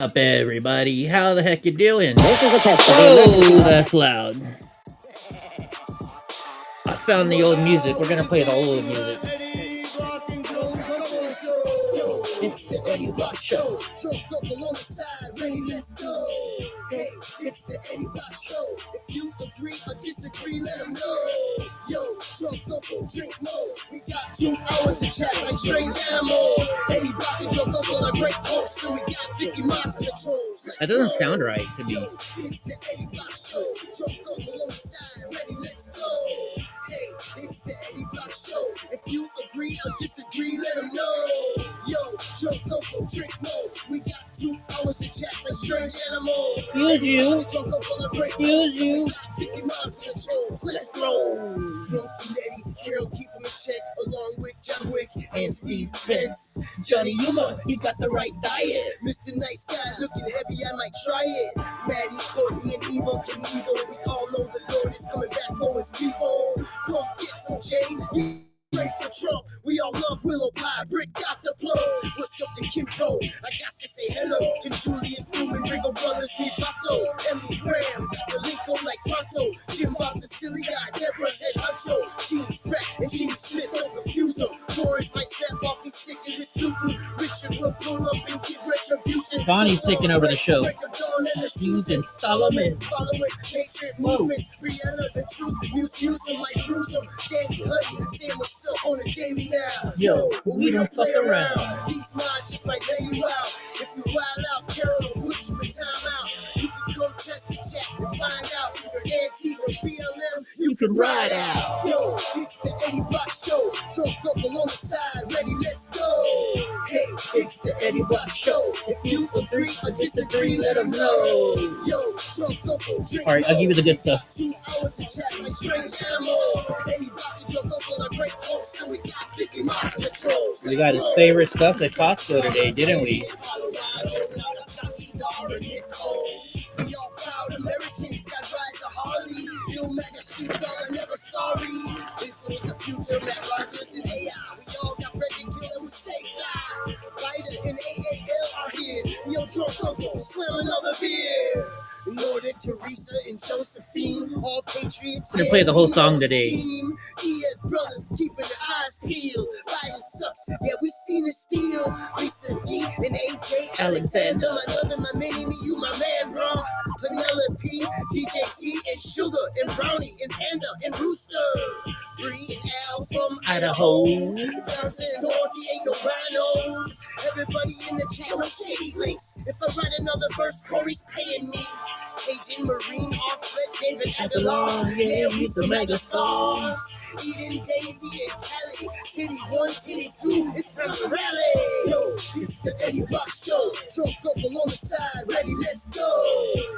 Up, everybody? How the heck you doing? This is a test of the Whoa, emergency. that's loud. I found the old music. We're gonna play the old music. It's the Eddie Block Show. Drunk up along the side, ready, let's go. Hey, it's the Eddie Block Show. If you agree or disagree, let them know. Yo, drunk uncle, drink low. We got 2 hours to chat like strange animals. Eddie Block and drunk uncle are great hosts, so we got 50 miles in the trolls. That doesn't sound right to me. Yo, it's the Eddie Block Show. Drunk uncle on the side, ready, let's go. Hey, it's the Eddie Block Show. If you agree or disagree, let them know. Yo, drunk uncle, drink low. We got 2 hours to chat like strange animals. Excuse you. Drunk uncle are great Excuse hosts, so we you. got 50 miles in the trolls. Let's roll. Drunk and Eddie, Carol keep him in check, along with John Wick and Steve Pence. Johnny Yuma, he got the right diet. Mr. Nice Guy, looking heavy, I might try it. Maddie, Courtney, and Evo Knievel, we all know the Lord is coming back for his people. Come get some Jay. Pray for Trump. We all love Willow Pie. Britt got the plug. What's up to Kim Toe? I got to say hello to Julius Newman, Ringo Brothers, me Vato, Emily Graham, got the link on like Pronto. Jim Bob's a silly guy. Deborah's head honcho. Gene Speck and Gene Smith, don't confuse them. Boris might step off, he's sick of this looting. Richard will pull up and get retribution. Bonnie's taking over the show. Susan Solomon, following Patriot movements. Brianna, the truth, Muse might bruise them. Danny Huddy, saying what's up on the daily now. Yo, we don't play around. These minds just might lay you out. If you wild out, Carol will put you in timeout. You can come test the chat and find out if you're anti or BLM. You can ride out. Yo, it's the Eddie Block Show. Drunk uncle on the side, ready, let's go. Hey, it's the Eddie Block Show. If you agree or disagree, let them know. Yo, drunk uncle, drink. All right, I'll give you the good stuff. 2 hours to chat like strange animals. Eddie Block and drunk uncle are great hosts, so we got 50 miles in the trolls. We got his favorite stuff at Costco today, didn't we? We all proud Americans got rides of Harley. Yo, mega sheepdog, I'm never sorry. This is the future, Matt Rogers and AI. We all got bread to kill and we stay fly. Ryder and AAL are here. Yo, drunk uncle, slam another beer. Northern Teresa and Josephine, all patriots. I'm gonna play the whole song today. Diaz brothers keeping their eyes peeled. Biden sucks, yeah, we seen it steal. Lisa D and AJ Alexander, my love and my mini me, you my man Bronx. Penelope, DJT and Sugar and Brownie and Panda and Rooster. Bree and Al from Idaho. Browns and Dorothy ain't no rhinos. Everybody in the channel shady links. If I write another verse, Corey's paying me. Cajun Marine Offlet, David Aguilar, yeah, we some mega stars. Eden, Daisy, and Kelly, Titty 1, Titty 2, it's time to rally. Yo, it's the Eddie Block Show. Drunk uncle on the side, ready, let's go.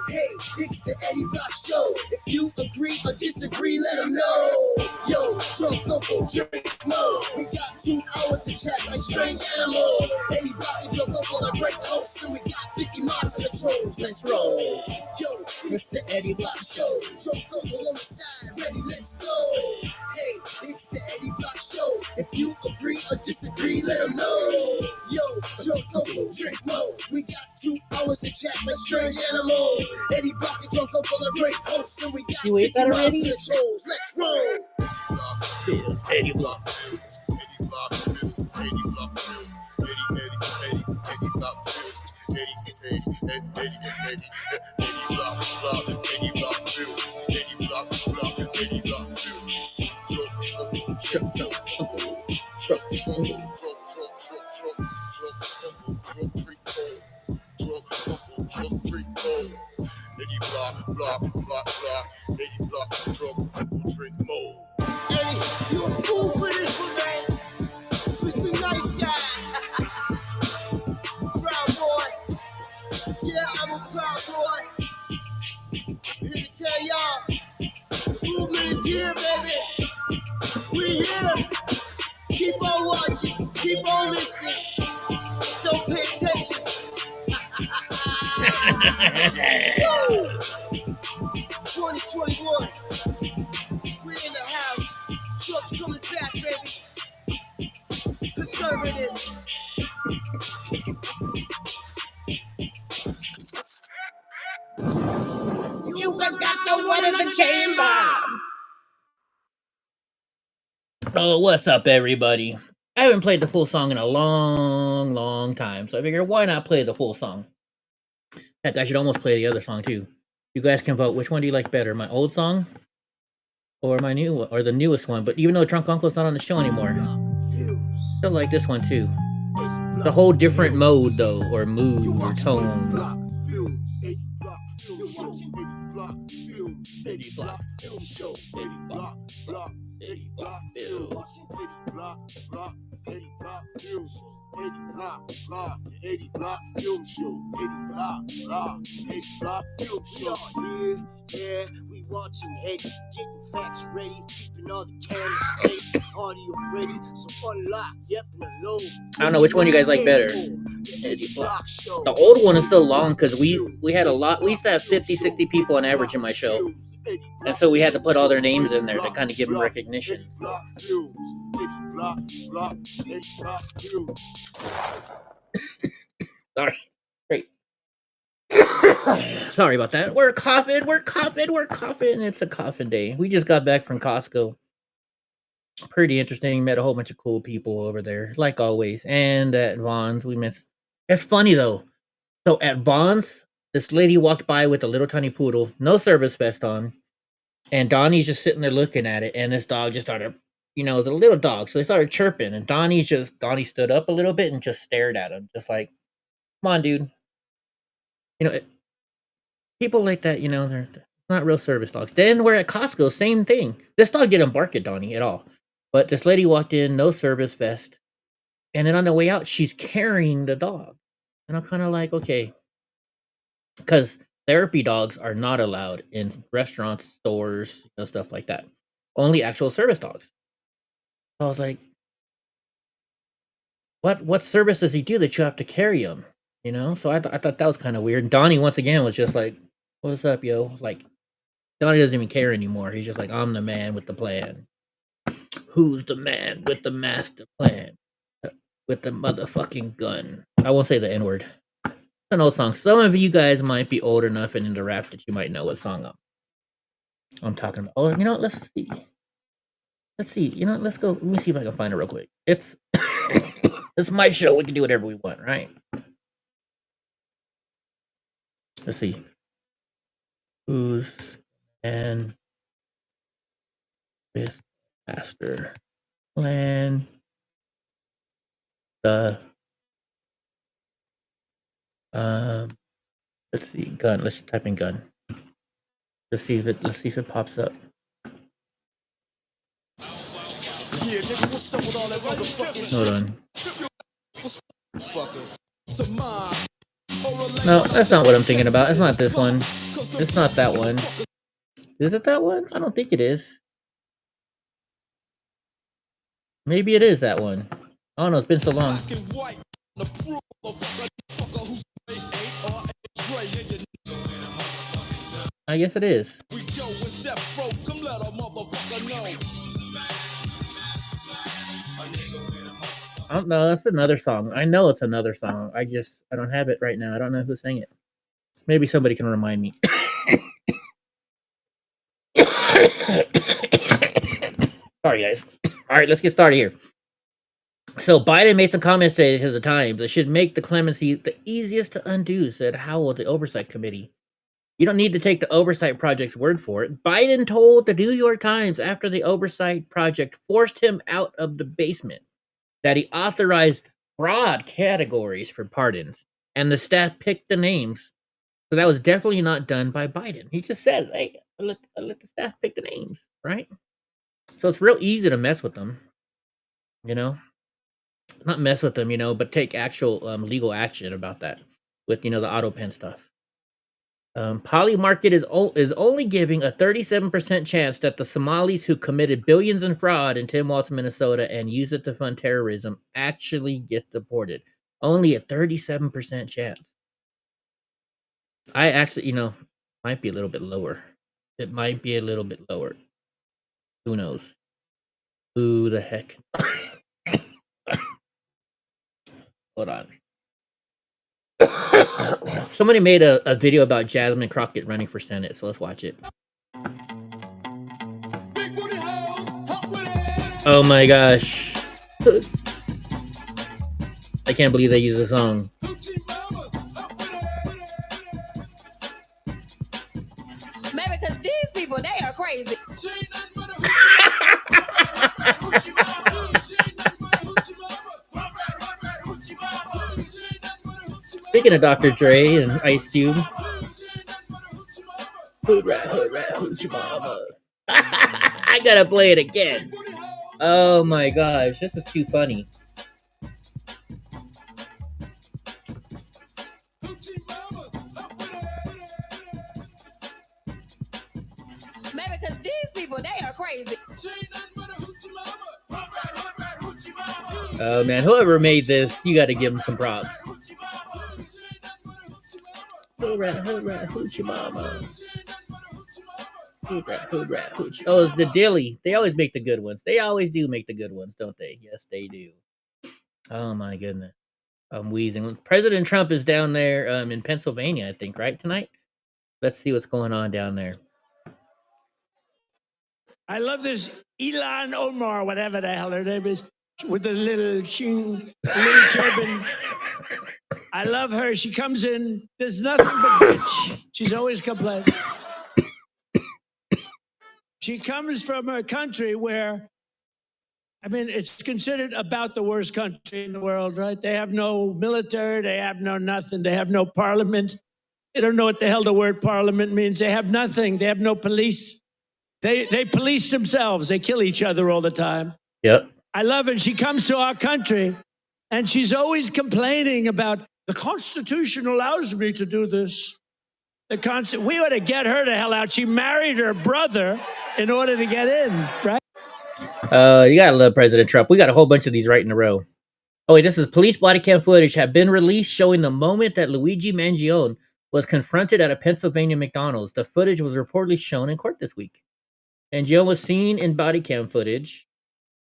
Hey, it's the Eddie Block Show. If you agree or disagree, let them know. Yo, drunk uncle, drink low. We got 2 hours to chat like strange animals. Eddie Block and drunk uncle are great hosts, so we got 50 miles in the trolls. Let's roll. Yo, it's the Eddie Block Show. Drunk uncle on the side, ready, let's go. Hey, it's the Eddie Block Show. If you agree or disagree, let them know. Yo, drunk uncle, drink low. We got 2 hours to chat like strange animals. Eddie Block and drunk uncle are great hosts, so we got You ate 50 that miles already? in the trolls. Let's roll. It's Eddie Block. Eddie Block Films, Eddie Block Films, Eddie Block Films, Eddie Block Films, Eddie Block Films, Eddie Block, drink more. Eddie, you a fool for this one, man. Mr. Nice Guy. Proud boy. Yeah, I'm a proud boy. Here to tell y'all, the movement is here, baby. We here. Keep on watching. Keep on listening. Don't pay attention. Woo! 2021. We're in the house. Trump's coming back, baby. Conservative. the chamber. Oh, what's up, everybody? I haven't played the full song in a long time, so I figure why not play the full song? Heck, I should almost play the other song too. You guys can vote. Which one do you like better, my old song or my new one, or the newest one? But even though Drunk Uncle's not on the show anymore, still like this one too. It's a whole different mode though, or mood, or tone. Eddie Block Film Show. Eddie Block Film. Eddie Block Film. Eddie Block Film Show. Eddie Block Film Show. Yeah, we watching Eddie, getting facts ready, keeping all the cameras steady, audio ready, so unlock, yep, and load. I don't know which one you guys like better. Eddie Block. The old one is so long because we had a lot. We used to have 50, 60 people on average in my show. And so we had to put all their names in there to kind of give them recognition. Sorry. Great. Sorry about that. We're coughing. It's a coffin day. We just got back from Costco. Pretty interesting. Met a whole bunch of cool people over there, like always. And at Vaughn's, we met. It's funny, though. So at Vaughn's, this lady walked by with a little tiny poodle, no service vest on, and Donnie's just sitting there looking at it, and this dog just started, the little dog, so they started chirping, and Donnie stood up a little bit and just stared at him, just like, come on, dude. People like that, they're not real service dogs. Then we're at Costco, same thing. This dog didn't bark at Donnie at all, but this lady walked in, no service vest, and then on the way out, she's carrying the dog, and I'm kind of like, okay. Because therapy dogs are not allowed in restaurants, stores, stuff like that. Only actual service dogs. So I was like, what service does he do that you have to carry him? So I thought that was kind of weird. Donnie, once again, was just like, what's up, yo? Like, Donnie doesn't even care anymore. He's just like, I'm the man with the plan. Who's the man with the master plan? With the motherfucking gun. I won't say the N-word. An old song. Some of you guys might be old enough and into rap that you might know what song I'm talking about. Oh, let's see. Let's go. Let me see if I can find it real quick. It's my show. We can do whatever we want, right? Let's see. Who's and with master plan the let's see, gun. Let's type in gun. Let's see if it pops up. Hold on. No, that's not what I'm thinking about. It's not this one. It's not that one. Is it that one? I don't think it is. Maybe it is that one. I don't know. It's been so long. I guess it is. I don't know. That's another song. I know it's another song. I don't have it right now. I don't know who sang it. Maybe somebody can remind me. Sorry, guys. All right, let's get started here. So Biden made some comments today to the Times that should make the clemency the easiest to undo, said Howell, the Oversight Committee. You don't need to take the Oversight Project's word for it. Biden told the New York Times after the Oversight Project forced him out of the basement that he authorized broad categories for pardons, and the staff picked the names. So that was definitely not done by Biden. He just said, hey, I let the staff pick the names, right? So it's real easy to mess with them, Not mess with them, but take actual legal action about that with, the auto pen stuff. Polymarket is only giving a 37% chance that the Somalis who committed billions in fraud in Tim Walz, Minnesota, and used it to fund terrorism actually get deported. Only a 37% chance. I actually, might be a little bit lower. It might be a little bit lower. Who knows? Who the heck? Hold on. Somebody made a video about Jasmine Crockett running for Senate, so let's watch it. Oh my gosh. I can't believe they use the song. Maybe because these people, they are crazy. Speaking of Dr. Dre and Ice Cube. Hood rat, hoochie mama. I gotta play it again. Oh my gosh, this is too funny. Maybe because these people, they are crazy. Oh man, whoever made this, you gotta give them some props. Hood rat, hoochie mama. Hood rat, hoochie. Oh, it's the Dilly. They always make the good ones. They always do make the good ones, don't they? Yes, they do. Oh my goodness. I'm wheezing. President Trump is down there in Pennsylvania, I think, right, tonight? Let's see what's going on down there. I love this Ilhan Omar, whatever the hell her name is, with the little turban. I love her. She comes in. There's nothing but bitch. She's always complaining. She comes from a country where, I mean, it's considered about the worst country in the world, right? They have no military. They have no nothing. They have no parliament. They don't know what the hell the word parliament means. They have nothing. They have no police. They police themselves. They kill each other all the time. Yep. I love it. She comes to our country, and she's always complaining about the Constitution allows me to do this. We ought to get her the hell out. She married her brother in order to get in, right? You gotta love President Trump. We got a whole bunch of these right in a row. Oh wait, this is police body cam footage have been released showing the moment that Luigi Mangione was confronted at a Pennsylvania McDonald's. The footage was reportedly shown in court this week. Mangione was seen in body cam footage,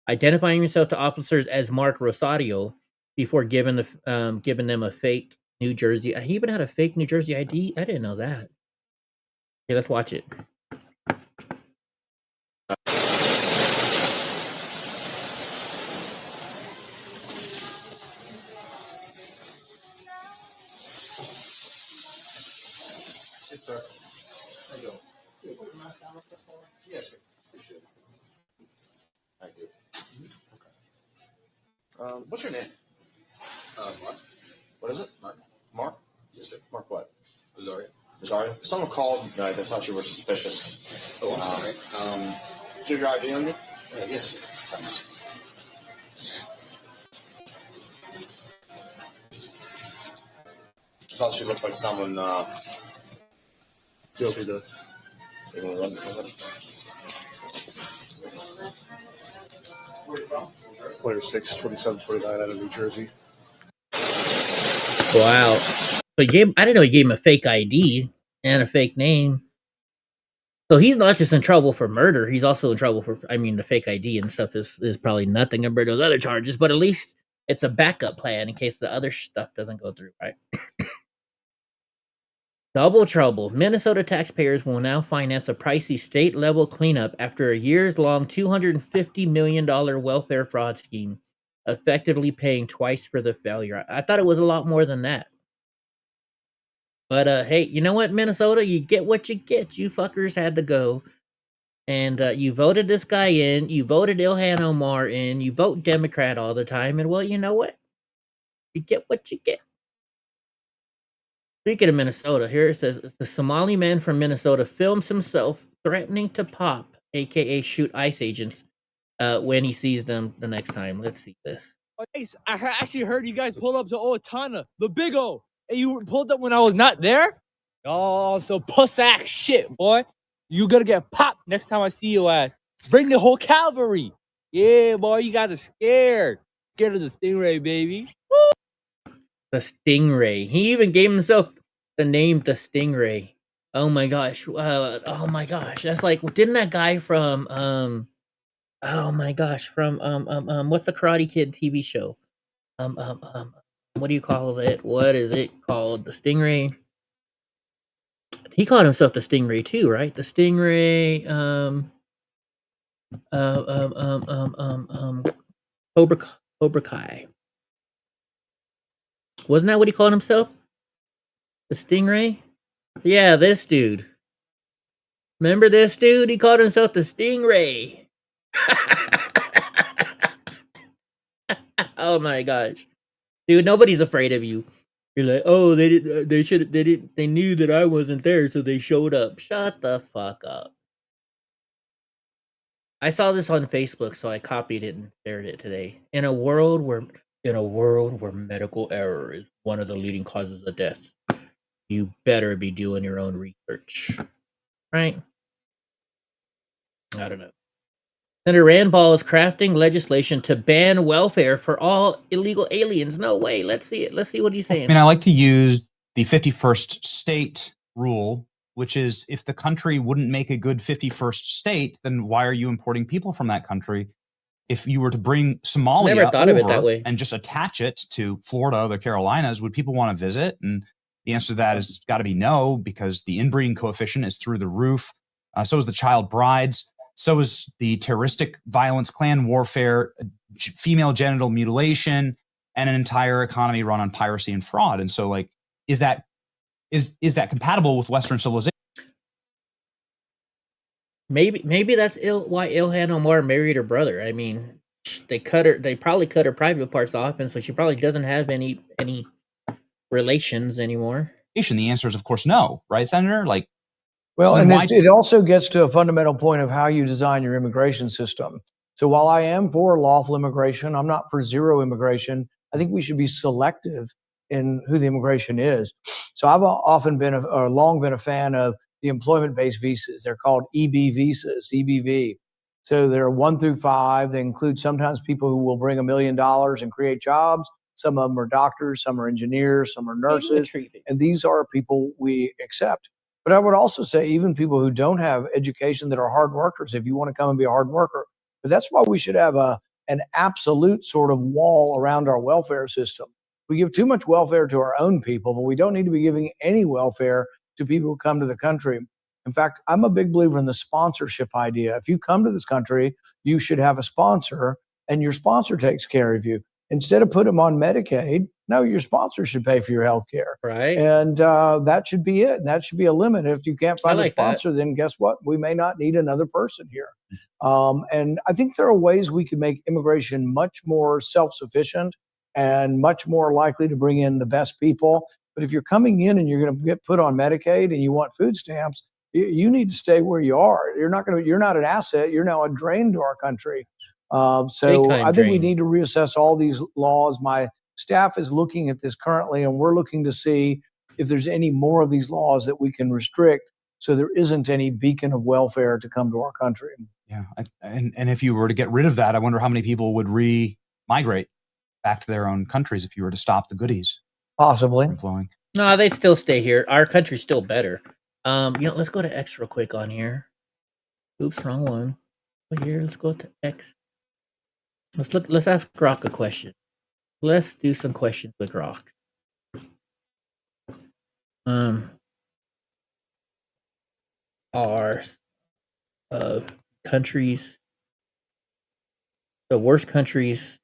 identifying himself to officers as Mark Rosario before giving them a fake New Jersey. He even had a fake New Jersey ID. I didn't know that. Okay, let's watch it. Yes, sir. There you go. Yes, sir. Appreciate it. Thank you. Okay. What's your name? Mark. What is it? Mark. Mark? Yes, sir. Mark what? Rosario. Rosario? Someone called. They thought you were suspicious. Oh, I'm sorry. Do you have your ID on you? Yes, sir. Thanks. Thought she looked like someone guilty to even run somebody. Where are you from? Player 6, 2729 out of New Jersey. Wow. So I didn't know he gave him a fake ID and a fake name. So he's not just in trouble for murder, he's also in trouble for, the fake ID and stuff is probably nothing compared to those other charges, but at least it's a backup plan in case the other stuff doesn't go through, right? Double trouble. Minnesota taxpayers will now finance a pricey state-level cleanup after a years-long $250 million welfare fraud scheme, effectively paying twice for the failure. I thought it was a lot more than that. But hey, you know what, Minnesota? You get what you get. You fuckers had to go. And you voted this guy in. You voted Ilhan Omar in. You vote Democrat all the time. And well, you know what? You get what you get. Speaking of Minnesota, here it says, the Somali man from Minnesota films himself threatening to pop, a.k.a. shoot ICE agents, when he sees them the next time. Let's see this. Oh, Ace, I actually heard you guys pulled up to Owatonna, the Big O. And you pulled up when I was not there? Oh, so puss-ass shit, boy. You gonna get popped next time I see your ass. Bring the whole cavalry. Yeah, boy, you guys are scared. Scared of the Stingray, baby. Woo! The Stingray. He even gave himself the name The Stingray. Oh my gosh. That's like, didn't that guy from what's the Karate Kid TV show? What do you call it? What is it called? The Stingray. He called himself the Stingray too, right? The Stingray. Cobra Kai. Wasn't that what he called himself? The Stingray? Yeah, this dude. Remember this dude? He called himself the Stingray. Oh my gosh, dude! Nobody's afraid of you. You're like, oh, they knew that I wasn't there, so they showed up. Shut the fuck up. I saw this on Facebook, so I copied it and shared it today. In a world where medical error is one of the leading causes of death, you better be doing your own research, right? I don't know. Senator Rand Paul is crafting legislation to ban welfare for all illegal aliens. No way. Let's see it. Let's see what he's saying. I mean, I like to use the 51st state rule, which is if the country wouldn't make a good 51st state, then why are you importing people from that country? If you were to bring Somalia Never thought of it that over way. and just attach it to Florida or the Carolinas, would people want to visit? And the answer to that has got to be no, because the inbreeding coefficient is through the roof. So is the child brides. So is the terroristic violence, clan warfare, female genital mutilation, and an entire economy run on piracy and fraud. And so, like, is that compatible with Western civilization? Maybe that's why Ilhan Omar married her brother. I mean, they probably cut her private parts off, and so she probably doesn't have any relations anymore. The answer is, of course, no, right, Senator? Like, well, so and why- it also gets to a fundamental point of how you design your immigration system. So while I am for lawful immigration, I'm not for zero immigration. I think we should be selective in who the immigration is. So I've often been long been a fan of the employment-based visas. They're called EB visas, EBV. So they're 1 through 5. They include sometimes people who will bring $1 million and create jobs. Some of them are doctors, some are engineers, some are nurses, and these are people we accept. But I would also say even people who don't have education that are hard workers, if you want to come and be a hard worker. But that's why we should have an absolute sort of wall around our welfare system. We give too much welfare to our own people, but we don't need to be giving any welfare to people who come to the country. In fact, I'm a big believer in the sponsorship idea. If you come to this country, you should have a sponsor, and your sponsor takes care of you. Instead of putting them on Medicaid, no, your sponsor should pay for your health care. Right. And that should be it. And that should be a limit. If you can't find a like sponsor, then guess what? We may not need another person here. And I think there are ways we can make immigration much more self-sufficient and much more likely to bring in the best people. But if you're coming in and you're going to get put on Medicaid and you want food stamps, you need to stay where you are. You're not an asset. You're now a drain to our country. So I think we need to reassess all these laws. My staff is looking at this currently, and we're looking to see if there's any more of these laws that we can restrict so there isn't any beacon of welfare to come to our country. Yeah. And if you were to get rid of that, I wonder how many people would re-migrate back to their own countries if you were to stop the goodies. Possibly. From flowing. No, they'd still stay here. Our country's still better. Let's go to X real quick on here. Oops, wrong one. Here, let's go to X. Let's ask Grok a question. Let's do some questions with Grok. Are countries the worst countries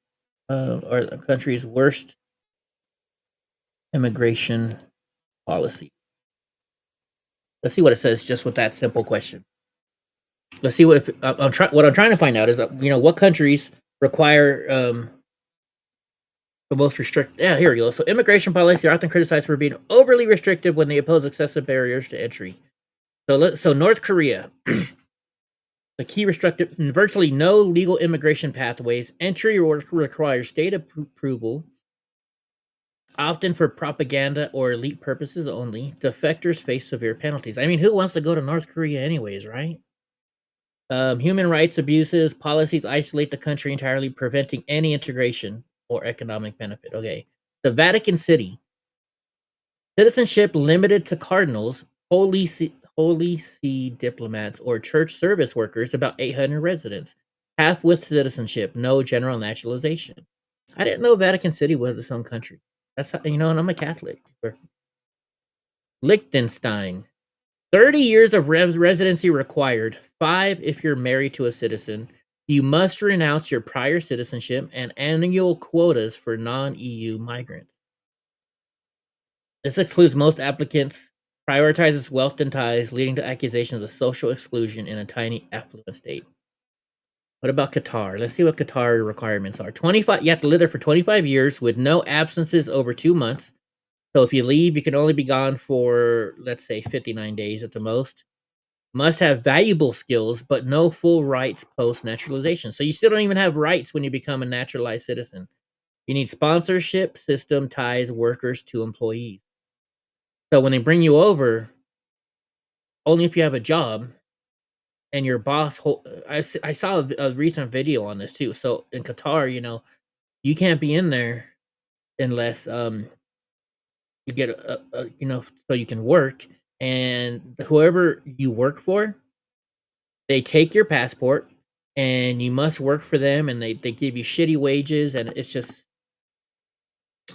or the country's worst immigration policy? Let's see what it says just with that simple question. Let's see what I'm trying to find out is what countries require the most restricted. Yeah, here we go. So immigration policies are often criticized for being overly restrictive when they impose excessive barriers to entry. So North Korea, the key restrictive, virtually no legal immigration pathways. Entry requires state approval, often for propaganda or elite purposes only. Defectors face severe penalties. I mean, who wants to go to North Korea anyways, right? Human rights abuses, policies isolate the country entirely, preventing any integration or economic benefit. Okay. The Vatican City. Citizenship limited to cardinals, Holy See diplomats, or church service workers, about 800 residents. Half with citizenship, no general naturalization. I didn't know Vatican City was its own country. That's how, and I'm a Catholic. Liechtenstein. 30 years of residency required, 5 if you're married to a citizen. You must renounce your prior citizenship and annual quotas for non-EU migrants. This excludes most applicants, prioritizes wealth and ties, leading to accusations of social exclusion in a tiny affluent state. What about Qatar? Let's see what Qatar requirements are. 25. You have to live there for 25 years with no absences over 2 months. So if you leave, you can only be gone for, let's say, 59 days at the most. Must have valuable skills, but no full rights post-naturalization. So you still don't even have rights when you become a naturalized citizen. You need sponsorship, system ties workers to employees. So when they bring you over, only if you have a job and your boss... I saw a recent video on this too. So in Qatar, you can't be in there unless you get so you can work. And whoever you work for, they take your passport and you must work for them, and they give you shitty wages, and it's just...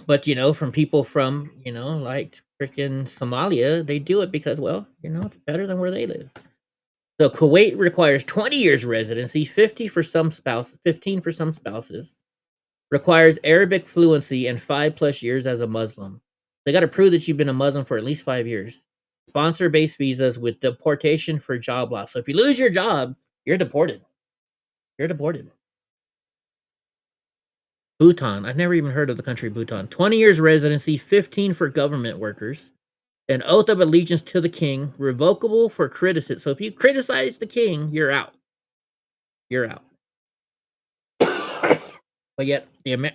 But from people from like freaking Somalia, they do it because, well, it's better than where they live. So Kuwait requires 20 years residency, 15 for some spouses. Requires Arabic fluency and 5+ years as a Muslim. They got to prove that you've been a Muslim for at least 5 years. Sponsor-based visas with deportation for job loss. So if you lose your job, you're deported. Bhutan. I've never even heard of the country Bhutan. 20 years residency, 15 for government workers. An oath of allegiance to the king, revocable for criticism. So if you criticize the king, you're out. But yet,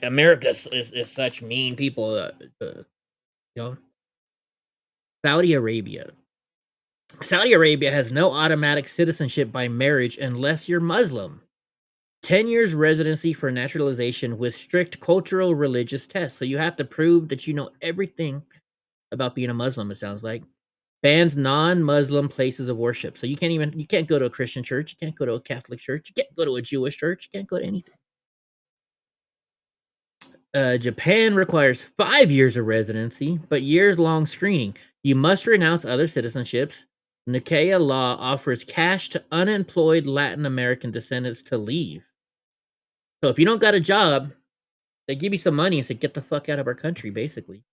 America is such mean people. Saudi Arabia. Saudi Arabia has no automatic citizenship by marriage unless you're Muslim. 10 years residency for naturalization with strict cultural religious tests. So you have to prove that you know everything about being a Muslim, it sounds like. Bans non-Muslim places of worship. So you can't go to a Christian church, you can't go to a Catholic church, you can't go to a Jewish church, you can't go to anything. Japan requires 5 years of residency, but years-long screening. You must renounce other citizenships. Nikkei law offers cash to unemployed Latin American descendants to leave. So if you don't got a job, they give you some money and say, get the fuck out of our country, basically.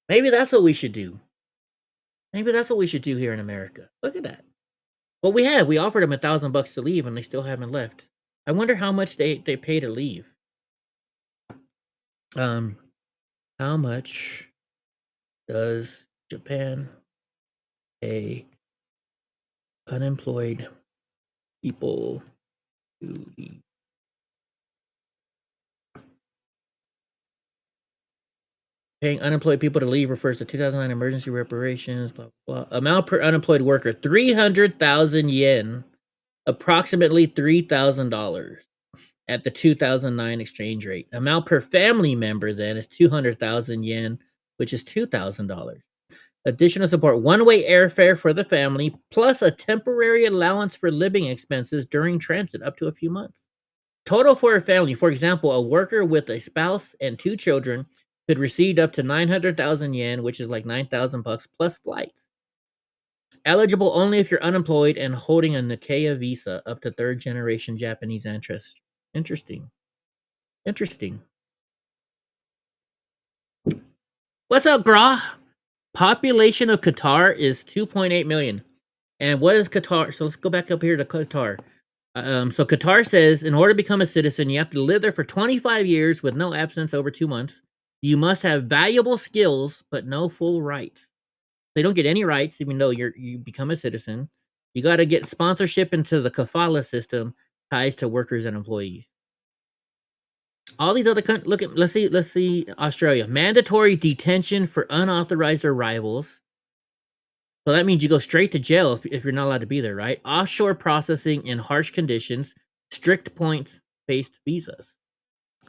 Maybe that's what we should do. Maybe that's what we should do here in America. Look at that. Well, we offered them $1,000 to leave, and they still haven't left. I wonder how much they pay to leave. How much does Japan pay unemployed people to leave? Paying unemployed people to leave refers to 2009 emergency reparations, blah, blah, blah. Amount per unemployed worker, 300,000 yen, approximately $3,000 at the 2009 exchange rate. Amount per family member then is 200,000 yen, which is $2,000. Additional support, one-way airfare for the family, plus a temporary allowance for living expenses during transit up to a few months. Total for a family, for example, a worker with a spouse and 2 children could receive up to 900,000 yen, which is like $9,000 plus flights. Eligible only if you're unemployed and holding a Nikkei visa up to 3rd generation Japanese ancestry. Interesting. What's up, brah? Population of Qatar is 2.8 million. And what is Qatar? So let's go back up here to Qatar. So Qatar says, in order to become a citizen, you have to live there for 25 years with no absence over 2 months. You must have valuable skills, but no full rights. They don't get any rights, even though you become a citizen. You got to get sponsorship into the kafala system, ties to workers and employees. All these other countries, let's see Australia. Mandatory detention for unauthorized arrivals. So that means you go straight to jail if you're not allowed to be there, right? Offshore processing in harsh conditions, strict points-based visas.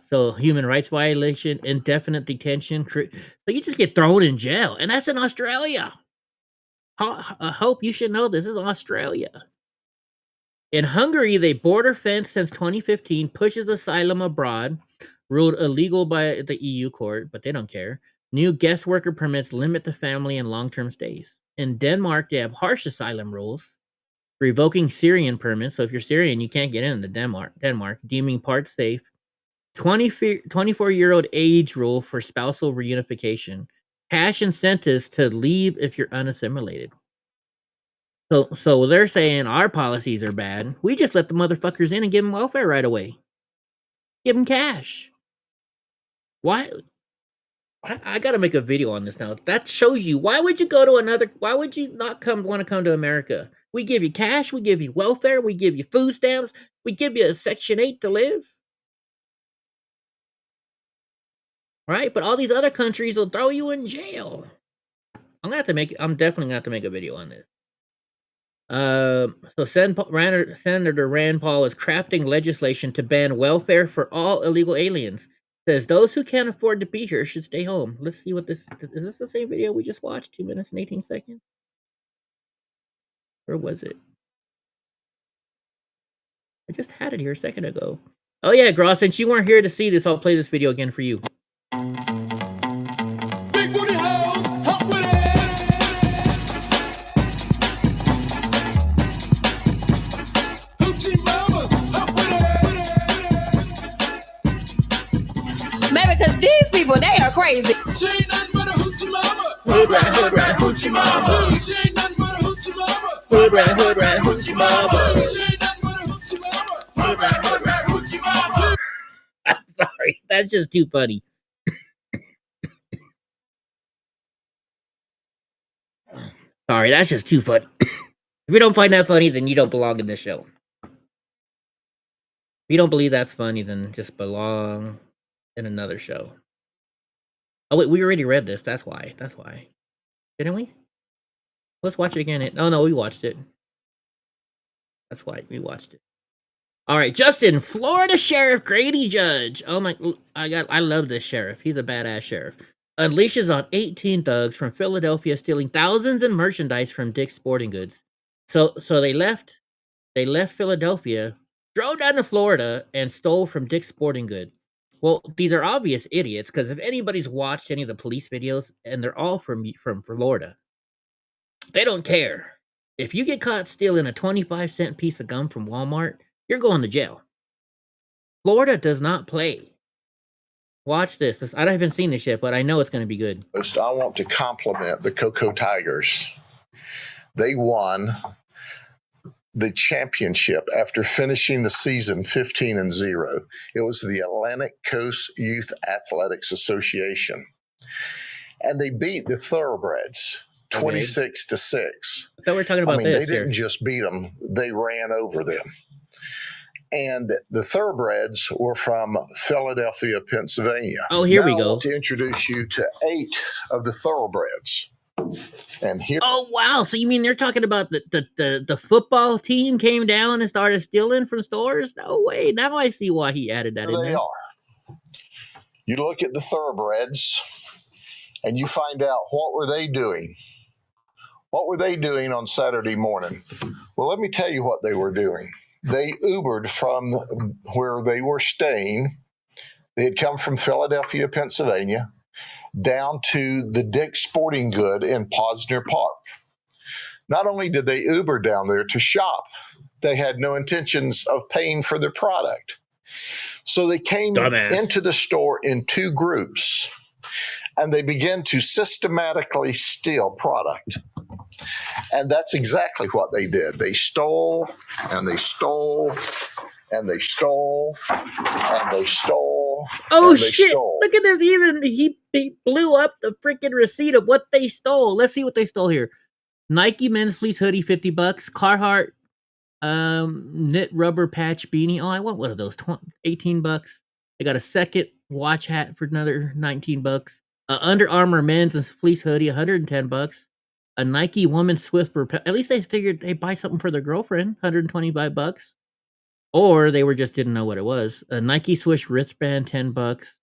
So human rights violation, indefinite detention. So you just get thrown in jail. And that's in Australia. I hope you should know this is Australia. In Hungary, the border fence since 2015 pushes asylum abroad, ruled illegal by the EU court, but they don't care. New guest worker permits limit the family and long-term stays. In Denmark, they have harsh asylum rules, revoking Syrian permits. So if you're Syrian, you can't get into Denmark. Deeming parts safe. 24-year-old age rule for spousal reunification. Cash incentives to leave if you're unassimilated. So they're saying our policies are bad. We just let the motherfuckers in and give them welfare right away. Give them cash. Why? I got to make a video on this now. That shows you, why would you go to another, why would you not want to come to America? We give you cash, we give you welfare, we give you food stamps, we give you a Section 8 to live. Right? But all these other countries will throw you in jail. I'm definitely gonna have to make a video on this. So Senator Rand Paul is crafting legislation to ban welfare for all illegal aliens. Says those who can't afford to be here should stay home. Let's see what this is. This the same video we just watched? 2 minutes and 18 seconds? Where was it? I just had it here a second ago. Oh yeah, Gross, since you weren't here to see this, I'll play this video again for you. Big booty hoes, hop with it. Hoochie mamas, hop with it. Maybe because these people, they are crazy. She ain't nothing but a hoochie mama. Hood rat, hoochie mama. She ain't nothing but a hoochie mama. Hood rat, hoochie mama. She ain't nothing but a hoochie mama. Hood rat, hoochie mama. I'm sorry, that's just too funny. Sorry, that's just too funny. If you don't find that funny, then you don't belong in this show. If you don't believe that's funny, then just belong in another show. Oh wait, we already read this. That's why. Didn't we? Let's watch it again. Oh no, we watched it. That's why we watched it. All right, Justin, Florida Sheriff Grady Judge. Oh my, I love this sheriff. He's a badass sheriff. Unleashes on 18 thugs from Philadelphia stealing thousands in merchandise from Dick's Sporting Goods. So they left Philadelphia, drove down to Florida, and stole from Dick's Sporting Goods. Well, these are obvious idiots, because if anybody's watched any of the police videos, and they're all from Florida, they don't care. If you get caught stealing a 25-cent piece of gum from Walmart, you're going to jail. Florida does not play. Watch this. I haven't even seen this yet, but I know it's going to be good. I want to compliment the Cocoa Tigers. They won the championship after finishing the season 15-0. It was the Atlantic Coast Youth Athletics Association. And they beat the Thoroughbreds 26-6. I thought we were talking about this. They didn't just beat them, they ran over them. And the Thoroughbreds were from Philadelphia, Pennsylvania. Oh, here we Now go. I want to introduce you to 8 of the Thoroughbreds. And here, oh wow! So you mean they're talking about the football team came down and started stealing from stores? No way! Now I see why he added that in they there. are. You look at the Thoroughbreds, and you find out what were they doing. What were they doing on Saturday morning? Well, let me tell you what they were doing. They Ubered from where they were staying. They had come from Philadelphia, Pennsylvania, down to the Dick's Sporting Good in Posner Park. Not only did they Uber down there to shop, they had no intentions of paying for their product. So they came into the store in 2 groups, and they began to systematically steal product. And that's exactly what they did. They stole, and they stole, and they stole, and they stole. Oh and they shit! stole. Look at this. Even he blew up the freaking receipt of what they stole. Let's see what they stole here. Nike men's fleece hoodie, $50. Carhartt knit rubber patch beanie. Oh, I want one of those. $18. They got a second watch hat for another $19. Under Armour men's fleece hoodie, $110. A Nike woman's Swift repel. At least they figured they'd buy something for their girlfriend, $125. Or they just didn't know what it was. A Nike Swish wristband, $10.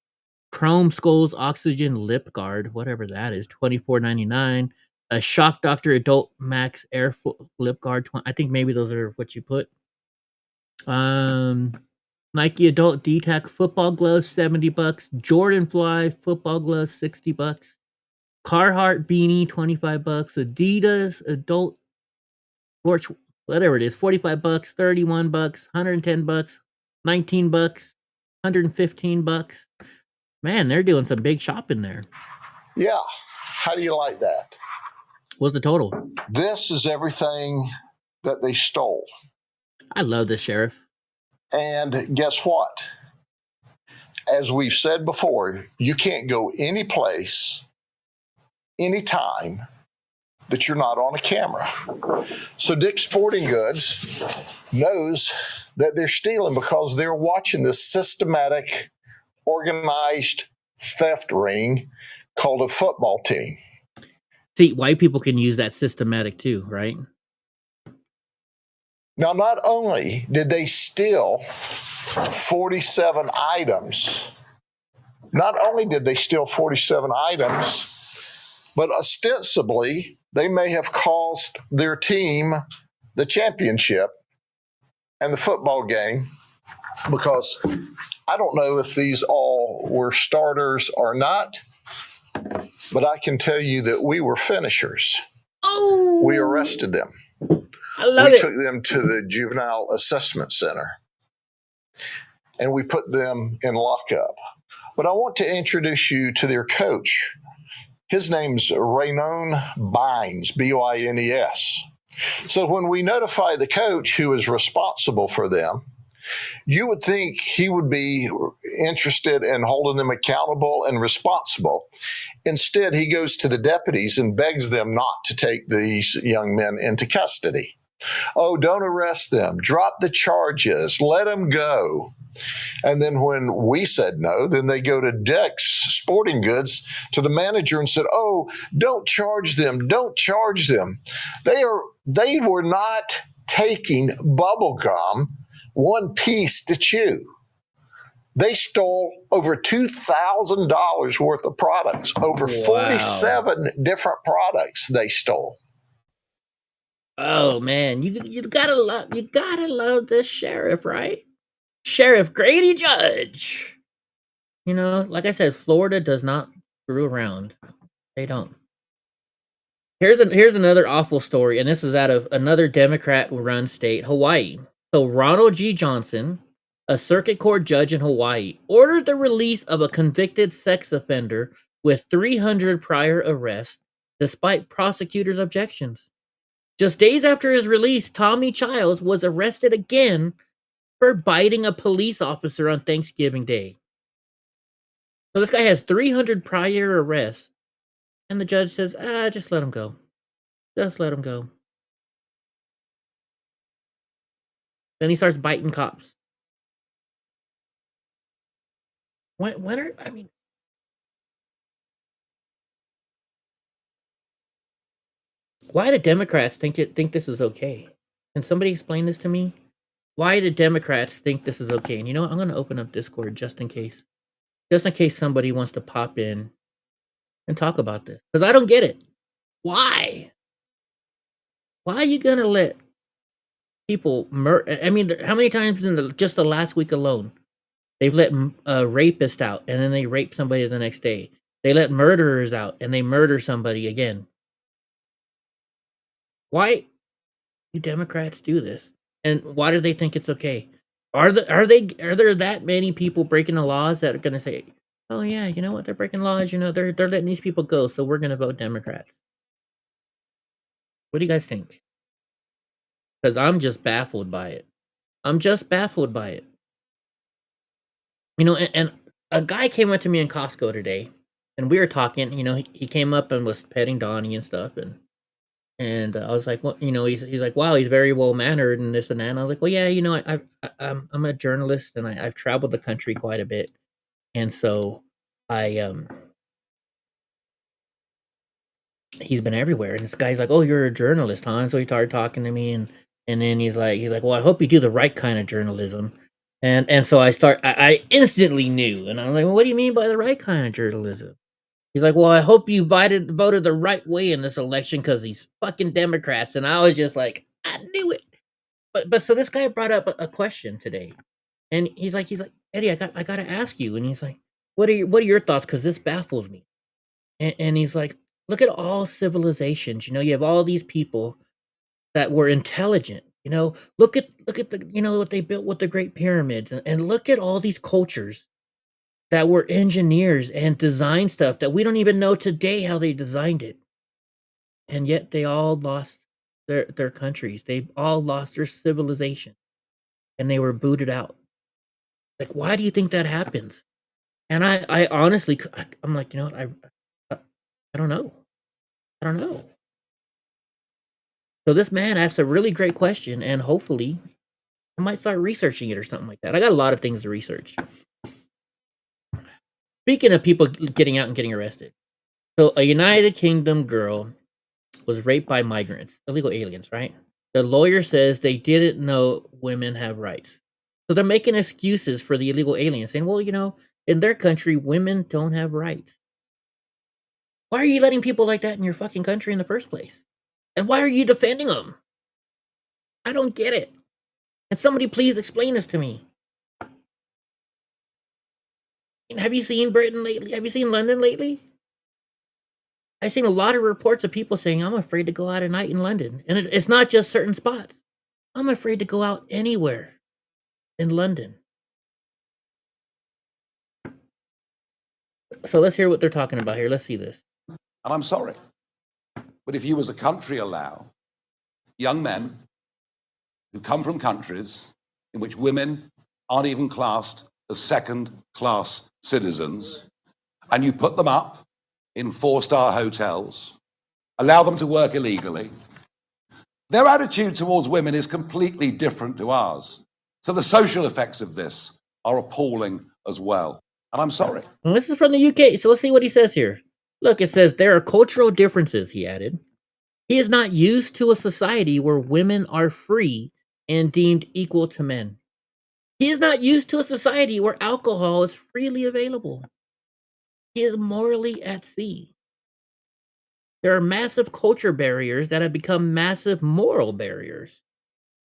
Chrome Skulls Oxygen Lip Guard, whatever that is, $24.99. A Shock Doctor Adult Max Air Lip Guard, I think maybe those are what you put. Nike Adult DTAC football gloves, $70. Jordan Fly football gloves, $60. Carhartt beanie, $25. Adidas adult sports, whatever it is, $45, $31, $110, $19, $115. Man, they're doing some big shopping there. Yeah. How do you like that? What's the total? This is everything that they stole. I love this, Sheriff. And guess what? As we've said before, you can't go any place, anytime that you're not on a camera. So Dick's Sporting Goods knows that they're stealing because they're watching this systematic, organized theft ring called a football team. See, white people can use that systematic too, right? Now, not only did they steal 47 items, but ostensibly, they may have cost their team the championship and the football game, because I don't know if these all were starters or not, but I can tell you that we were finishers. Oh! We arrested them. I love We it. took them to the Juvenile Assessment Center, and we put them in lockup. But I want to introduce you to their coach. His name's Raynon Bynes, B-Y-N-E-S. So when we notify the coach who is responsible for them, you would think he would be interested in holding them accountable and responsible. Instead, he goes to the deputies and begs them not to take these young men into custody. Oh, don't arrest them. Drop the charges. Let them go. And then when we said no, then they go to Dick's Sporting Goods, to the manager, and said, oh, don't charge them. Don't charge them. They were not taking bubble gum, one piece to chew. They stole over $2,000 worth of products, over 47 different products they stole. Oh man, you gotta love this sheriff, right? Sheriff Grady Judge. You know, like I said, Florida does not screw around. They don't. Here's another awful story, and this is out of another Democrat-run state, Hawaii. So Ronald G. Johnson, a circuit court judge in Hawaii, ordered the release of a convicted sex offender with 300 prior arrests, despite prosecutors' objections. Just days after his release, Tommy Childs was arrested again for biting a police officer on Thanksgiving Day. So this guy has 300 prior arrests, and the judge says, just let him go. Just let him go. Then he starts biting cops. Why do Democrats think this is okay? Can somebody explain this to me? Why do Democrats think this is okay? And you know what? I'm going to open up Discord just in case. Just in case somebody wants to pop in and talk about this. Because I don't get it. Why? Why are you going to let people murder? I mean, how many times in just the last week alone, they've let a rapist out and then they rape somebody the next day. They let murderers out and they murder somebody again. Why do Democrats do this? And why do they think it's okay? Are there that many people breaking the laws that are going to say, "Oh yeah, you know what? They're breaking laws. You know, they're letting these people go, so we're going to vote Democrats." What do you guys think? Because I'm just baffled by it. You know, and a guy came up to me in Costco today, and we were talking. You know, he came up and was petting Donnie and stuff, and I was like, well, you know, he's like, wow, he's very well mannered and this and that. And I was like, well, yeah, you know, I'm a journalist and I've traveled the country quite a bit, and so he's been everywhere. And this guy's like, oh, you're a journalist, huh? And so he started talking to me, and then he's like, well, I hope you do the right kind of journalism. And so I instantly knew, and I'm like, well, what do you mean by the right kind of journalism? He's like, well, I hope you voted the right way in this election because these fucking Democrats. And I was just like, I knew it. But so this guy brought up a question today, and he's like, Eddie, I got to ask you. And he's like, what are your thoughts? Because this baffles me. And he's like, Look at all civilizations. You know, you have all these people that were intelligent. You know, look at the what they built with the Great Pyramids, and look at all these cultures that were engineers and designed stuff that we don't even know today how they designed it. And yet they all lost their countries. They all lost their civilization, and they were booted out. Like, why do you think that happens? And I honestly, I'm like, you know what? I don't know. I don't know. So this man asked a really great question, and hopefully I might start researching it or something like that. I got a lot of things to research. Speaking of people getting out and getting arrested. So a United Kingdom girl was raped by migrants, illegal aliens, right? The lawyer says they didn't know women have rights. So they're making excuses for the illegal aliens, saying, well, you know, in their country, women don't have rights. Why are you letting people like that in your fucking country in the first place? And why are you defending them? I don't get it. And somebody please explain this to me. Have you seen Britain lately? Have you seen London lately? I've seen a lot of reports of people saying, I'm afraid to go out at night in London. And it's not just certain spots. I'm afraid to go out anywhere in London. So let's hear what they're talking about here. Let's see this. And I'm sorry, but if you as a country allow young men who come from countries in which women aren't even classed as second-class citizens, and you put them up in 4-star hotels, allow them to work illegally, their attitude towards women is completely different to ours. So the social effects of this are appalling as well. And I'm sorry. Well, this is from the UK, so let's see what he says here. Look, it says, there are cultural differences, he added. He is not used to a society where women are free and deemed equal to men. He is not used to a society where alcohol is freely available. He is morally at sea. There are massive culture barriers that have become massive moral barriers.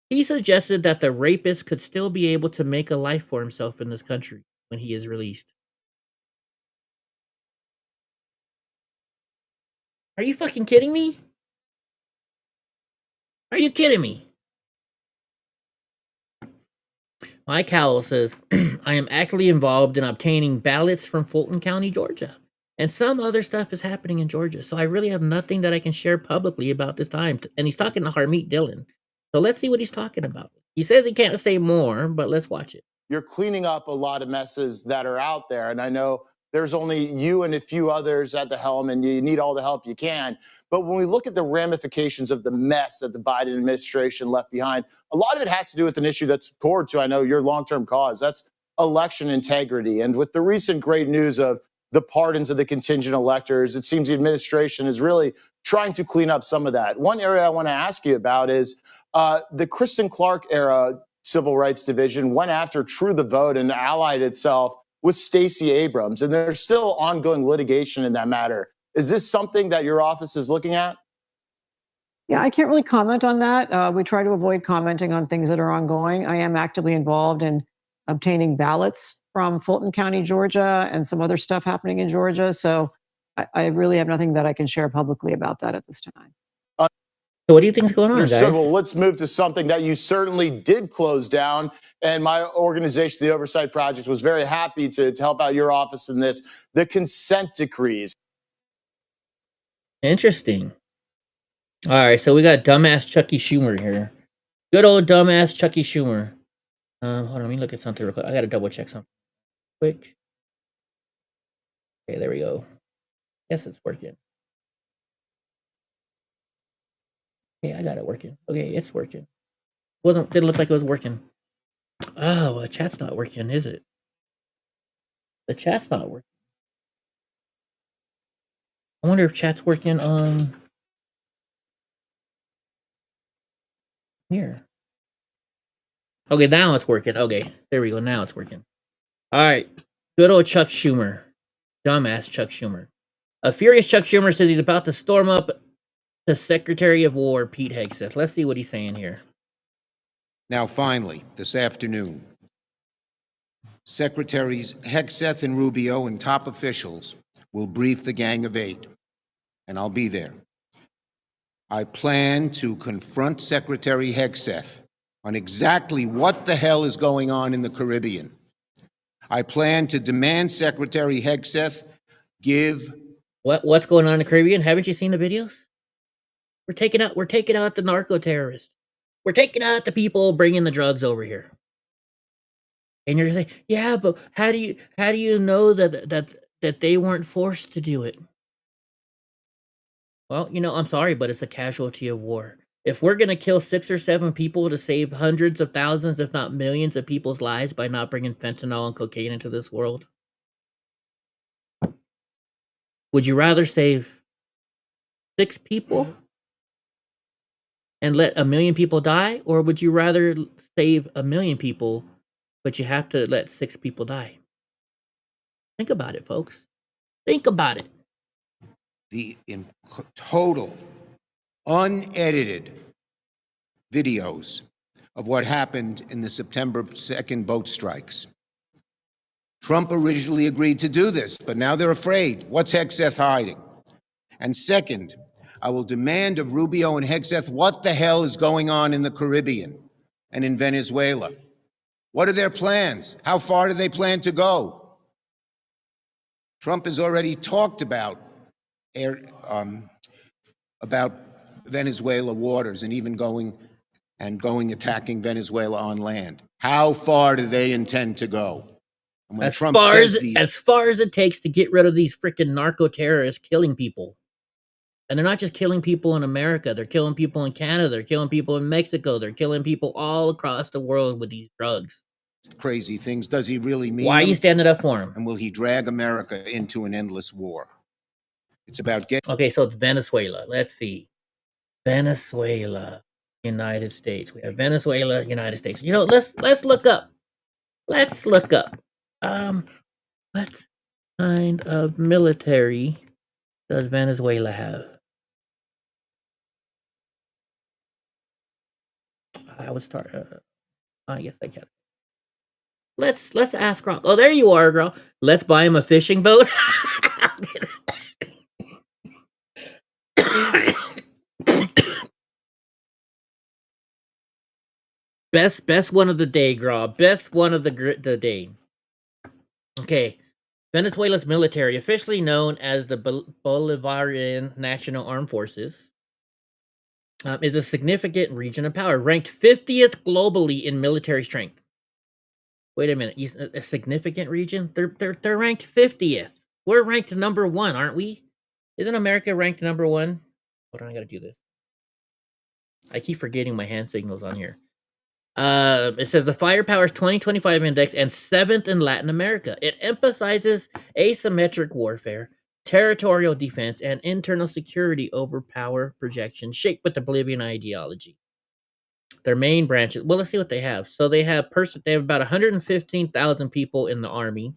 He suggested that the rapist could still be able to make a life for himself in this country when he is released. Are you fucking kidding me? Are you kidding me? Mike Howell says, I am actively involved in obtaining ballots from Fulton County, Georgia. And some other stuff is happening in Georgia. So I really have nothing that I can share publicly about this time. And he's talking to Harmeet Dillon. So let's see what he's talking about. He says he can't say more, but let's watch it. You're cleaning up a lot of messes that are out there. And I know there's only you and a few others at the helm, and you need all the help you can. But when we look at the ramifications of the mess that the Biden administration left behind, a lot of it has to do with an issue that's core to, I know, your long-term cause. That's election integrity. And with the recent great news of the pardons of the contingent electors, it seems the administration is really trying to clean up some of that. One area I want to ask you about is the Kristen Clark era Civil Rights Division went after True the Vote and allied itself with Stacey Abrams, and there's still ongoing litigation in that matter. Is this something that your office is looking at? Yeah, I can't really comment on that. We try to avoid commenting on things that are ongoing. I am actively involved in obtaining ballots from Fulton County, Georgia, and some other stuff happening in Georgia. So I really have nothing that I can share publicly about that at this time. So what do you think is going on, guys? Well, let's move to something that you certainly did close down. And my organization, the Oversight Project, was very happy to help out your office in this, the consent decrees. Interesting. All right, so we got dumbass Chucky Schumer here. Good old dumbass Chucky Schumer. Hold on, let me look at something real quick. I got to double check something quick. Okay, there we go. Guess it's working. Okay, I got it working. Okay, it's working. Didn't look like it was working. Oh, well, chat's not working, is it? The chat's not working. I wonder if chat's working on here. Okay, now it's working. Okay, there we go. Now it's working. All right. Good old Chuck Schumer. Dumbass Chuck Schumer. A furious Chuck Schumer says he's about to storm up the Secretary of War, Pete Hegseth. Let's see what he's saying here. Now, finally, this afternoon, Secretaries Hegseth and Rubio and top officials will brief the Gang of Eight and I'll be there. I plan to confront Secretary Hegseth on exactly what the hell is going on in the Caribbean. I plan to demand Secretary Hegseth give... What's going on in the Caribbean? Haven't you seen the videos? We're taking out the narco terrorists. We're taking out the people bringing the drugs over here. And you're saying, yeah, but how do you know that they weren't forced to do it? Well, I'm sorry, but it's a casualty of war. If we're gonna kill 6 or 7 people to save hundreds of thousands, if not millions, of people's lives by not bringing fentanyl and cocaine into this world, would you rather save 6 people and let 1 million people die, or would you rather save 1 million people, but you have to let 6 people die? Think about it, folks. Think about it. The total, unedited videos of what happened in the September 2nd boat strikes. Trump originally agreed to do this, but now they're afraid. What's Hegseth hiding? And second, I will demand of Rubio and Hegseth what the hell is going on in the Caribbean and in Venezuela. What are their plans? How far do they plan to go? Trump has already talked about Venezuela waters and even going attacking Venezuela on land. How far do they intend to go? And when As Trump far says as far as it takes to get rid of these freaking narco terrorists killing people. And they're not just killing people in America. They're killing people in Canada. They're killing people in Mexico. They're killing people all across the world with these drugs. crazy things, does he really mean Why are you them? standing up for him? And will he drag America into an endless war? It's about getting... Okay, so it's Venezuela. Let's see. Venezuela, United States. We have Venezuela, United States. Let's look up. Let's look up. What kind of military does Venezuela have? I would start. I guess I can. Let's ask Gronk. Oh, there you are, girl. Let's buy him a fishing boat. Best one of the day, Graw. Best one of the day. Okay. Venezuela's military, officially known as the Bolivarian National Armed Forces, is a significant region of power, ranked 50th globally in military strength. Wait a minute, a significant region? They're ranked 50th. We're ranked number 1, aren't we? Isn't America ranked number 1? Hold on, I gotta do this. I keep forgetting my hand signals on here. It says the Firepower's 2025 index and 7th in Latin America. It emphasizes asymmetric warfare, territorial defense, and internal security over power projection shaped with the Bolivian ideology. Their main branches. Well, let's see what they have. So they have about 115,000 people in the army,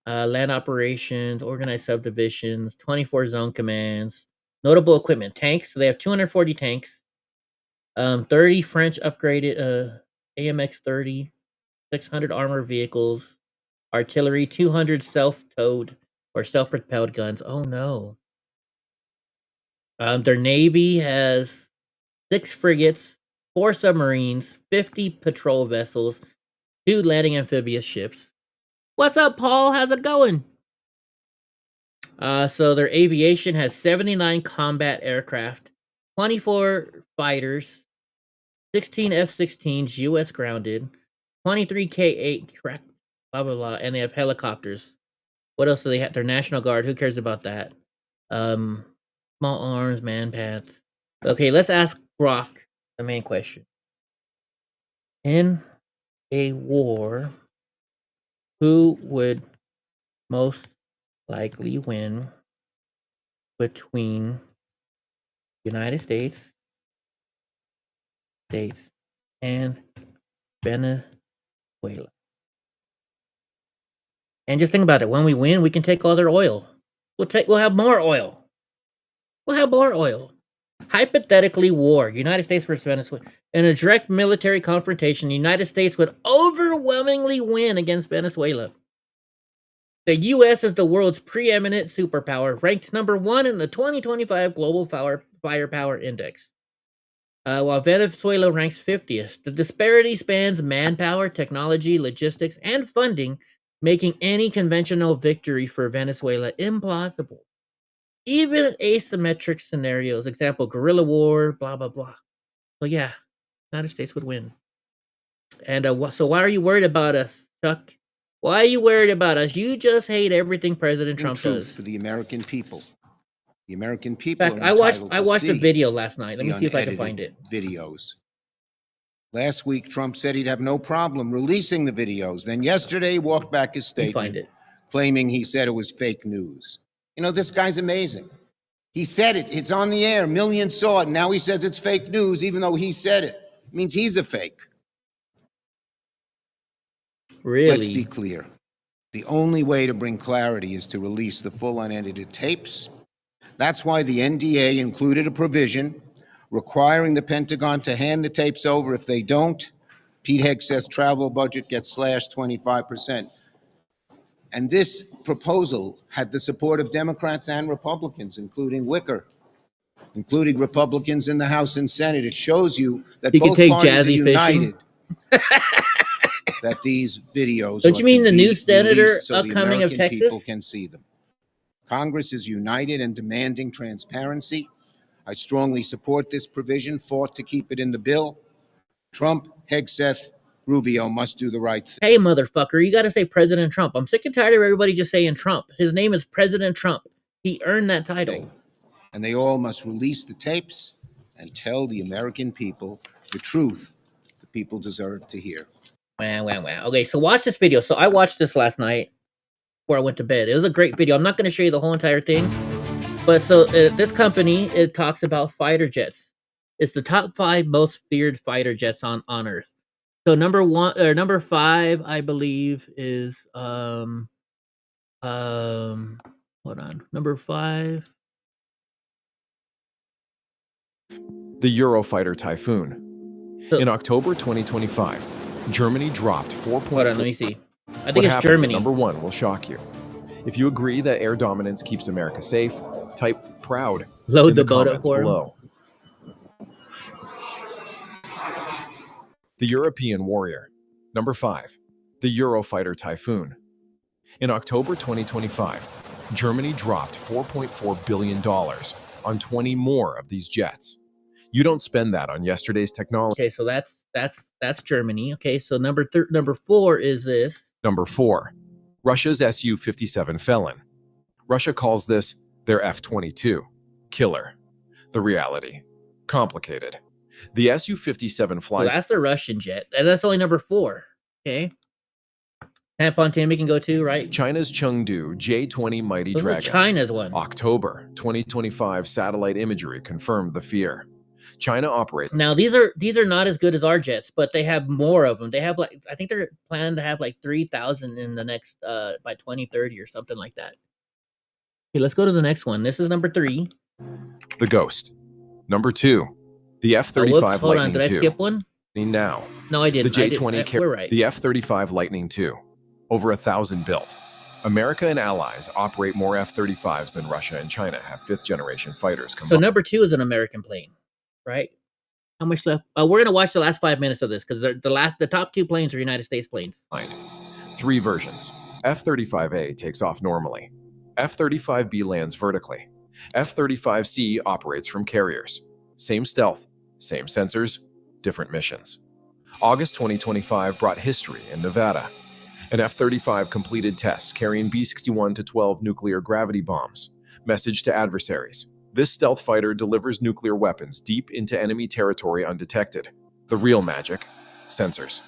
land operations, organized subdivisions, 24 zone commands, notable equipment, tanks. So they have 240 tanks. 30 French upgraded AMX-30, 600 armored vehicles, artillery, 200 self-towed or self-propelled guns. Oh no. Their navy has 6 frigates, 4 submarines, 50 patrol vessels, 2 landing amphibious ships. What's up, Paul? How's it going? So their aviation has 79 combat aircraft, 24 fighters, 16 F-16s, U.S. grounded, 23 K-8, blah, blah, blah, and they have helicopters. What else do they have? Their National Guard, who cares about that? Small arms, man-pads. Okay, let's ask Grok the main question. In a war, who would most likely win between United States and Venezuela? And just think about it. When we win, we can take all their oil. We'll have more oil. We'll have more oil. Hypothetically, war, United States versus Venezuela. In a direct military confrontation, the United States would overwhelmingly win against Venezuela. The U.S. is the world's preeminent superpower, ranked number 1 in the 2025 Global Firepower Index, while Venezuela ranks 50th. The disparity spans manpower, technology, logistics, and funding, making any conventional victory for Venezuela implausible. Even asymmetric scenarios, example, guerrilla war, blah, blah, blah. So yeah, United States would win. And so why are you worried about us, Chuck? Why are you worried about us? You just hate everything President Trump does. For the American people. The American In people fact, are I watched entitled to a see video last night. Let me the see if I can unedited find it. videos. Last week, Trump said he'd have no problem releasing the videos. Then yesterday, he walked back his Let me statement, find it. claiming he said it was fake news. You know, this guy's amazing. He said it. It's on the air. Millions saw it. Now he says it's fake news, even though he said it. It means he's a fake. Really? Let's be clear. The only way to bring clarity is to release the full unedited tapes. That's why the NDA included a provision requiring the Pentagon to hand the tapes over. If they don't, Pete Hegseth's travel budget gets slashed 25%. And this proposal had the support of Democrats and Republicans, including Wicker, including Republicans in the House and Senate. It shows you that You can both take parties are Jazzy united that these videos Don't ought you mean to the be new senator released so the upcoming of American people Texas? can see them. Congress is united and demanding transparency. I strongly support this provision, fought to keep it in the bill. Trump, Hegseth, Rubio must do the right thing. Hey, motherfucker, you got to say President Trump. I'm sick and tired of everybody just saying Trump. His name is President Trump. He earned that title. And they all must release the tapes and tell the American people the truth the people deserve to hear. Wow. Okay, so watch this video. So I watched this last night before I went to bed. It was a great video. I'm not going to show you the whole entire thing. But so this company, it talks about fighter jets. It's the top 5 most feared fighter jets on Earth. So number 5, I believe, is hold on. Number 5. The Eurofighter Typhoon. In October 2025, Germany dropped 4.4. Hold on, let me see. I What think it's happened to Germany. number 1 will shock you. If you agree that air dominance keeps America safe, type proud Load in the the boat up comments for him. below. The European Warrior. Number 5. The Eurofighter Typhoon. In October 2025, Germany dropped $4.4 billion on 20 more of these jets. You don't spend that on yesterday's technology. Okay, so that's Germany. Okay, so number 4 is this. Number 4. Russia's Su-57 Felon. Russia calls this their F-22. Killer. The reality. Complicated. The Su-57 So flies... that's the Russian jet, and that's only number 4. Okay. Tampon Timmy can go too, right? China's Chengdu J-20 Mighty This is Dragon. China's one. October 2025 satellite imagery confirmed the fear. China operates... Now these are not as good as our jets, but they have more of them. They have like, I think they're planning to have like 3,000 in the next by 2030 or something like that. Okay, let's go to the next one. This is number 3. The Ghost. Number 2. The Oh, F-35 whoops, hold on, Lightning did I 2. skip one? Now. No, I didn't. The I J-20 didn't. We're right. The F-35 Lightning II. Over 1,000 built. America and allies operate more F-35s than Russia and China have 5th-generation fighters So combined. number 2 is an American plane, right? How much left? We're gonna watch the last 5 minutes of this because the top 2 planes are United States planes. 3 versions. F-35A takes off normally. F-35B lands vertically. F-35C operates from carriers. Same stealth, same sensors, different missions. August 2025 brought history in Nevada. An F-35 completed tests carrying B-61 to 12 nuclear gravity bombs. Message to adversaries. This stealth fighter delivers nuclear weapons deep into enemy territory undetected. The real magic: sensors.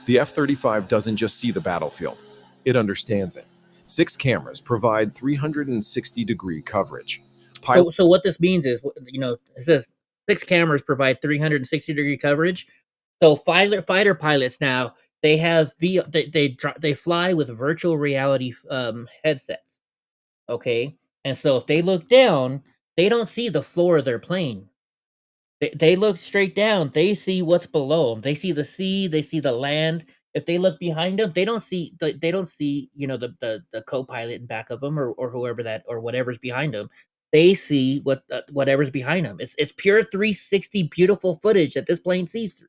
The F-35 doesn't just see the battlefield, it understands it. 6 cameras provide 360-degree coverage. So what this means is, it says 6 cameras provide 360-degree coverage. So fighter pilots now, they have they fly with virtual reality headsets. Okay, and so if they look down, they don't see the floor of their plane. They look straight down. They see what's below them. They see the sea. They see the land. if they look behind them, they don't see the co-pilot in back of them or whoever that or whatever's behind them. They see whatever's behind them. It's pure 360 beautiful footage that this plane sees through.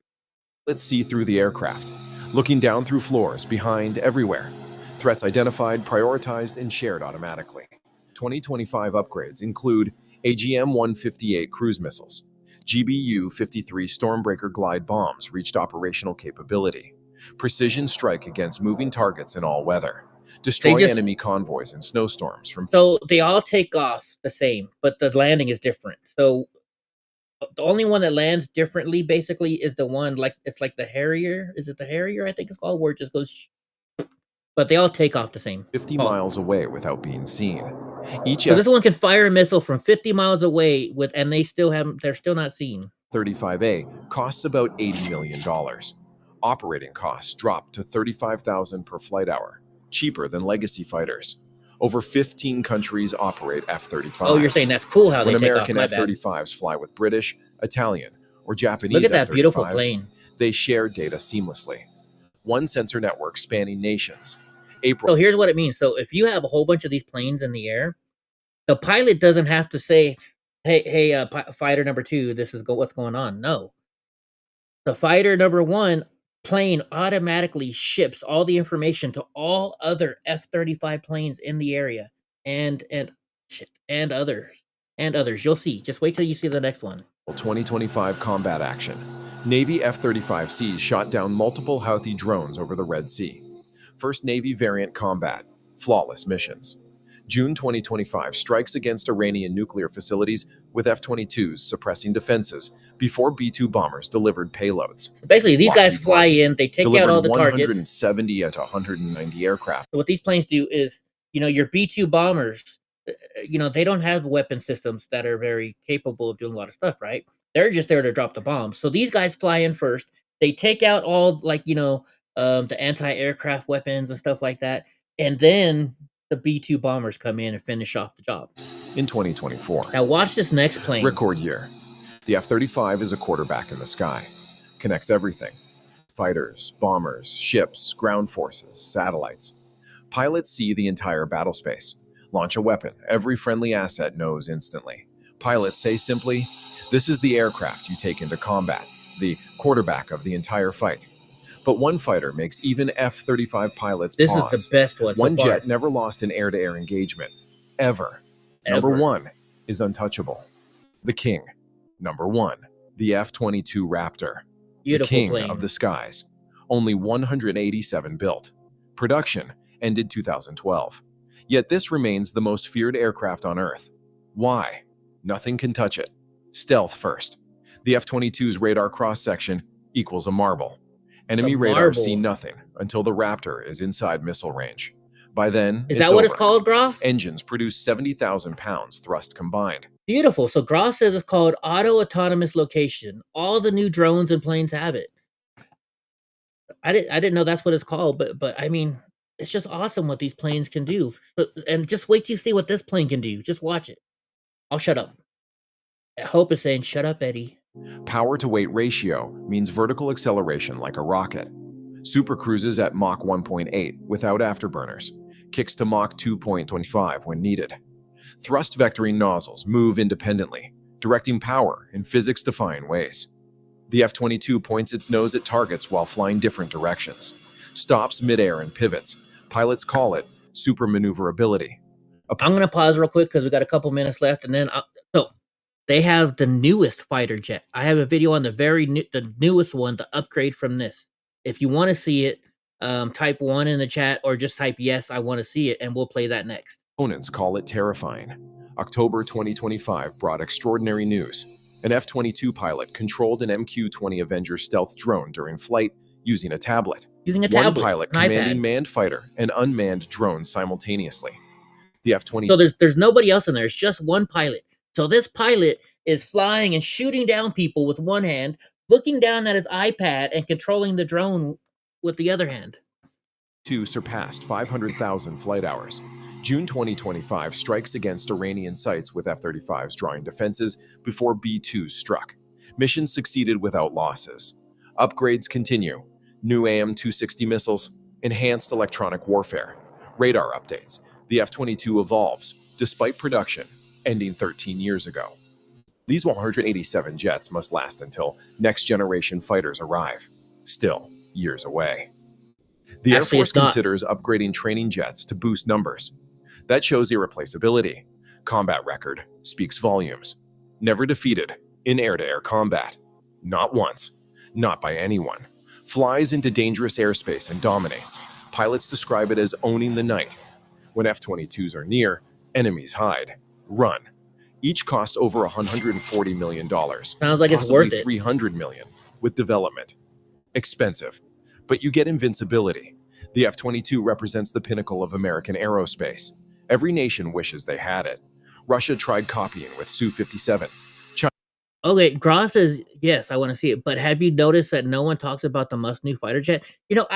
Let's see through the aircraft, looking down through floors, behind, everywhere. Threats identified, prioritized, and shared automatically. 2025 upgrades include AGM-158 cruise missiles, GBU-53 Stormbreaker glide bombs reached operational capability, precision strike against moving targets in all weather, destroy enemy convoys in snowstorms from... So they all take off the same, but the landing is different. So the only one that lands differently basically is the one it's like the Harrier. Is it the Harrier? I think it's called, where it just goes. But they all take off the same. 50 miles away without being seen. So this one can fire a missile from 50 miles away and they're still not seen. F-35A costs about $80 million. Operating costs dropped to $35,000 per flight hour, cheaper than legacy fighters. Over 15 countries operate F-35s. Oh, you're saying that's cool how they take American off. My bad. F-35s fly with British, Italian, or Japanese Look at that F-35s, beautiful plane. they share data seamlessly. One sensor network spanning nations. So here's what it means. So if you have a whole bunch of these planes in the air, the pilot doesn't have to say, hey, fighter number 2, this is what's going on. No. The fighter number 1 plane automatically ships all the information to all other F-35 planes in the area and others. You'll see. Just wait till you see the next one. 2025 combat action. Navy F-35Cs shot down multiple Houthi drones over the Red Sea. First Navy variant combat. Flawless missions. June 2025 strikes against Iranian nuclear facilities with F-22s suppressing defenses before B-2 bombers delivered payloads. So basically, these guys fly in, they take out all the targets. 170 to 190 aircraft. So what these planes do is, your B-2 bombers, they don't have weapon systems that are very capable of doing a lot of stuff, right? They're just there to drop the bombs. So these guys fly in first. They take out all, the anti-aircraft weapons and stuff like that. And then the B-2 bombers come in and finish off the job. In 2024. Now watch this next plane. Record year. The F-35 is a quarterback in the sky. Connects everything. Fighters, bombers, ships, ground forces, satellites. Pilots see the entire battle space. Launch a weapon. Every friendly asset knows instantly. Pilots say simply, this is the aircraft you take into combat, the quarterback of the entire fight. But one fighter makes even F-35 pilots pause. This is the best one. One jet never lost an air-to-air engagement. Ever. Number 1 is untouchable. The king. Number 1, the F-22 Raptor. Beautiful the king plane. of the skies. Only 187 built. Production ended 2012. Yet this remains the most feared aircraft on Earth. Why? Nothing can touch it. Stealth first. The F-22's radar cross-section equals a marble. Enemy radars see nothing until the Raptor is inside missile range. By then, is that what it's called, Gra? Engines produce 70,000 pounds thrust combined. Beautiful. So Gra says it's called auto autonomous location. All the new drones and planes have it. I didn't know that's what it's called, but I mean, it's just awesome what these planes can do. And just wait till you see what this plane can do. Just watch it. I'll shut up. Hope is saying, shut up, Eddie. Power to weight ratio means vertical acceleration like a rocket. Super cruises at Mach 1.8 without afterburners. Kicks to Mach 2.25 when needed. Thrust vectoring nozzles move independently, directing power in physics-defying ways. The F-22 points its nose at targets while flying different directions. Stops midair and pivots. Pilots call it super maneuverability. I'm going to pause real quick because we got a couple minutes left, and then they have the newest fighter jet. I have a video on the newest one, the upgrade from this. If you want to see it, type 1 in the chat or just type yes, I want to see it, and we'll play that next. Opponents call it terrifying. October 2025 brought extraordinary news. An F-22 pilot controlled an MQ-20 Avenger stealth drone during flight using a tablet. Using a tablet, One pilot an commanding iPad. manned fighter and unmanned drones simultaneously. The F-22. So there's nobody else in there. It's just one pilot. So this pilot is flying and shooting down people with one hand, looking down at his iPad and controlling the drone with the other hand. Two surpassed 500,000 flight hours. June 2025 strikes against Iranian sites with F-35s drawing defenses before B-2 struck. Mission succeeded without losses. Upgrades continue. New AIM-260 missiles, enhanced electronic warfare, radar updates. The F-22 evolves, despite production ending 13 years ago. These 187 jets must last until next-generation fighters arrive, still years away. The Air Actually, Force it's not. considers upgrading training jets to boost numbers. That shows irreplaceability. Combat record speaks volumes. Never defeated in air-to-air combat. Not once. Not by anyone. Flies into dangerous airspace and dominates. Pilots describe it as owning the night. When F-22s are near, enemies hide. Run. Each costs over $140 million. Sounds like it's possibly worth it. $300 million with development. Expensive. But you get invincibility. The F-22 represents the pinnacle of American aerospace. Every nation wishes they had it. Russia tried copying with Su-57. Okay, Gross says, yes, I want to see it. But have you noticed that no one talks about the Musk new fighter jet? You know,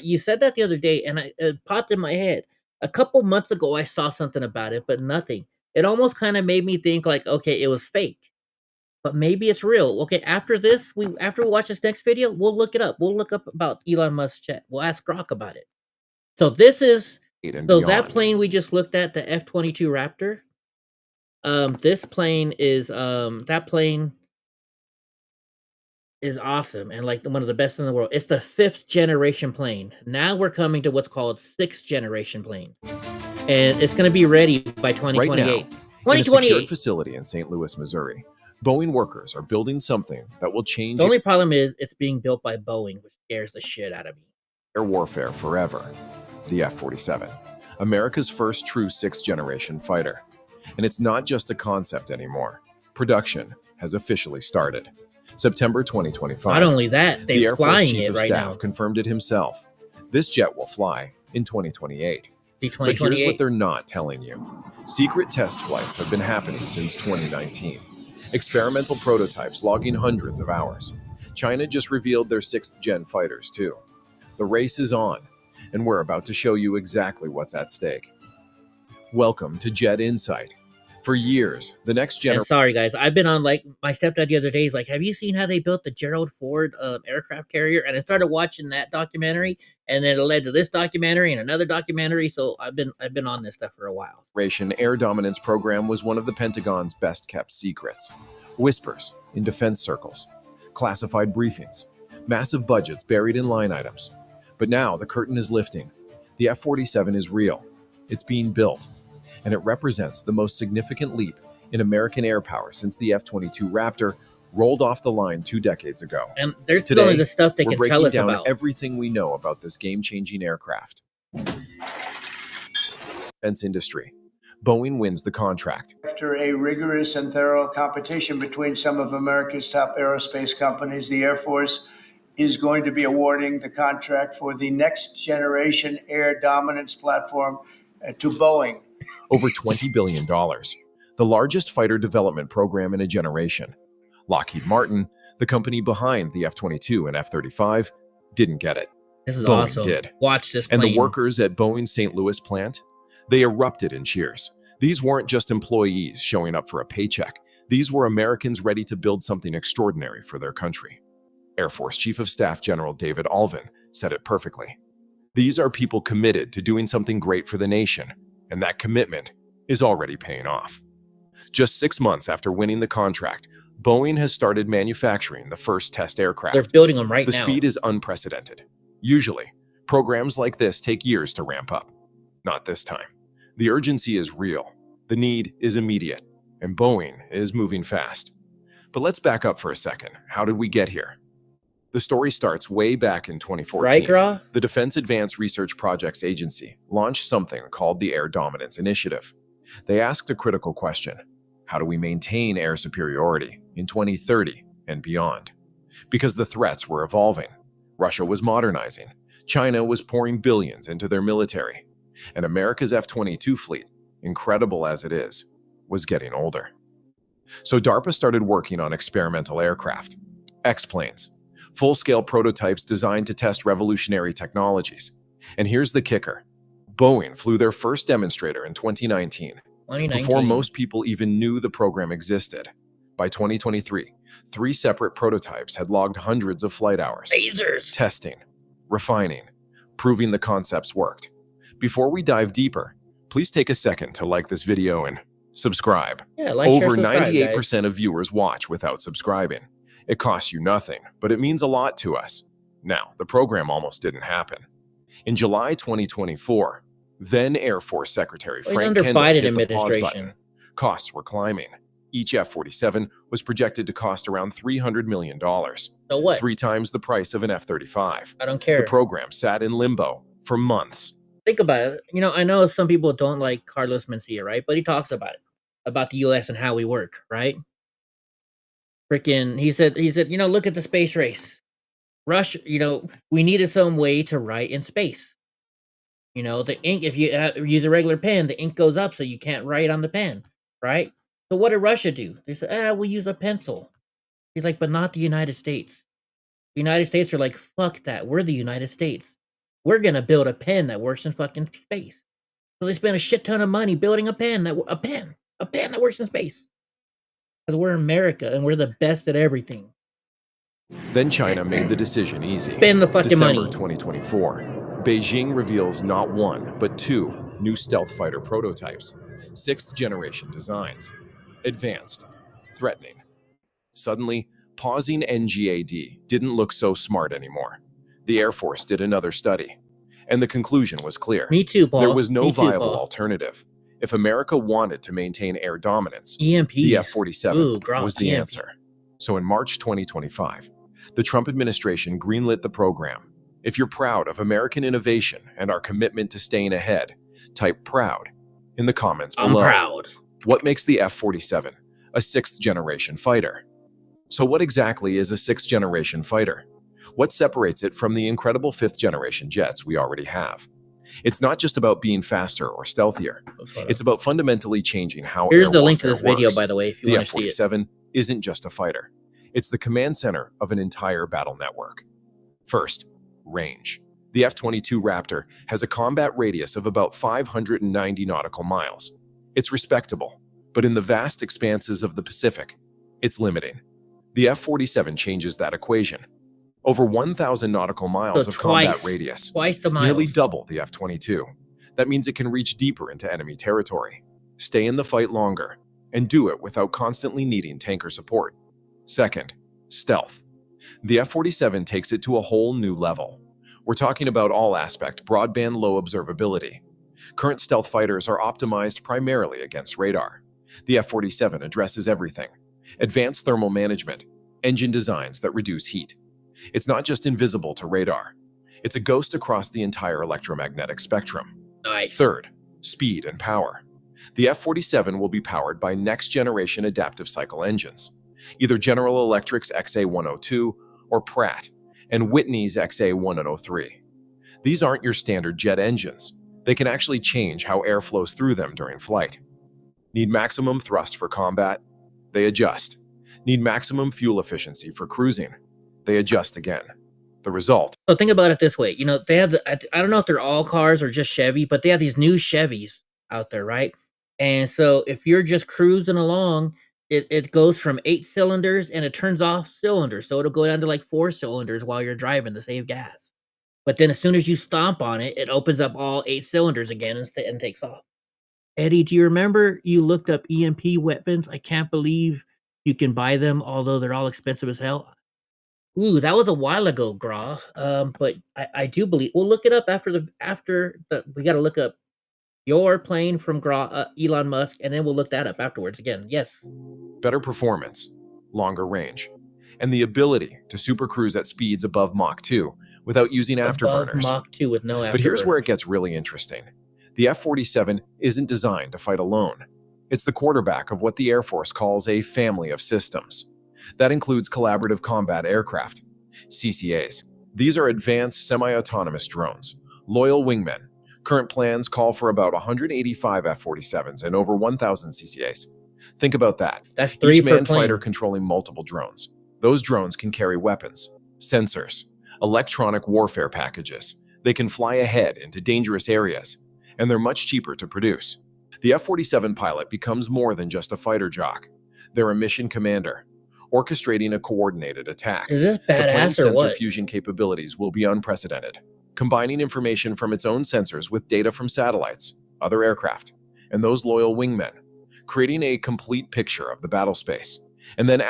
you said that the other day, and it popped in my head. A couple months ago, I saw something about it, but nothing. It almost kind of made me think like, okay, it was fake. But maybe it's real. Okay, after we watch this next video, we'll look it up. We'll look up about Elon Musk's jet. We'll ask Grok about it. So this is and that beyond. plane we just looked at, the F-22 Raptor. This plane is that plane is awesome and like one of the best in the world. It's the 5th generation plane. Now we're coming to what's called 6th generation plane, and it's going to be ready by 2028. Right now, in a 2028. secured facility in St. Louis, Missouri, Boeing workers are building something that will change The only problem is it's being built by Boeing, which scares the shit out of me. air warfare forever. The F-47, America's first true 6th generation fighter. And it's not just a concept anymore. Production has officially started. September 2025. Not only that, the they're Air Force flying Chief it of right Staff now. confirmed it himself. This jet will fly in 2028. The But here's what 2028. they're not telling you. Secret test flights have been happening since 2019. Experimental prototypes logging hundreds of hours. China just revealed their 6th gen fighters too. The race is on, and we're about to show you exactly what's at stake. Welcome to Jet Insight. For years, the next And generation sorry guys, I've been on like my stepdad the other day. He's like, "Have you seen how they built the Gerald Ford aircraft carrier?" And I started watching that documentary, and then it led to this documentary and another documentary. So I've been on this stuff for a while. air dominance program was one of the Pentagon's best kept secrets. Whispers in defense circles, classified briefings, massive budgets buried in line items. But now the curtain is lifting. The F-47 is real. It's being built. And it represents the most significant leap in American air power since the F-22 Raptor rolled off the line 2 decades ago. And there's Today, only the stuff they we're can breaking tell us down about. everything we know about this game-changing aircraft. Defense industry. Boeing wins the contract. After a rigorous and thorough competition between some of America's top aerospace companies, the Air Force is going to be awarding the contract for the next generation air dominance platform to Boeing. Over $20 billion, the largest fighter development program in a generation. Lockheed Martin, the company behind the F-22 and F-35, didn't get it. This is Boeing awesome. did. Watch this And the plane. workers at Boeing's St. Louis plant, they erupted in cheers. These weren't just employees showing up for a paycheck. These were Americans ready to build something extraordinary for their country. Air Force Chief of Staff General David Alvin said it perfectly. These are people committed to doing something great for the nation, and that commitment is already paying off. Just 6 months after winning the contract, Boeing has started manufacturing the first test aircraft. They're building them right The now. speed is unprecedented. Usually, programs like this take years to ramp up. Not this time. The urgency is real. The need is immediate. And Boeing is moving fast. But let's back up for a second. How did we get here? The story starts way back in 2014. Right, Gra? The Defense Advanced Research Projects Agency launched something called the Air Dominance Initiative. They asked a critical question. How do we maintain air superiority in 2030 and beyond? Because the threats were evolving. Russia was modernizing. China was pouring billions into their military. And America's F-22 fleet, incredible as it is, was getting older. So DARPA started working on experimental aircraft, X-planes, full-scale prototypes designed to test revolutionary technologies. And here's the kicker. Boeing flew their first demonstrator in 2019, before most people even knew the program existed. By 2023, 3 separate prototypes had logged hundreds of flight hours. Lasers. Testing, refining, proving the concepts worked. Before we dive deeper, please take a second to like this video and subscribe. Yeah, like, share, Over subscribe, 98% of viewers watch without subscribing. It costs you nothing, but it means a lot to us. Now, the program almost didn't happen. In July 2024, then Air Force Secretary Well, Frank under Kendall Biden hit the pause administration. button. Costs were climbing. Each F-47 was projected to cost around $300 million. So what? 3 times the price of an F-35. I don't care. The program sat in limbo for months. Think about it. You know, I know some people don't like Carlos Mencia, right? But he talks about it, about the U.S. and how we work, right? Freaking, he said, you know, look at the space race. Russia, you know, we needed some way to write in space. You know, the ink, if you use a regular pen, the ink goes up so you can't write on the pen, right? So what did Russia do? They said, we use a pencil. He's like, but not the United States. The United States are like, fuck that. We're the United States. We're going to build a pen that works in fucking space. So they spent a shit ton of money building a pen that works in space. Because we're America and we're the best at everything. Then China made the decision easy. Spend the fucking December money. 2024, Beijing reveals not 1, but 2 new stealth fighter prototypes. 6th generation designs. Advanced. Threatening. Suddenly, pausing NGAD didn't look so smart anymore. The Air Force did another study, and the conclusion was clear. Me too, Paul. There was no Me too, viable Paul. alternative. If America wanted to maintain air dominance, EMPs. the F-47 Ooh, grok, was the EMP. answer. So in March 2025, the Trump administration greenlit the program. If you're proud of American innovation and our commitment to staying ahead, type PROUD in the comments I'm below. proud. What makes the F-47 a 6th generation fighter? So what exactly is a 6th generation fighter? What separates it from the incredible 5th generation jets we already have? It's not just about being faster or stealthier. It's about fundamentally changing how Here's air the link to warfare this video, works. by the way, if you The want to see it. F-47 isn't just a fighter. It's the command center of an entire battle network. First, range. The F-22 Raptor has a combat radius of about 590 nautical miles. It's respectable, but in the vast expanses of the Pacific, it's limiting. The F-47 changes that equation. Over 1,000 nautical miles So of combat twice- radius, twice the nearly miles. double the F-22. That means it can reach deeper into enemy territory, stay in the fight longer, and do it without constantly needing tanker support. Second, stealth. The F-47 takes it to a whole new level. We're talking about all-aspect broadband low observability. Current stealth fighters are optimized primarily against radar. The F-47 addresses everything. Advanced thermal management, engine designs that reduce heat. It's not just invisible to radar. It's a ghost across the entire electromagnetic spectrum. Nice. Third, speed and power. The F-47 will be powered by next-generation adaptive cycle engines, either General Electric's XA-102 or Pratt and Whitney's XA-103. These aren't your standard jet engines. They can actually change how air flows through them during flight. Need maximum thrust for combat? They adjust. Need maximum fuel efficiency for cruising? They adjust again. The result? So think about it this way. You know, they have I don't know if they're all cars or just Chevy, but they have these new Chevys out there, right? And so if you're just cruising along, it goes from 8 cylinders and it turns off cylinders. So it'll go down to like 4 cylinders while you're driving to save gas. But then as soon as you stomp on it, it opens up all 8 cylinders again and takes off. Eddie, do you remember you looked up EMP weapons? I can't believe you can buy them, although they're all expensive as hell. Ooh, that was a while ago, Gra. But I do believe we'll look it up after the we got to look up your plane from Elon Musk, and then we'll look that up afterwards again. Yes. Better performance, longer range, and the ability to supercruise at speeds above Mach 2 without using afterburners. Above Mach 2 with no afterburners. But here's where it gets really interesting. The F-47 isn't designed to fight alone. It's the quarterback of what the Air Force calls a family of systems. That includes collaborative combat aircraft, CCAs. These are advanced semi-autonomous drones, loyal wingmen. Current plans call for about 185 F-47s and over 1,000 CCAs. Think about that. That's 3 Each per manned plane. fighter controlling multiple drones. Those drones can carry weapons, sensors, electronic warfare packages. They can fly ahead into dangerous areas, and they're much cheaper to produce. The F-47 pilot becomes more than just a fighter jock. They're a mission commander. orchestrating a coordinated attack. Is this The plane's badass or sensor what? fusion capabilities will be unprecedented, combining information from its own sensors with data from satellites, other aircraft, and those loyal wingmen, creating a complete picture of the battle space, and then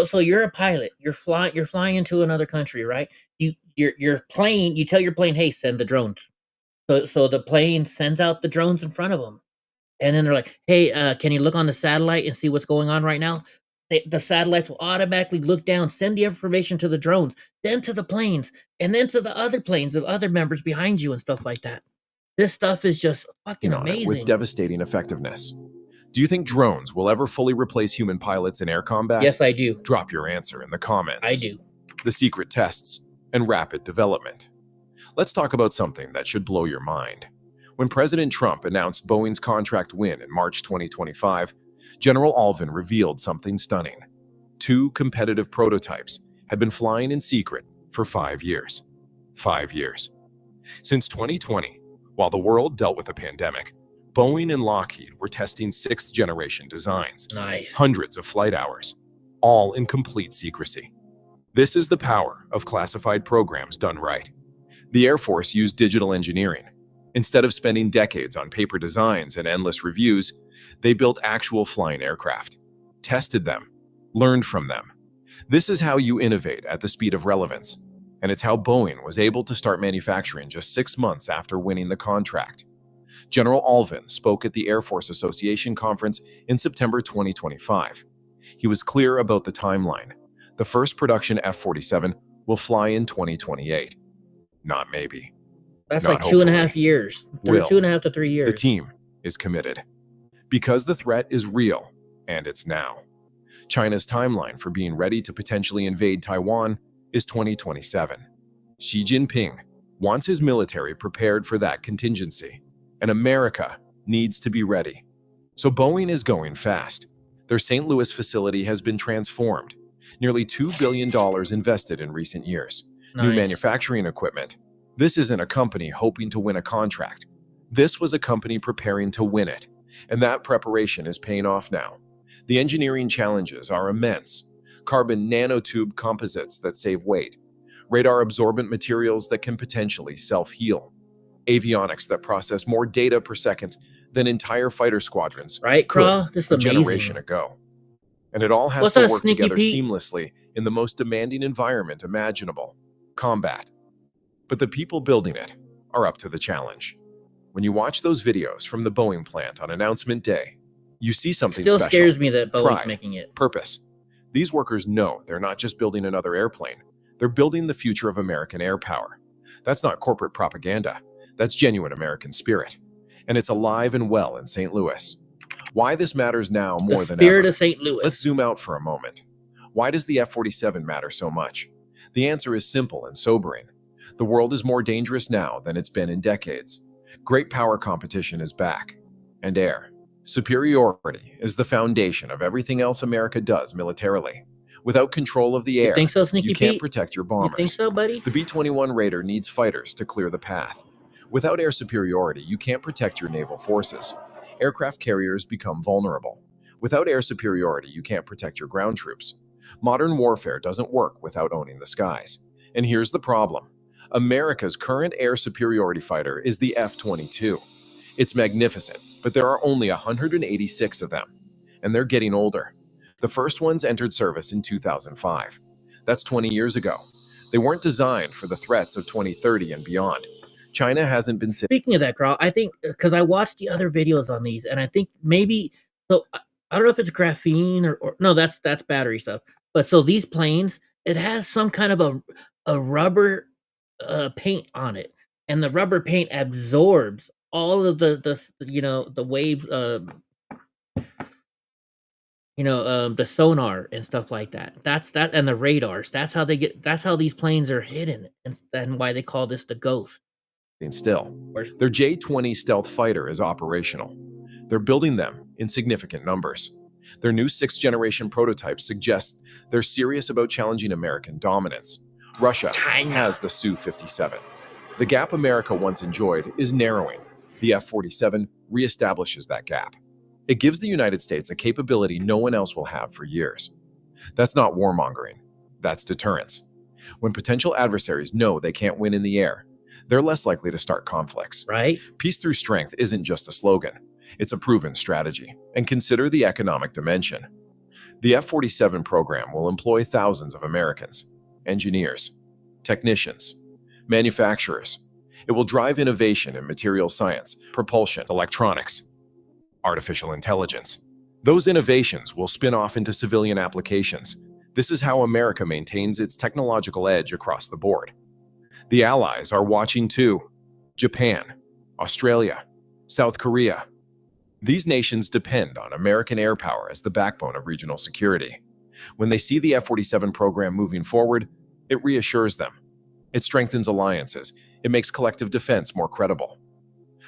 So you're a pilot. You're flying into another country, right? Your plane. You tell your plane, hey, send the drones. So the plane sends out the drones in front of them, and then they're like, hey, can you look on the satellite and see what's going on right now? The satellites will automatically look down, send the information to the drones, then to the planes, and then to the other planes of other members behind you and stuff like that. This stuff is just fucking on it amazing. with devastating effectiveness. Do you think drones will ever fully replace human pilots in air combat? Yes, I do. Drop your answer in the comments. I do. The secret tests and rapid development. Let's talk about something that should blow your mind. When President Trump announced Boeing's contract win in March 2025, General Alvin revealed something stunning. 2 competitive prototypes had been flying in secret for 5 years. 5 years. Since 2020, while the world dealt with a pandemic, Boeing and Lockheed were testing 6th-generation designs. Nice. Hundreds of flight hours, all in complete secrecy. This is the power of classified programs done right. The Air Force used digital engineering. Instead of spending decades on paper designs and endless reviews, they built actual flying aircraft, tested them, learned from them. This is how you innovate at the speed of relevance, and it's how Boeing was able to start manufacturing just 6 months after winning the contract. General Alvin spoke at the Air Force Association conference in September 2025. He was clear about the timeline. The first production F-47 will fly in 2028. Not maybe. That's Not like 2.5 hopefully. years. Will. 2.5 to 3 years. The team is committed. Because the threat is real, and it's now. China's timeline for being ready to potentially invade Taiwan is 2027. Xi Jinping wants his military prepared for that contingency, and America needs to be ready. So Boeing is going fast. Their St. Louis facility has been transformed. Nearly $2 billion invested in recent years. New Nice. manufacturing equipment. This isn't a company hoping to win a contract. This was a company preparing to win it, and that preparation is paying off now. The engineering challenges are immense. Carbon nanotube composites that save weight, radar-absorbent materials that can potentially self-heal, avionics that process more data per second than entire fighter squadrons Right, could Craw? This is a amazing. generation ago. And it all has What's to up, work Sneaky together Pete? seamlessly in the most demanding environment imaginable, combat. But the people building it are up to the challenge. When you watch those videos from the Boeing plant on announcement day, you see something Still special. scares me that Boeing's Pride, making it. purpose. These workers know they're not just building another airplane. They're building the future of American air power. That's not corporate propaganda. That's genuine American spirit. And it's alive and well in St. Louis. Why this matters now more The than spirit ever. of St. Louis. Let's zoom out for a moment. Why does the F-47 matter so much? The answer is simple and sobering. The world is more dangerous now than it's been in decades. Great power competition is back. And air superiority is the foundation of everything else America does militarily. Without control of the air, think so, Sneaky you can't Pete? protect your You bombers. think so, buddy? The B-21 Raider needs fighters to clear the path. Without air superiority, you can't protect your naval forces. Aircraft carriers become vulnerable. Without air superiority, you can't protect your ground troops. Modern warfare doesn't work without owning the skies. And here's the problem. America's current air superiority fighter is the F-22. It's magnificent, but there are only 186 of them, and they're getting older. The first ones entered service in 2005. That's 20 years ago. They weren't designed for the threats of 2030 and beyond. China hasn't been Speaking of that, Carl, I think because I watched the other videos on these, and I think maybe so. I don't know if it's graphene or no, that's battery stuff. But so these planes, it has some kind of a rubber paint on it, and the rubber paint absorbs all of the waves, the sonar and stuff like that. That's and the radars. That's how these planes are hidden, and why they call this the Ghost. still. Their J-20 stealth fighter is operational. They're building them in significant numbers. Their new 6th-generation prototypes suggest they're serious about challenging American dominance. Russia has the Su-57. The gap America once enjoyed is narrowing. The F-47 reestablishes that gap. It gives the United States a capability no one else will have for years. That's not warmongering. That's deterrence. When potential adversaries know they can't win in the air, they're less likely to start conflicts. Right? Peace through strength isn't just a slogan. It's a proven strategy. And consider the economic dimension. The F-47 program will employ thousands of Americans, engineers, technicians, manufacturers. It will drive innovation in material science, propulsion, electronics, artificial intelligence. Those innovations will spin off into civilian applications. This is how America maintains its technological edge across the board. The allies are watching too. Japan, Australia, South Korea. These nations depend on American air power as the backbone of regional security. When they see the F-47 program moving forward, it reassures them. It strengthens alliances. It makes collective defense more credible.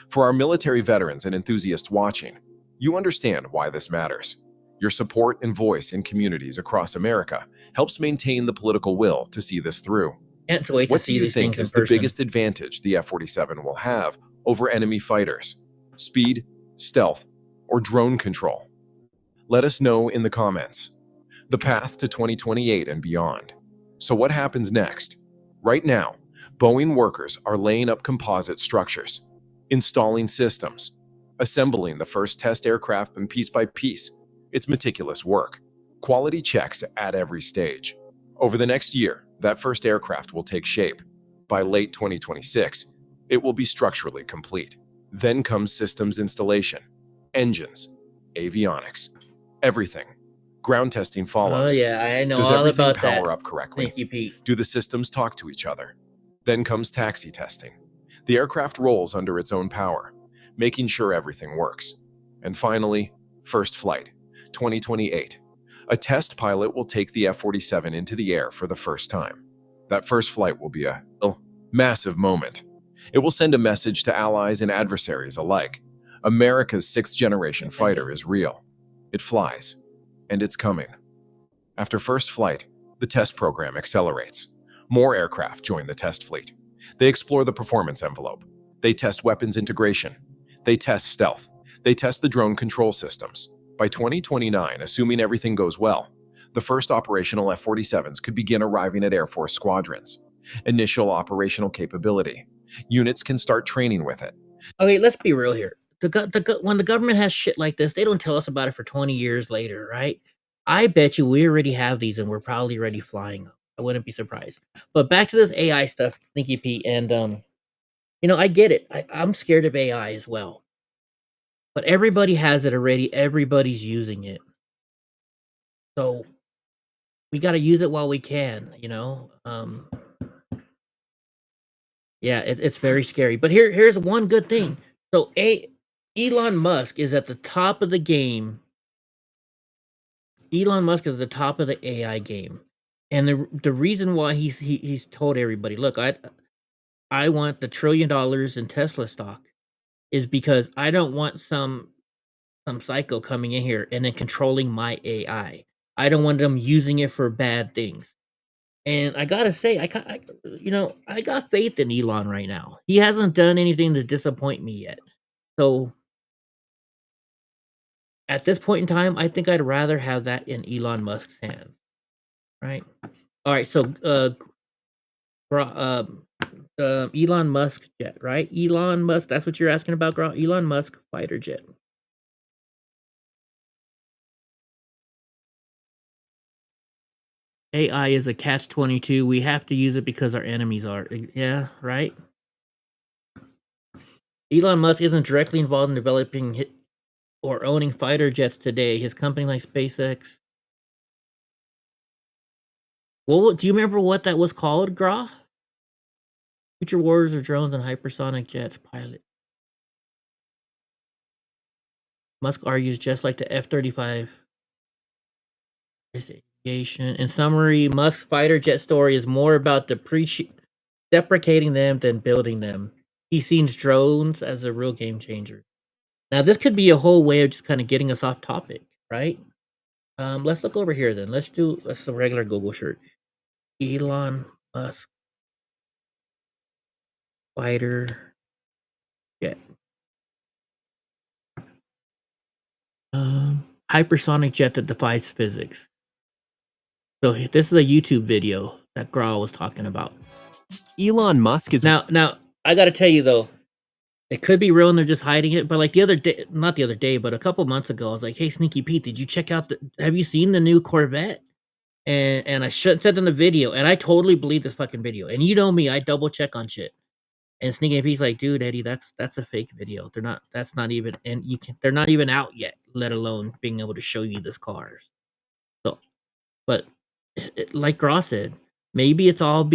For our military veterans and enthusiasts watching, you understand why this matters. Your support and voice in communities across America helps maintain the political will to see this through. Can't wait to What see do you these think things in is the person. biggest advantage the F-47 will have over enemy fighters? Speed, stealth, or drone control? Let us know in the comments. The path to 2028 and beyond. So what happens next? Right now, Boeing workers are laying up composite structures, installing systems, assembling the first test aircraft, and piece by piece. It's meticulous work. Quality checks at every stage. Over the next year, that first aircraft will take shape. By late 2026, it will be structurally complete. Then comes systems installation, engines, avionics, everything. Ground testing Oh follows. yeah, I know Does all everything about power that. up correctly? Thank you, Pete. Do the systems talk to each other? Then comes taxi testing. The aircraft rolls under its own power, making sure everything works. And finally, first flight, 2028. A test pilot will take the F-47 into the air for the first time. That first flight will be a massive moment. It will send a message to allies and adversaries alike. America's sixth-generation fighter is real. It flies, and it's coming. After first flight, the test program accelerates. More aircraft join the test fleet. They explore the performance envelope. They test weapons integration. They test stealth. They test the drone control systems. By 2029, assuming everything goes well, the first operational F-47s could begin arriving at Air Force squadrons. Initial operational capability. Units can start training with it. Okay, let's be real here. When the government has shit like this, they don't tell us about it for 20 years later, right? I bet you we already have these and we're probably already flying them. I wouldn't be surprised. But back to this AI stuff, Sneaky Pete, and I get it. I'm scared of AI as well. But everybody has it already. Everybody's using it. So we got to use it while we can, Yeah, it's very scary. But here's one good thing. So Elon Musk is at the top of the game. Elon Musk is the top of the AI game. And the reason why he's told everybody, look, I want the $1 trillion in Tesla stock is because I don't want some psycho coming in here and then controlling my AI. I don't want them using it for bad things. And I gotta say, I got faith in Elon right now. He hasn't done anything to disappoint me yet. So at this point in time, I think I'd rather have that in Elon Musk's hands. Right? All right. So Elon Musk jet, right? Elon Musk. That's what you're asking about, Elon Musk fighter jet. AI is a catch-22. We have to use it because our enemies are. Yeah, right? Elon Musk isn't directly involved in developing or owning fighter jets today. His company like SpaceX. Well, do you remember what that was called, Gra? Future warriors or drones and hypersonic jets pilot. Musk argues just like the F-35. In summary, Musk's fighter jet story is more about deprecating them than building them. He sees drones as a real game changer. Now, this could be a whole way of just kind of getting us off topic, right? Let's look over here then. Let's do a regular Google search. Elon Musk fighter jet. Hypersonic jet that defies physics. So this is a YouTube video that Graw was talking about. Elon Musk is Now I got to tell you though, it could be real and they're just hiding it. But like the other day, not the other day, but a couple months ago, I was like, "Hey, Sneaky Pete, did you check out have you seen the new Corvette?" And I said in the video, and I totally believe this fucking video. And you know me, I double check on shit. And Sneaky Pete's like, "Dude, Eddie, that's a fake video. That's not even, and they're not even out yet, let alone being able to show you this cars." So, but like Graw said, maybe it's all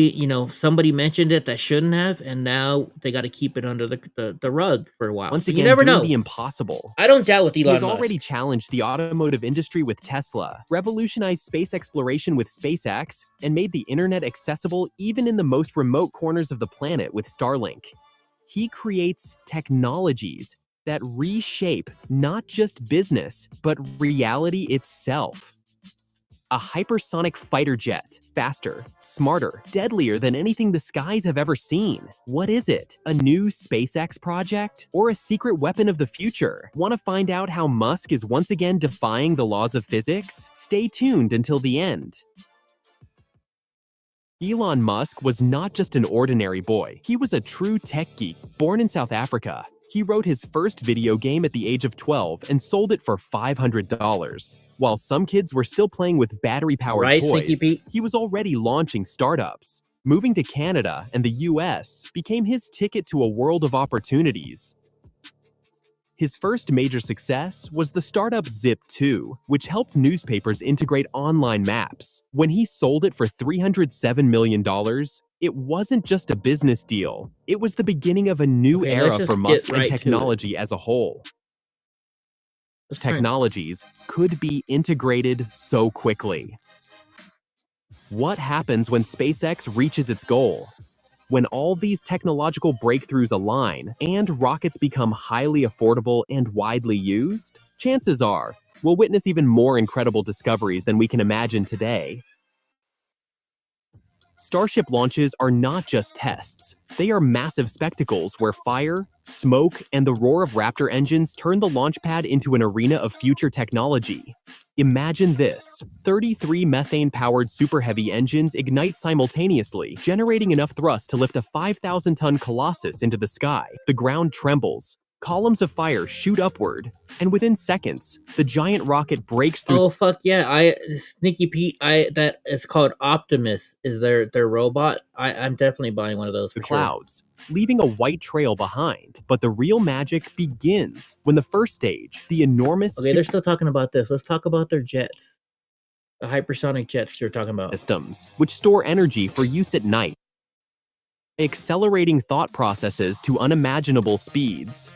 somebody mentioned it that shouldn't have, and now they got to keep it under the rug for a while. once So again you never doing know. the impossible. I don't doubt with He Elon has Musk. already challenged the automotive industry with Tesla, revolutionized space exploration with SpaceX, and made the internet accessible even in the most remote corners of the planet with Starlink. He creates technologies that reshape not just business, but reality itself. A hypersonic fighter jet, faster, smarter, deadlier than anything the skies have ever seen. What is it? A new SpaceX project? Or a secret weapon of the future? Want to find out how Musk is once again defying the laws of physics? Stay tuned until the end. Elon Musk was not just an ordinary boy. He was a true tech geek, born in South Africa. He wrote his first video game at the age of 12 and sold it for $500. While some kids were still playing with battery-powered Right, Sneaky toys, Pete? he was already launching startups. Moving to Canada and the US became his ticket to a world of opportunities. His first major success was the startup Zip2, which helped newspapers integrate online maps. When he sold it for $307 million, it wasn't just a business deal. It was the beginning of a new Okay, era let's for just Musk get right and to it. technology as a whole. Technologies could be integrated so quickly. What happens when SpaceX reaches its goal? When all these technological breakthroughs align and rockets become highly affordable and widely used, chances are we'll witness even more incredible discoveries than we can imagine today. Starship launches are not just tests. They are massive spectacles where fire, smoke, and the roar of Raptor engines turn the launch pad into an arena of future technology. Imagine this: 33 methane-powered Super Heavy engines ignite simultaneously, generating enough thrust to lift a 5,000-ton Colossus into the sky. The ground trembles, columns of fire shoot upward, and within seconds, the giant rocket breaks through Oh fuck yeah! Sneaky Pete. That it's called Optimus. Is their robot? I'm definitely buying one of those the for sure. clouds, leaving a white trail behind. But the real magic begins when the first stage, the enormous Okay, they're still talking about this. Let's talk about their jets. The hypersonic jets you're talking about. systems, which store energy for use at night, accelerating thought processes to unimaginable speeds.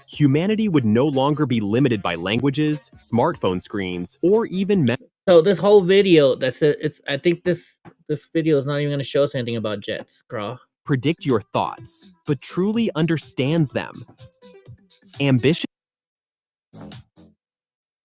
Humanity would no longer be limited by languages, smartphone screens, or even So this whole video, I think this video is not even going to show us anything about jets, Graw. predict your thoughts, but truly understands them. Ambition.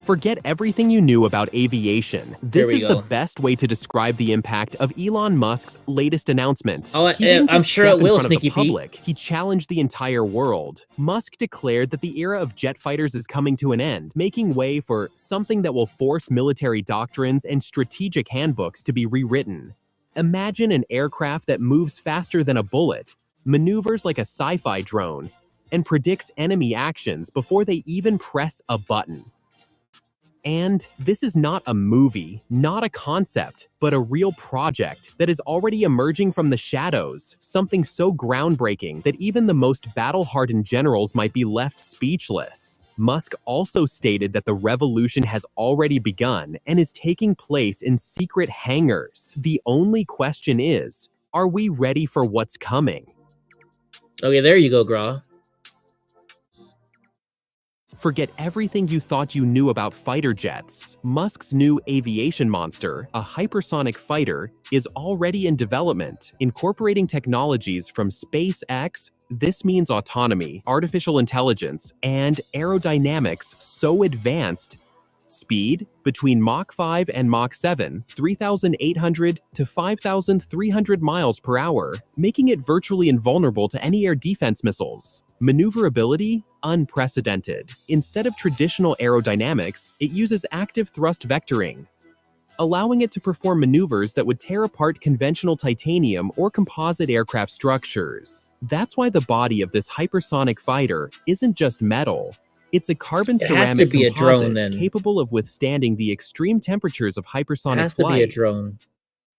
Forget everything you knew about aviation. This we is the go. best way to describe the impact of Elon Musk's latest announcement. Oh, He didn't I'm just sure step it will, in front of the Sneaky Pete. public. He challenged the entire world. Musk declared that the era of jet fighters is coming to an end, making way for something that will force military doctrines and strategic handbooks to be rewritten. Imagine an aircraft that moves faster than a bullet, maneuvers like a sci-fi drone, and predicts enemy actions before they even press a button. And this is not a movie, not a concept, but a real project that is already emerging from the shadows, something so groundbreaking that even the most battle-hardened generals might be left speechless. Musk also stated that the revolution has already begun and is taking place in secret hangars. The only question is, are we ready for what's coming? Okay, there you go, Graw. Forget everything you thought you knew about fighter jets. Musk's new aviation monster, a hypersonic fighter, is already in development, incorporating technologies from SpaceX. This means autonomy, artificial intelligence, and aerodynamics so advanced. Speed between Mach 5 and Mach 7, 3,800 to 5,300 miles per hour, making it virtually invulnerable to any air defense missiles. Maneuverability? Unprecedented. Instead of traditional aerodynamics, it uses active thrust vectoring. allowing it to perform maneuvers that would tear apart conventional titanium or composite aircraft structures. That's why the body of this hypersonic fighter isn't just metal. It's a carbon It has to ceramic be a drone composite then. capable of withstanding the extreme temperatures of It hypersonic has to be a flight, drone.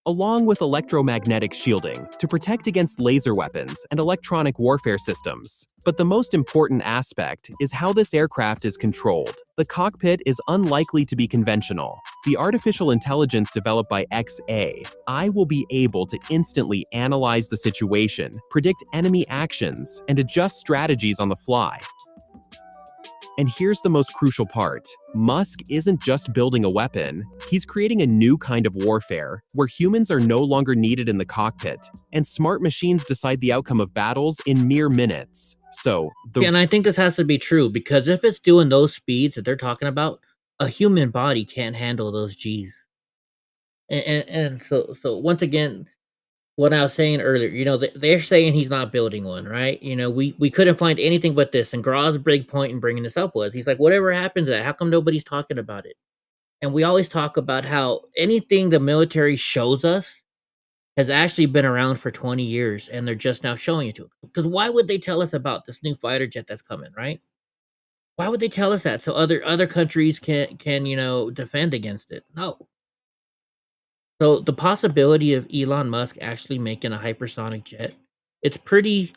along with electromagnetic shielding to protect against laser weapons and electronic warfare systems. But the most important aspect is how this aircraft is controlled. The cockpit is unlikely to be conventional. The artificial intelligence developed by xAI will be able to instantly analyze the situation, predict enemy actions, and adjust strategies on the fly. And here's the most crucial part. Musk isn't just building a weapon, he's creating a new kind of warfare, where humans are no longer needed in the cockpit, and smart machines decide the outcome of battles in mere minutes. So, Yeah, and I think this has to be true, because if it's doing those speeds that they're talking about, a human body can't handle those G's. And so once again, what I was saying earlier, they're saying he's not building one, right? We couldn't find anything but this. And Graw's big point in bringing this up was, he's like, whatever happened to that? How come nobody's talking about it? And we always talk about how anything the military shows us has actually been around for 20 years, and they're just now showing it to us. Because why would they tell us about this new fighter jet that's coming, right? Why would they tell us that? So other countries can defend against it? No. So the possibility of Elon Musk actually making a hypersonic jet, it's pretty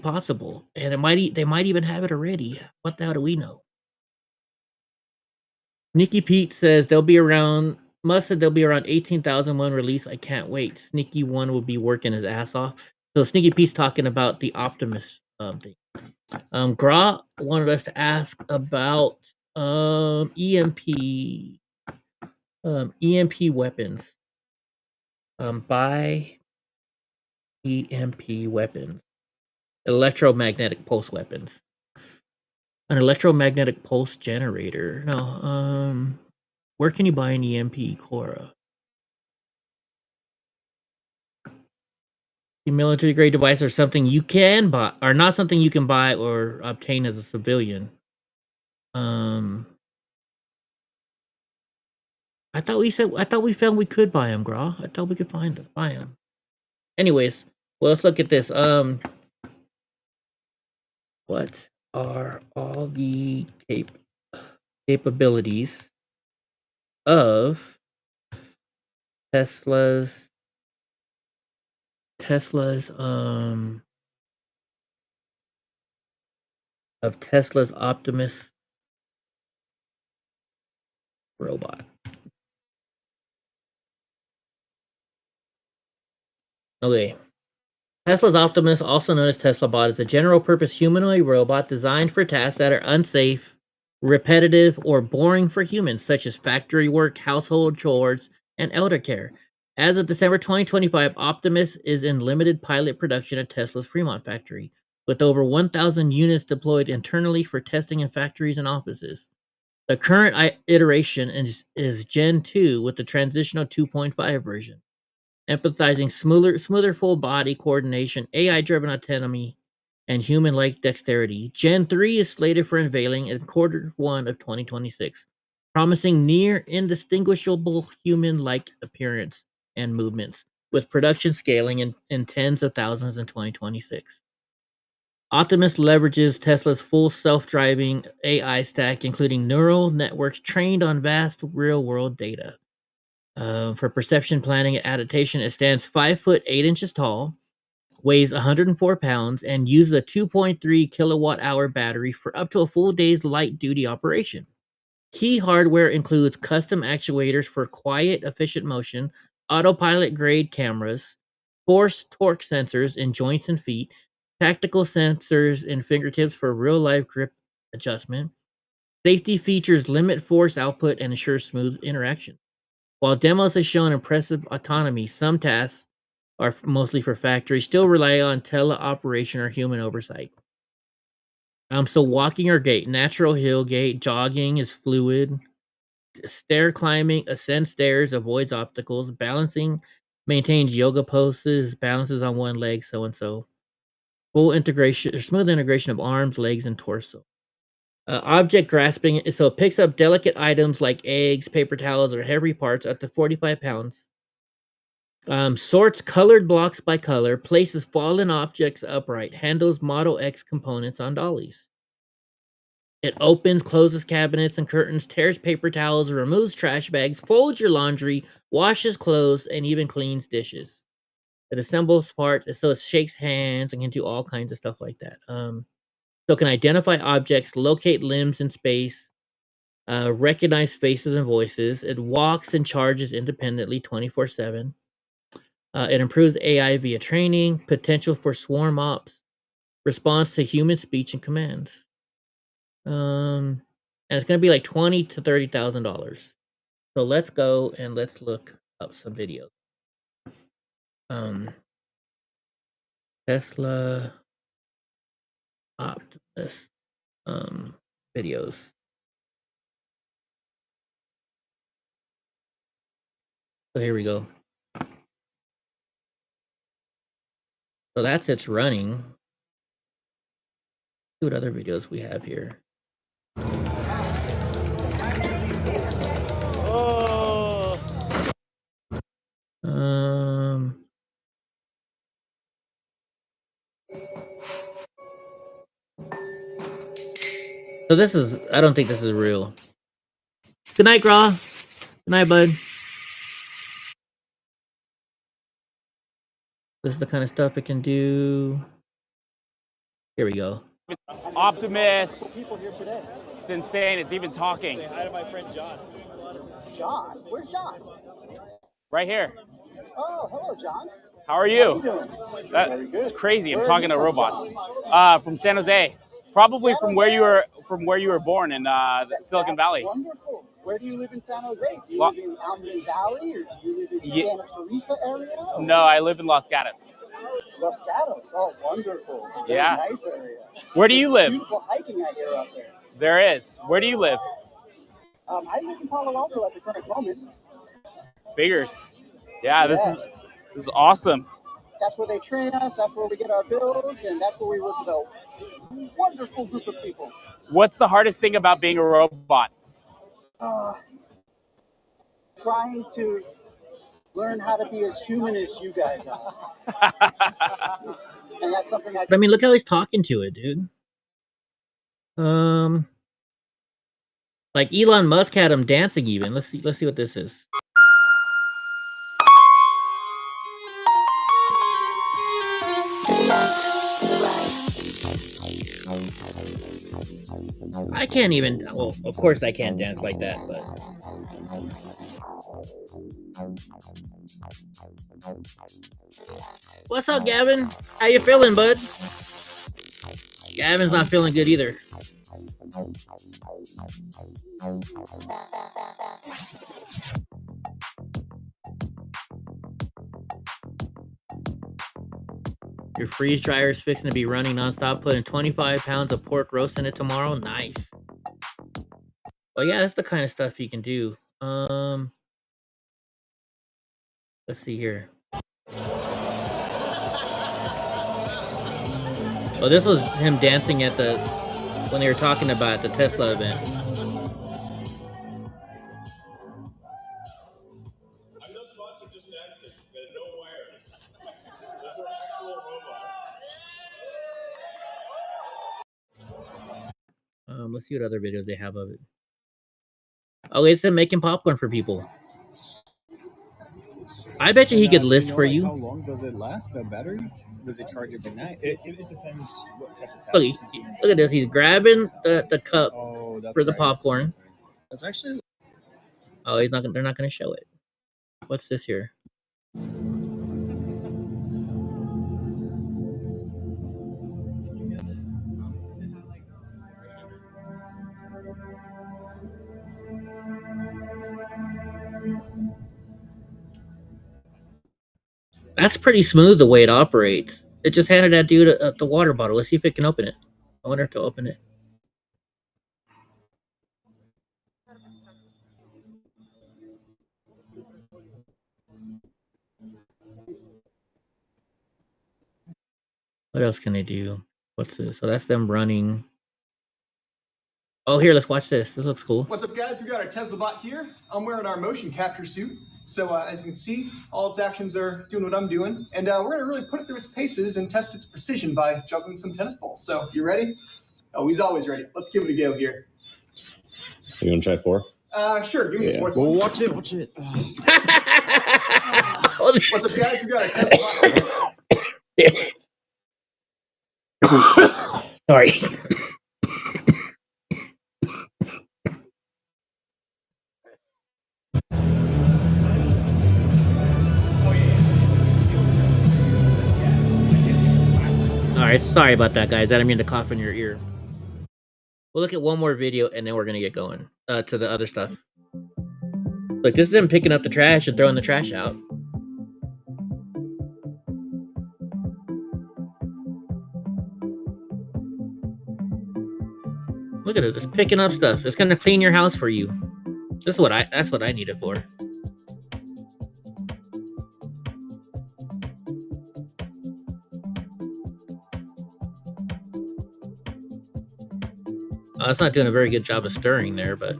possible, and they might even have it already. What the hell do we know? Nikki Pete says Musk said they'll be around 18,000 when released. I can't wait. Sneaky One will be working his ass off. So Sneaky Pete's talking about the Optimus thing. Gra wanted us to ask about EMP weapons. Buy EMP weapons. Electromagnetic pulse weapons. An electromagnetic pulse generator. No, where can you buy an EMP, Cora? The military grade device are something you can buy, or not something you can buy or obtain as a civilian. I thought we found we could buy them, Gra. I thought we could buy them. Anyways, well, let's look at this. What are all the capabilities of Tesla's Optimus robot? Okay. Tesla's Optimus, also known as Tesla Bot, is a general-purpose humanoid robot designed for tasks that are unsafe, repetitive, or boring for humans, such as factory work, household chores, and elder care. As of December 2025, Optimus is in limited pilot production at Tesla's Fremont factory, with over 1,000 units deployed internally for testing in factories and offices. The current iteration is Gen 2 with the transitional 2.5 version, emphasizing smoother full body coordination, AI-driven autonomy, and human-like dexterity. Gen 3 is slated for unveiling in Q1 of 2026, promising near indistinguishable human-like appearance and movements, with production scaling in tens of thousands in 2026. Optimus leverages Tesla's full self-driving AI stack, including neural networks trained on vast real-world data. For perception, planning, and adaptation, it stands 5 foot 8 inches tall, weighs 104 pounds, and uses a 2.3 kilowatt-hour battery for up to a full day's light-duty operation. Key hardware includes custom actuators for quiet, efficient motion, autopilot-grade cameras, force torque sensors in joints and feet, tactical sensors in fingertips for real-life grip adjustment. Safety features limit force output and ensure smooth interaction. While demos have shown impressive autonomy, some tasks are mostly for factories, still rely on teleoperation or human oversight. So walking or gait, natural hill gait, jogging is fluid. Stair climbing, ascends stairs, avoids obstacles. Balancing, maintains yoga poses, balances on one leg, so and so. Full integration, or smooth integration of arms, legs, and torso. Object grasping. So it picks up delicate items like eggs, paper towels, or heavy parts up to 45 pounds. Sorts colored blocks by color, places fallen objects upright, handles Model X components on dollies. It opens, closes cabinets and curtains, tears paper towels, removes trash bags, folds your laundry, washes clothes, and even cleans dishes. It assembles parts, so it shakes hands and can do all kinds of stuff like that. So it can identify objects, locate limbs in space, recognize faces and voices. It walks and charges independently 24/7. It improves AI via training, potential for swarm ops, response to human speech and commands. And it's going to be like $20,000 to $30,000. So let's go and let's look up some videos. Tesla Optimus videos. So here we go. So that's it's running. See what other videos we have here. So this is, I don't think this is real. Good night, Graw. Good night, bud. This is the kind of stuff it can do. Here we go. Optimus. It's insane. It's even talking. Say hi to my friend John. John? Where's John? Right here. Oh, hello, John. How are you? How you doing? That's crazy. I'm talking to a robot. From San Jose. Probably from where you were born in Silicon Valley. Wonderful. Where do you live in San Jose? Do you live in Almond Valley, or do you live in the Santa Teresa area? No, I live in Los Gatos. Los Gatos. Oh, wonderful. Very Yeah. Nice area. Where do you live? Beautiful hiking I hear out there. There is. Where do you live? I live in Palo Alto at the current moment. Figures. Yeah, this is awesome. That's where they train us. That's where we get our builds, and that's where we work with a wonderful group of people. What's the hardest thing about being a robot? Trying to learn how to be as human as you guys are. And that's something I mean, look how he's talking to it, dude. Like Elon Musk had him dancing even. Let's see what this is. I can't even, well, of course I can't dance like that, but what's up, Gavin? How you feeling, bud? Gavin's not feeling good either. Your freeze dryer is fixing to be running nonstop, putting 25 pounds of pork roast in it tomorrow. Nice. Well, yeah, that's the kind of stuff you can do. Let's see here. Well, this was him dancing at when they were talking about the Tesla event. And those bots are just dancing. They're no wires. Those are actual robots. Let's see what other videos they have of it. Oh, it's them making popcorn for people. I bet you he could list for you. How long does it last? The battery? Does it charge overnight? It depends what type of Look at this. He's grabbing the cup for the popcorn. That's actually. Oh, he's not. They're not going to show it. What's this here? That's pretty smooth the way it operates. It just handed that dude the water bottle. Let's see if it can open it. I wonder if to open it. What else can they do? What's this? So that's them running. Oh, here, let's watch this. This looks cool. What's up, guys? We got our Tesla bot here. I'm wearing our motion capture suit. So as you can see, all its actions are doing what I'm doing. And we're going to really put it through its paces and test its precision by juggling some tennis balls. So you ready? Oh, he's always ready. Let's give it a go here. You want to try 4? Sure. Give me a fourth Well, one. watch it. Watch it. What's up, guys? We got our Tesla bot. Sorry. Alright, sorry about that, guys. I didn't mean to cough in your ear. We'll look at one more video and then we're gonna get going to the other stuff. Look, this is him picking up the trash and throwing the trash out. Look at it, it's picking up stuff. It's gonna clean your house for you. That's what I need it for. It's not doing a very good job of stirring there, but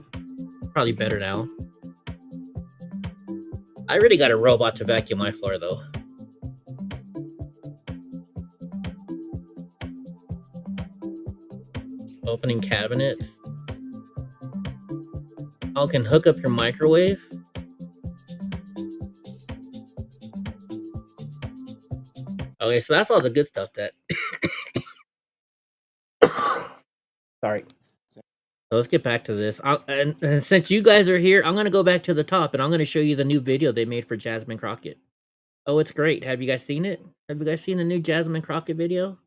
probably better now. I really got a robot to vacuum my floor, though. Opening cabinets. Oh, can hook up your microwave. Okay, so that's all the good stuff that... Sorry. So let's get back to this. And since you guys are here, I'm going to go back to the top and I'm going to show you the new video they made for Jasmine Crockett. Oh, it's great. Have you guys seen it? Have you guys seen the new Jasmine Crockett video?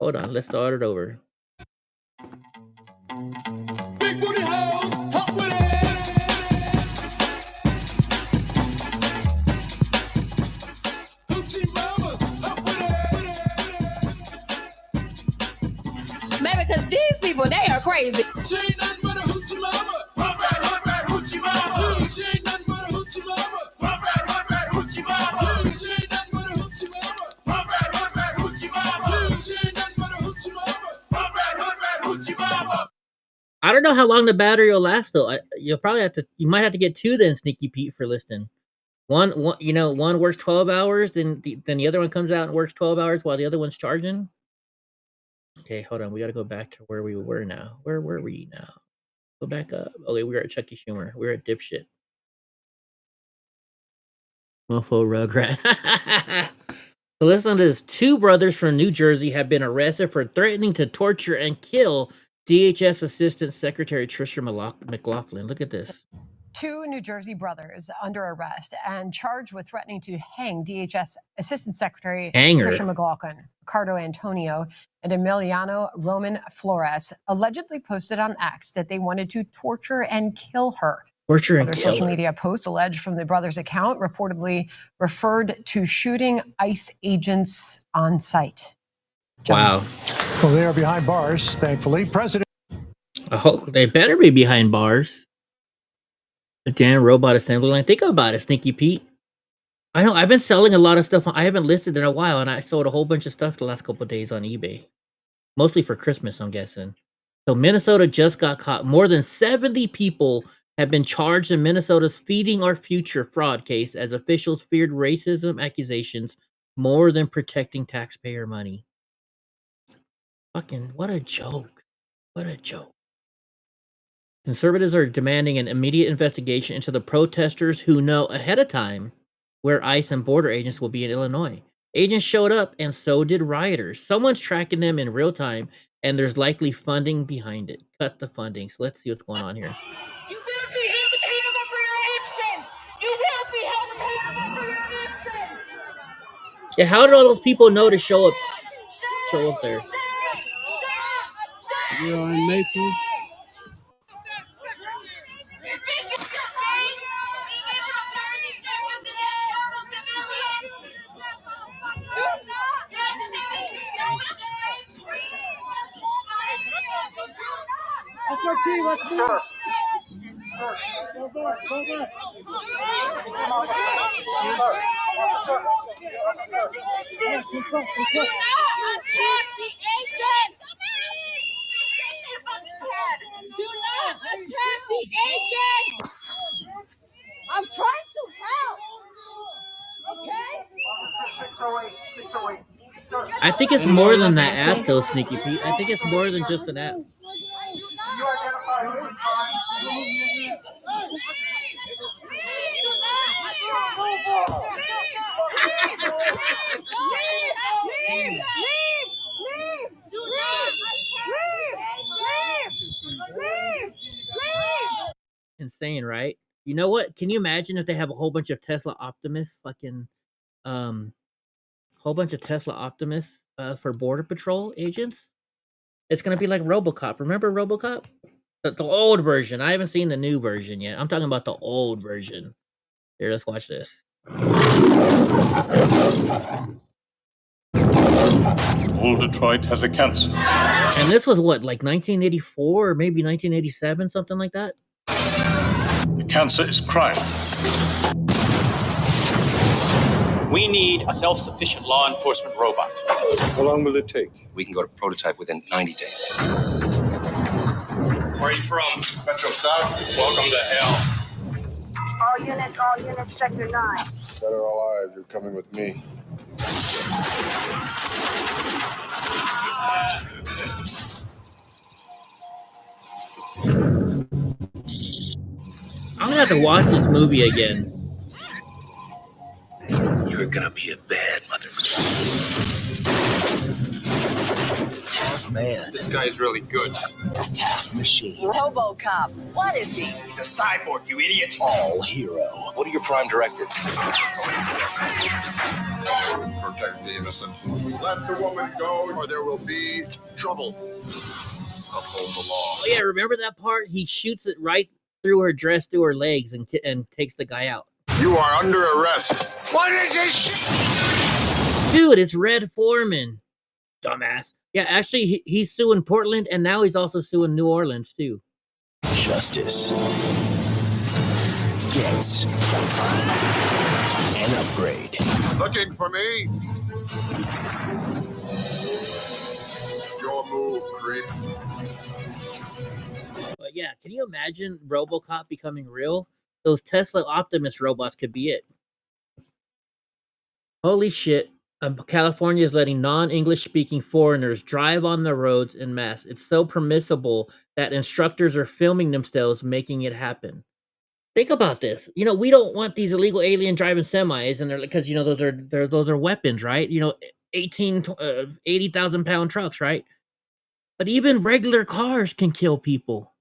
Hold on, let's start it over. Big booty hoes, hop with it. Hoochie mamas, hop with it. Maybe because these people, they are crazy. She ain't nothing but a hoochie mama. Hop right, hoochie mama. She ain't nothing but a hoochie mama. Hop right, hoochie mama. She ain't nothing but a hoochie mama. Hop right, hoochie mama. She ain't nothing but a hoochie mama. Hop right, hoochie mama. I don't know how long the battery will last though. You'll probably have to. You might have to get 2 then, Sneaky Pete, for listening. One, one works 12 hours, then the other one comes out and works 12 hours while the other one's charging. Okay, hold on. We got to go back to where we were now. Where were we now? Go back up. Okay, we were at Chucky Schumer. We were at Dipshit. Mofo Rugrat. So listen to this. 2 brothers from New Jersey have been arrested for threatening to torture and kill DHS Assistant Secretary Tricia McLaughlin. Look at this. 2 New Jersey brothers under arrest and charged with threatening to hang DHS Assistant Secretary Tricia McLaughlin. Ricardo Antonio and Emiliano Roman Flores allegedly posted on X that they wanted to torture and kill her. Torture and Other kill social her. media posts alleged from the brothers' account reportedly referred to shooting ICE agents on site. Wow. Well, they are behind bars, thankfully. President. I hope they better be behind bars. The damn robot assembly line. Think about it, Sneaky Pete. I know I've been selling a lot of stuff. I haven't listed in a while, and I sold a whole bunch of stuff the last couple of days on eBay. Mostly for Christmas, I'm guessing. So Minnesota just got caught. More than 70 people have been charged in Minnesota's Feeding Our Future fraud case as officials feared racism accusations more than protecting taxpayer money. Fucking, what a joke. What a joke. Conservatives are demanding an immediate investigation into the protesters who know ahead of time where ICE and border agents will be in Illinois. Agents showed up, and so did rioters. Someone's tracking them in real time, and there's likely funding behind it. Cut the funding. So let's see what's going on here. You will be held accountable for your actions. You will be held accountable for your actions. Yeah, how did all those people know to show up there? You're on Mason. SRT, let's move. Sir. Go back, go back. the agent. I'm trying to help. Okay? I think it's more than that app, though, Sneaky Pete. I think it's more than just an app. Insane, right? You know what? Can you imagine if they have a whole bunch of Tesla Optimus whole bunch of Tesla Optimus for Border Patrol agents? It's gonna be like RoboCop. Remember RoboCop? The old version. I haven't seen the new version yet. I'm talking about the old version. Here, let's watch this. All Detroit has a cancer. And this was what, like 1984 or maybe 1987, something like that? The cancer is crime. We need a self-sufficient law enforcement robot. How long will it take? We can go to prototype within 90 days. Where are you from? Metro South. Welcome to hell. All units, sector 9. Better alive. You're coming with me. I'm gonna have to watch this movie again. You're gonna be a bad mother. Half man. This guy's really good. Half machine. RoboCop. What is he? He's a cyborg, you idiot. All hero. What are your prime directives? Protect the innocent. Let the woman go, or there will be trouble. Uphold the law. Oh yeah, remember that part? He shoots it right through her dress, through her legs, and takes the guy out. You are under arrest. What is this shit? Dude, it's Red Foreman. Dumbass. Yeah, actually, he's suing Portland, and now he's also suing New Orleans, too. Justice gets an upgrade. Looking for me? Your move, creep. But yeah, can you imagine RoboCop becoming real? Those Tesla Optimus robots could be it. Holy shit. California is letting non-English speaking foreigners drive on the roads en masse. It's so permissible that instructors are filming themselves making it happen. Think about this. You know, we don't want these illegal alien driving semis, and they're because, you know, those are weapons, right? You know, 80,000 pound trucks, right? But even regular cars can kill people.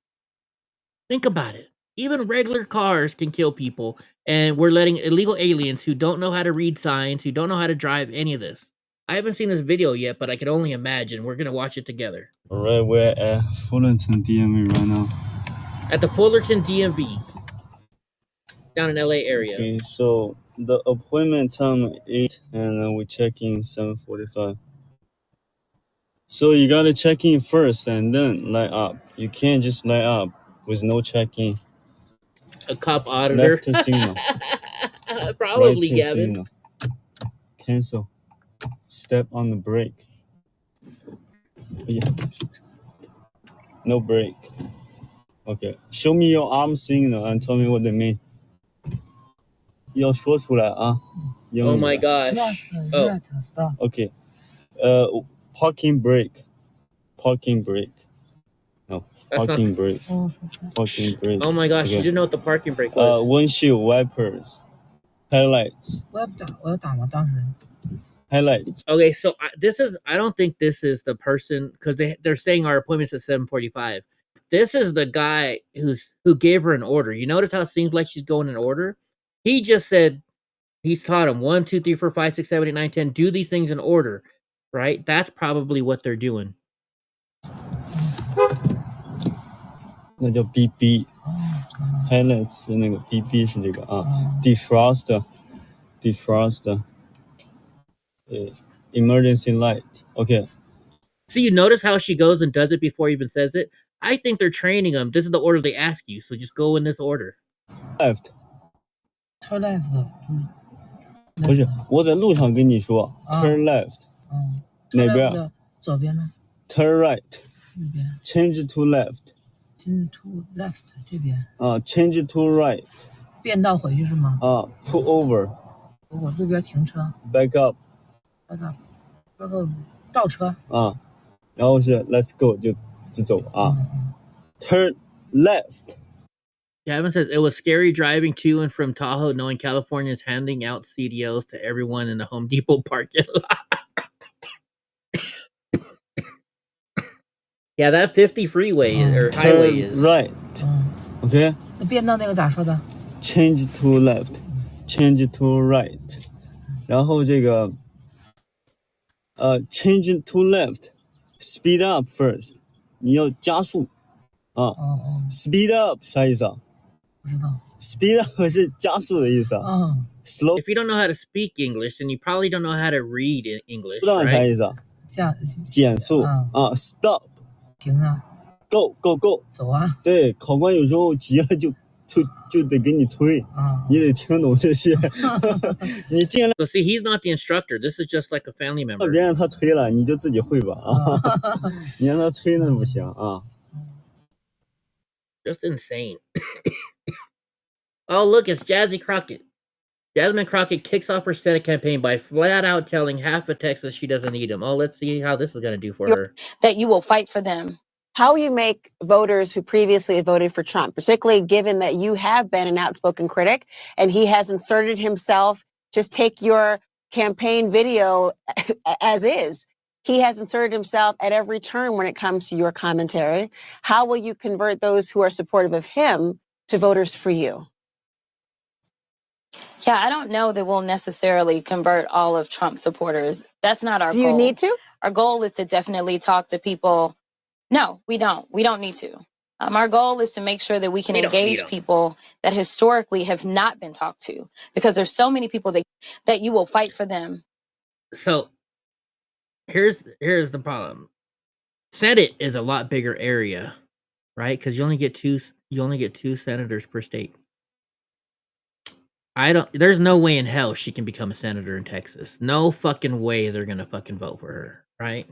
Think about it. Even regular cars can kill people, and we're letting illegal aliens who don't know how to read signs, who don't know how to drive any of this. I haven't seen this video yet, but I can only imagine. We're going to watch it together. All right, we're at Fullerton DMV right now. At the Fullerton DMV, down in LA area. Okay, so the appointment time is 8, and then we check in 7:45. So you got to check in first and then light up. You can't just light up with no check-in. A cop auditor. Left to signal. Probably, right Gavin. Signal. Cancel. Step on the brake. Yeah. No brake. Okay. Show me your arm signal and tell me what they mean. 要说出来啊。 Oh my gosh. Oh. Okay. Parking brake. Parking brake. No. That's Parking not- brake. Parking brake. Oh my gosh, Okay. you didn't know what the parking brake was. Windshield wipers. Headlights. Highlights. Okay, so I don't think this is the person, because they're saying our appointment's at 7:45. This is the guy who gave her an order. You notice how it seems like she's going in order? He just said he's taught him 1, 2, 3, 4, 5, 6, 7, 8, 9, 10. Do these things in order, right? That's probably what they're doing. 那叫 BB。Highlights 是那个 BB 是这个啊。Defroster。Emergency light. Okay. See, you notice how she goes and does it before he even says it? I think they're training them. This is the order they ask you, so just go in this order. Left. 不是，我在路上跟你说 turn left。哪边？左边呢？ Turn right. Change to left. Change to left 这边。change to right。变道回去是吗？pull over。我路边停车。back up。back up， 倒车。然后是 let's go 就走啊。turn left。 Gavin says it was scary driving to and from Tahoe, knowing California is handing out CDLs to everyone in the Home Depot parking lot. Yeah, that 50 freeway or highway is right. Okay. 那变道那个咋说的 ？Change to left, change to right. 然后这个change to left, speed up first. 你要加速啊。Speed up 啥意思啊？不知道。Speed up 是加速的意思啊。Slow. If you don't know how to speak English, then you probably don't know how to read in English. 不知道啥意思啊？减速Stop. 停啊 ，Go go go， 走啊！对，考官有时候急了就得给你催你得听懂这些。你尽量。So see, he's not the instructor. This is just like a family member. 别让他催了，你就自己会吧啊！你让他催那不行啊。Just insane. Oh, look, it's Jazzy Crockett. Jasmine Crockett kicks off her Senate campaign by flat out telling half of Texas she doesn't need him. Oh, let's see how this is going to do for her. That you will fight for them. How you make voters who previously voted for Trump, particularly given that you have been an outspoken critic and he has inserted himself, just take your campaign video as is. He has inserted himself at every turn when it comes to your commentary. How will you convert those who are supportive of him to voters for you? Yeah, I don't know that we'll necessarily convert all of Trump supporters. That's not our goal. Do you need to? Our goal is to definitely talk to people. No, we don't. We don't need to. Our goal is to make sure that we can engage people that historically have not been talked to, because there's so many people that you will fight for them. So here's the problem. Senate is a lot bigger area, right? Because you only get two senators per state. There's no way in hell she can become a senator in Texas. No fucking way they're gonna fucking vote for her, right?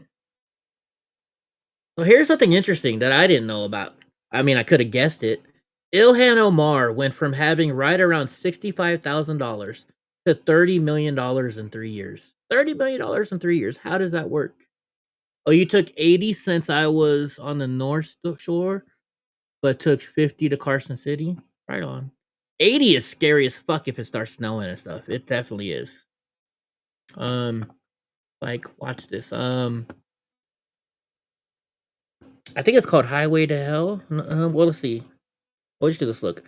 Well, here's something interesting that I didn't know about. I mean, I could have guessed it. Ilhan Omar went from having right around $65,000 to $30 million in 3 years. $30 million in 3 years. How does that work? Oh, you took 80 since I was on the North Shore, but took 50 to Carson City? Right on. 80 is scary as fuck if it starts snowing and stuff. It definitely is. Like, watch this. I think it's called Highway to Hell. Well, let's see. We'll just do this. Look.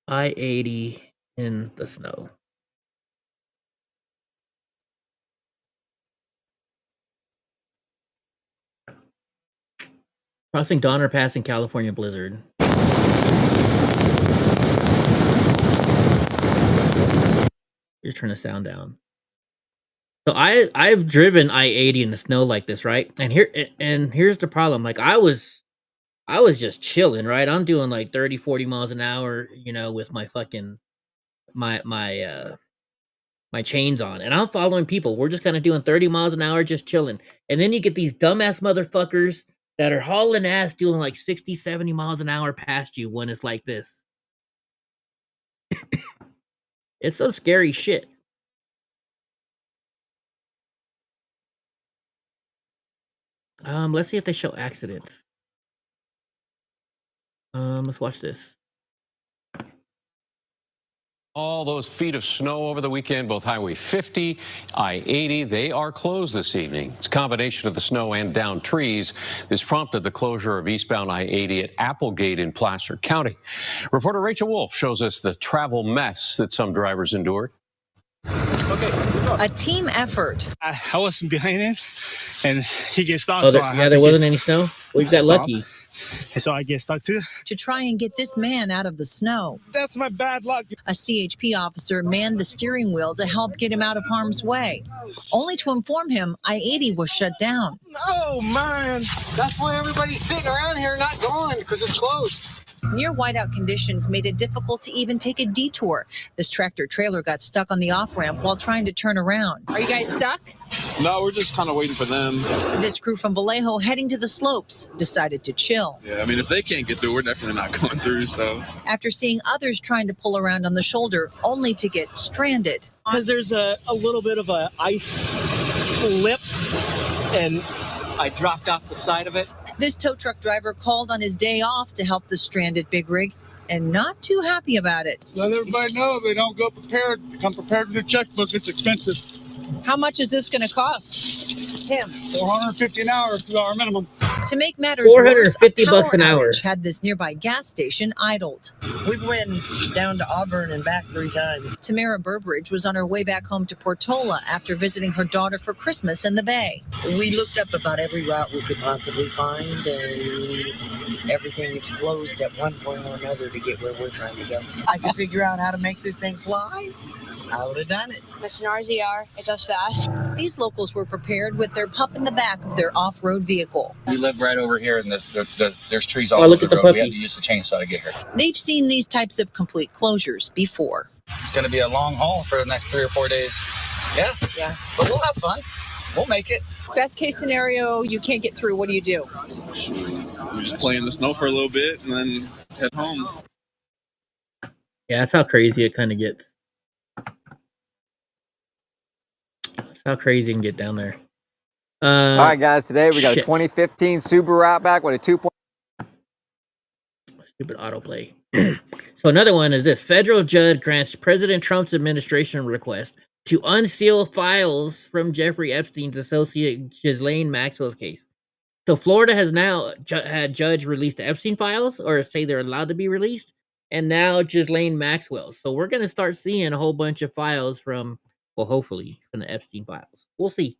I-80 in the snow. Crossing Donner Pass in California blizzard. Just turn the sound down. So I've driven I-80 in the snow like this, right? And here's the problem. Like I was just chilling, right? I'm doing like 30, 40 miles an hour, you know, with my fucking my chains on, and I'm following people. We're just kind of doing 30 miles an hour, just chilling. And then you get these dumbass motherfuckers that are hauling ass doing like 60, 70 miles an hour past you when it's like this. It's some scary shit. Let's see if they show accidents. Let's watch this. All those feet of snow over the weekend, both Highway 50, I-80, they are closed this evening. It's a combination of the snow and downed trees. This prompted the closure of eastbound I-80 at Applegate in Placer County. Reporter Rachel Wolf shows us the travel mess that some drivers endured. A team effort. I wasn't behind it, and he gets stuck. Oh, there wasn't any snow? We got lucky. And so I get stuck too. To try and get this man out of the snow. That's my bad luck. A CHP officer manned the steering wheel to help get him out of harm's way, only to inform him I-80 was shut down. Oh, man. That's why everybody's sitting around here not going, because it's closed. Near whiteout conditions made it difficult to even take a detour. This tractor trailer got stuck on the off-ramp while trying to turn around. Are you guys stuck? No, we're just kind of waiting for them. This crew from Vallejo heading to the slopes decided to chill. Yeah, I mean, if they can't get through, we're definitely not going through, so. After seeing others trying to pull around on the shoulder, only to get stranded. Because there's a little bit of a ice lip, and I dropped off the side of it. This tow truck driver called on his day off to help the stranded big rig, and not too happy about it. Let everybody know they don't go prepared. Come prepared with their checkbook. It's expensive. How much is this going to cost him? $450 an hour, $2 minimum. To make matters worse, a $450 an power hour. outage had this nearby gas station idled. We've went down to Auburn and back 3 times. Tamara Burbridge was on her way back home to Portola after visiting her daughter for Christmas in the Bay. We looked up about every route we could possibly find, and everything is closed at one point or another to get where we're trying to go. I could figure out how to make this thing fly. I would have done it. It's an RZR. It goes fast. These locals were prepared with their pup in the back of their off-road vehicle. We live right over here, and there's trees all Oh, over look the at the road. We puppy. had to use the chainsaw to get here. They've seen these types of complete closures before. It's going to be a long haul for the next 3 or 4 days. Yeah. But we'll have fun. We'll make it. Best case scenario, you can't get through. What do you do? We just play in the snow for a little bit and then head home. Yeah, that's how crazy it kind of gets. That's how crazy it can get down there. All right, guys. Today we got shit. a 2015 Subaru Outback with a 2. Stupid autoplay. So another one is this. Federal judge grants President Trump's administration request to unseal files from Jeffrey Epstein's associate Ghislaine Maxwell's case. So Florida has now had judge release the Epstein files, or say they're allowed to be released, and now Ghislaine Maxwell. So we're going to start seeing a whole bunch of files from, well, hopefully from the Epstein files. We'll see.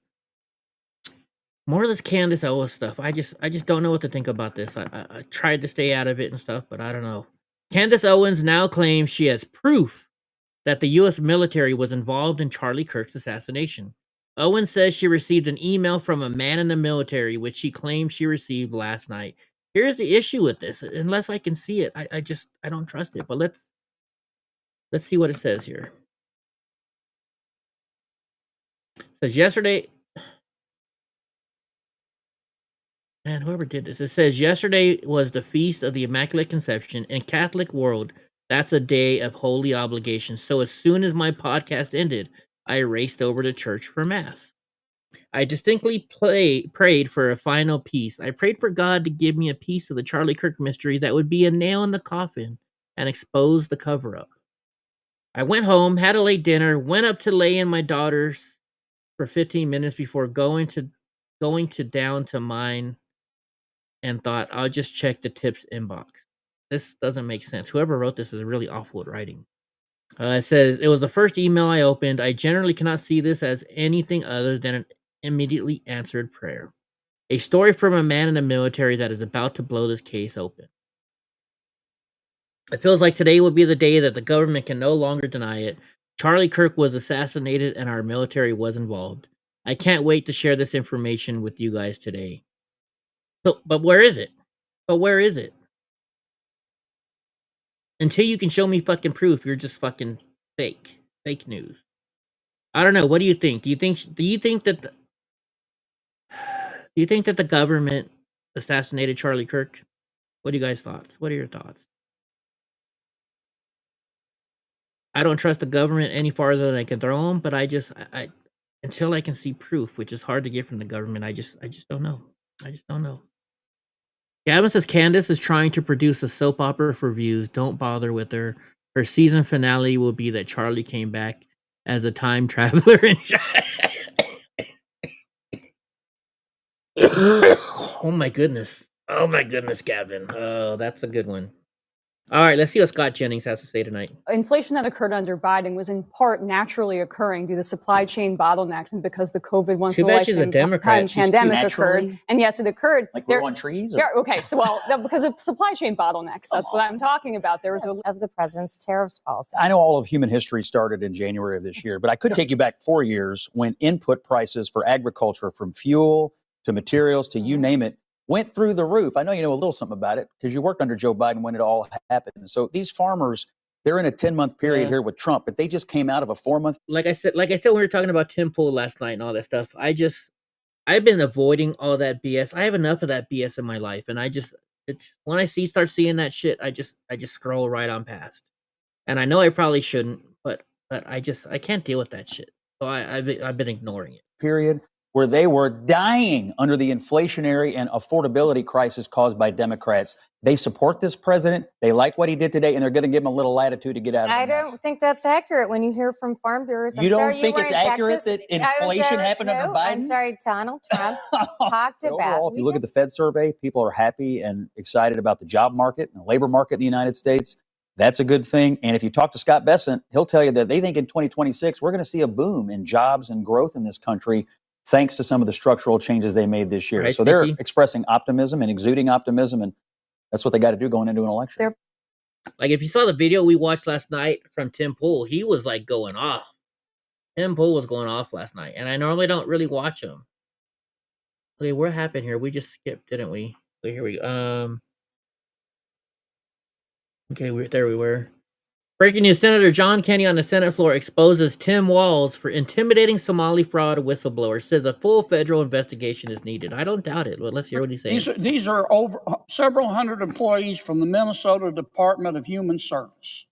More of this Candace Owens stuff. I just don't know what to think about this. I tried to stay out of it and stuff, but I don't know. Candace Owens now claims she has proof that the U.S. military was involved in Charlie Kirk's assassination. Owens says she received an email from a man in the military, which she claims she received last night. Here's the issue with this. Unless I can see it, I don't trust it. But let's see what it says here. It says yesterday. Man, whoever did this. It says yesterday was the feast of the Immaculate Conception. In Catholic world, that's a day of holy obligation. So as soon as my podcast ended, I raced over to church for Mass. I distinctly prayed for a final piece. I prayed for God to give me a piece of the Charlie Kirk mystery that would be a nail in the coffin and expose the cover-up. I went home, had a late dinner, went up to lay in my daughter's for 15 minutes before going down to mine, and thought I'll just check the tips inbox. This doesn't make sense. Whoever wrote this is really awful at writing. It says, it was the first email I opened. I generally cannot see this as anything other than an immediately answered prayer. A story from a man in the military that is about to blow this case open. It feels like today will be the day that the government can no longer deny it. Charlie Kirk was assassinated and our military was involved. I can't wait to share this information with you guys today. So, but where is it? Until you can show me fucking proof, you're just fucking fake news. I don't know. What do you think? Do you think that the government assassinated Charlie Kirk? What are you guys' thoughts? What are your thoughts? I don't trust the government any farther than I can throw them, but I until I can see proof, which is hard to get from the government, I just don't know. I just don't know. Gavin says Candace is trying to produce a soap opera for views. Don't bother with her. Her season finale will be that Charlie came back as a time traveler. Oh my goodness, Gavin. Oh, that's a good one. All right, let's see what Scott Jennings has to say tonight. Inflation that occurred under Biden was in part naturally occurring due to supply chain bottlenecks and because the COVID pandemic occurred. And yes, it occurred. Like we're on trees? Yeah, okay. So, because of supply chain bottlenecks, that's what I'm talking about. There was of the president's tariffs policy. I know all of human history started in January of this year, but I could take you back 4 years when input prices for agriculture, from fuel to materials to you name it, went through the roof. I know you know a little something about it because you worked under Joe Biden when it all happened. So these farmers, they're in a 10-month period here with Trump, but they just came out of a 4-month. Like I said, when we were talking about Tim Pool last night and all that stuff, I've been avoiding all that BS. I have enough of that BS in my life, and it's when I start seeing that shit, I just scroll right on past. And I know I probably shouldn't, but I can't deal with that shit. So I've been ignoring it. Period where they were dying under the inflationary and affordability crisis caused by Democrats. They support this president. They like what he did today, and they're going to give him a little latitude to get out of it. I don't think that's accurate when you hear from farm bureaus. You don't think it's accurate that inflation happened under Biden? I'm sorry, Donald Trump talked about. Overall, if you look at the Fed survey, people are happy and excited about the job market and the labor market in the United States. That's a good thing. And if you talk to Scott Bessent, he'll tell you that they think in 2026, we're going to see a boom in jobs and growth in this country, thanks to some of the structural changes they made this year. Right, so they're expressing optimism and exuding optimism, and that's what they got to do going into an election. Like, if you saw the video we watched last night from Tim Pool, he was like going off. Tim Pool was going off last night, and I normally don't really watch him. Okay, what happened here? We just skipped, didn't we? Okay, here we go. Okay, there we were. Breaking news: Senator John Kennedy on the Senate floor exposes Tim Walz for intimidating Somali fraud whistleblower. Says a full federal investigation is needed. I don't doubt it. But let's hear what he's saying. These are over several hundred employees from the Minnesota Department of Human Service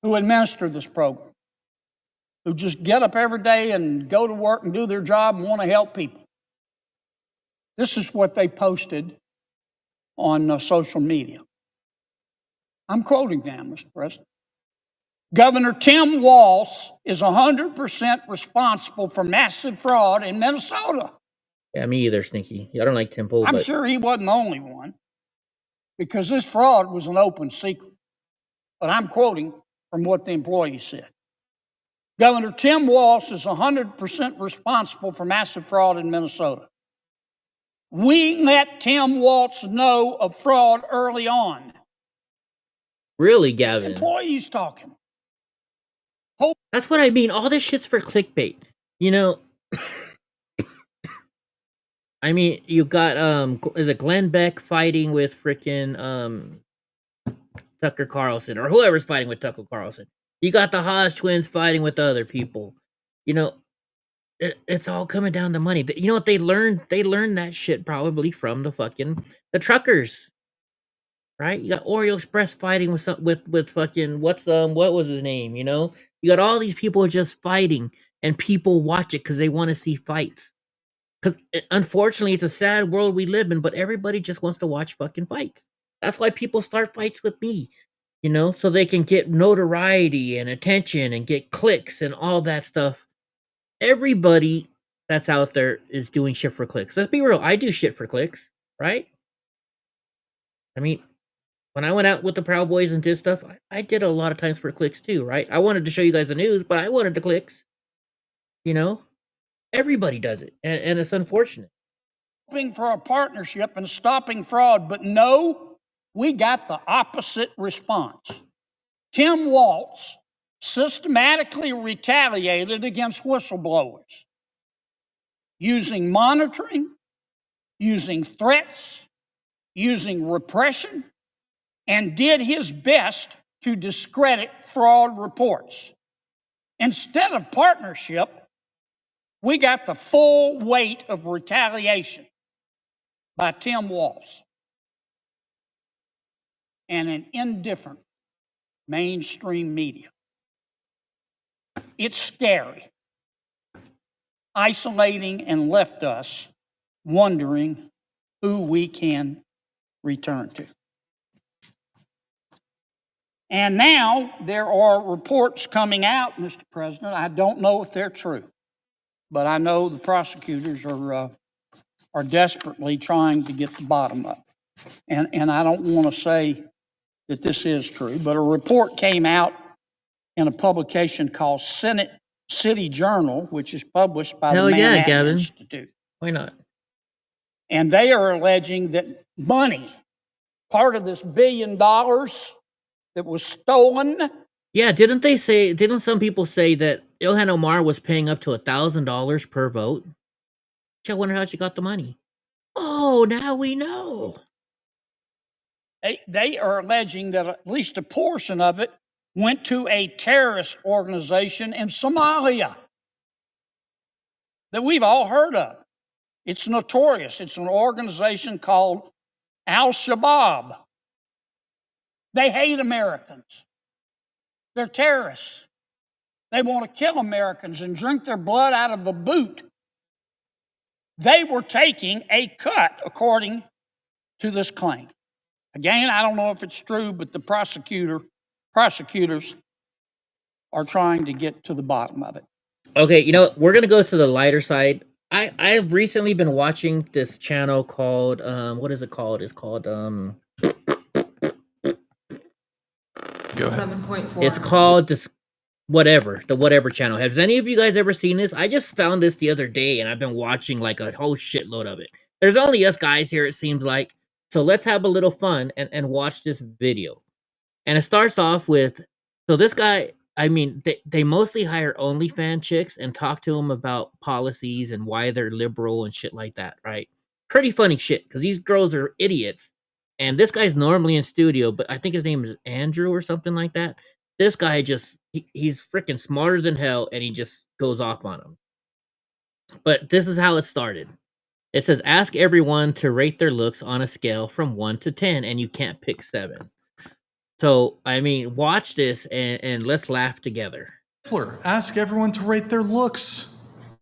who administer this program, who just get up every day and go to work and do their job and want to help people. This is what they posted on social media. I'm quoting now, Mr. President. Governor Tim Walz is 100% responsible for massive fraud in Minnesota. Yeah, me either, Stinky. I don't like Tim Pool. I'm sure he wasn't the only one, because this fraud was an open secret. But I'm quoting from what the employee said. Governor Tim Walz is 100% responsible for massive fraud in Minnesota. We let Tim Walz know of fraud early on. Really, Gavin? Employees talking. That's what I mean. All this shit's for clickbait. You know, I mean, you got, is it Glenn Beck fighting with freaking Tucker Carlson, or whoever's fighting with Tucker Carlson. You got the Haas twins fighting with other people. You know, it's all coming down to money. You know what they learned? They learned that shit probably from the truckers. Right? You got Oreo Express fighting with fucking what was his name? You know, you got all these people just fighting, and people watch it because they want to see fights. Because unfortunately, it's a sad world we live in, but everybody just wants to watch fucking fights. That's why people start fights with me, you know, so they can get notoriety and attention and get clicks and all that stuff. Everybody that's out there is doing shit for clicks. Let's be real. I do shit for clicks, right? I mean, when I went out with the Proud Boys and did stuff, I did a lot of times for clicks too, right? I wanted to show you guys the news, but I wanted the clicks. You know? Everybody does it, and it's unfortunate. Hoping for a partnership and stopping fraud, but no, we got the opposite response. Tim Walz systematically retaliated against whistleblowers, using monitoring, using threats, using repression, and did his best to discredit fraud reports. Instead of partnership, we got the full weight of retaliation by Tim Walz and an indifferent mainstream media. It's scary, isolating, and left us wondering who we can return to. And now there are reports coming out, Mr. President. I don't know if they're true, but I know the prosecutors are desperately trying to get the bottom up. And I don't want to say that this is true, but a report came out in a publication called Senate City Journal, which is published by the Manhattan Institute. Why not? And they are alleging that money, part of this $1 billion that was stolen. Yeah, didn't some people say that Ilhan Omar was paying up to $1,000 per vote? I wonder how she got the money. Oh, now we know. They are alleging that at least a portion of it went to a terrorist organization in Somalia that we've all heard of. It's notorious. It's an organization called Al-Shabaab. They hate Americans. They're terrorists. They want to kill Americans and drink their blood out of a boot. They were taking a cut, according to this claim. Again, I don't know if it's true, but the prosecutors are trying to get to the bottom of it. Okay, you know what? We're gonna go to the lighter side. I've recently been watching this channel called what is it called? It's called 7.4. It's called the whatever channel. Has any of you guys ever seen this? I just found this the other day and I've been watching like a whole shitload of it. There's only us guys here, it seems like. So let's have a little fun and watch this video. And it starts off with, so this guy, I mean, they mostly hire OnlyFans chicks and talk to them about policies and why they're liberal and shit like that, right? Pretty funny shit, because these girls are idiots. And this guy's normally in studio, but I think his name is Andrew or something like that. This guy just, he's freaking smarter than hell, and he just goes off on him. But this is how it started. It says, ask everyone to rate their looks on a scale from 1 to 10, and you can't pick 7. So, I mean, watch this, and let's laugh together. Ask everyone to rate their looks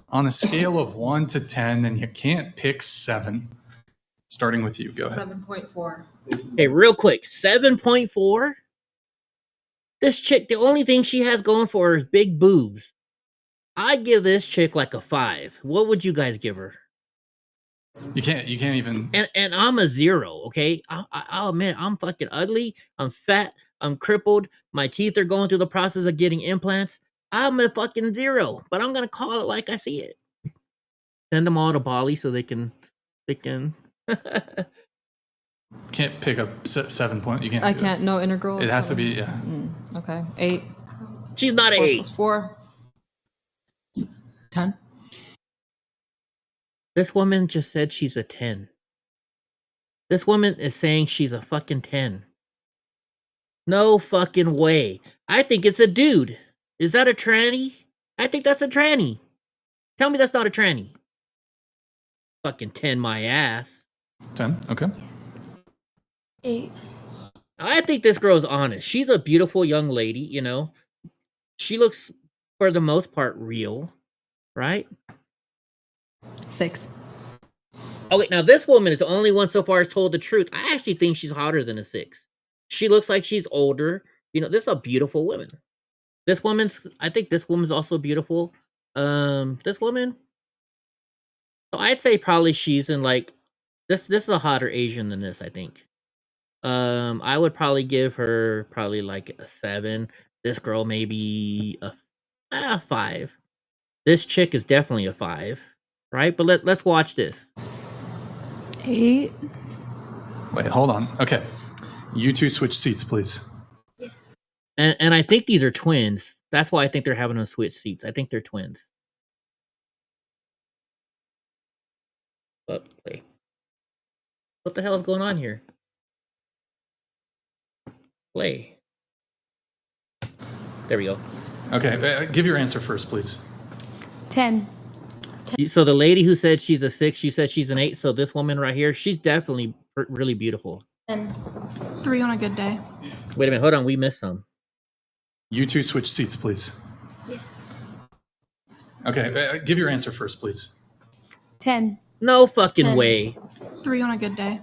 on a scale of 1 to 10, and you can't pick 7. Starting with you, go ahead. 7.4. Hey, real quick, 7.4? This chick, the only thing she has going for her is big boobs. I'd give this chick like a 5. What would you guys give her? You can't even. And I'm a 0, okay? I'll admit, I'm fucking ugly. I'm fat. I'm crippled. My teeth are going through the process of getting implants. I'm a fucking 0, but I'm gonna call it like I see it. Send them all to Bali so they can. Can't pick up 7 point. You can't. I can't. No integral. It has to be, yeah. Okay. 8. She's not an 8. 4. 10. This woman just said she's a 10. This woman is saying she's a fucking 10. No fucking way. I think it's a dude. Is that a tranny? I think that's a tranny. Tell me that's not a tranny. Fucking 10 my ass. 10, okay. 8. I think this girl's honest. She's a beautiful young lady, you know. She looks, for the most part, real, right? 6. Okay, now this woman is the only one so far has told the truth. I actually think she's hotter than a 6. She looks like she's older. You know, this is a beautiful woman. I think this woman's also beautiful. This woman, so I'd say probably she's in like, this is a hotter Asian than this, I think. I would probably give her probably like a 7. This girl maybe a 5. This chick is definitely a 5, right? But let's watch this. 8. Wait, hold on. Okay, you two switch seats, please. Yes. And I think these are twins. That's why I think they're having them switch seats. I think they're twins. Play. What the hell is going on here? Play. There we go. Okay, give your answer first, please. 10. So the lady who said she's a 6, she said she's an 8. So this woman right here, she's definitely really beautiful. 10. 3 on a good day. Wait a minute, hold on, we missed some. You two switch seats, please. Yes. Okay, give your answer first, please. 10. No fucking 10. way. 3 on a good day.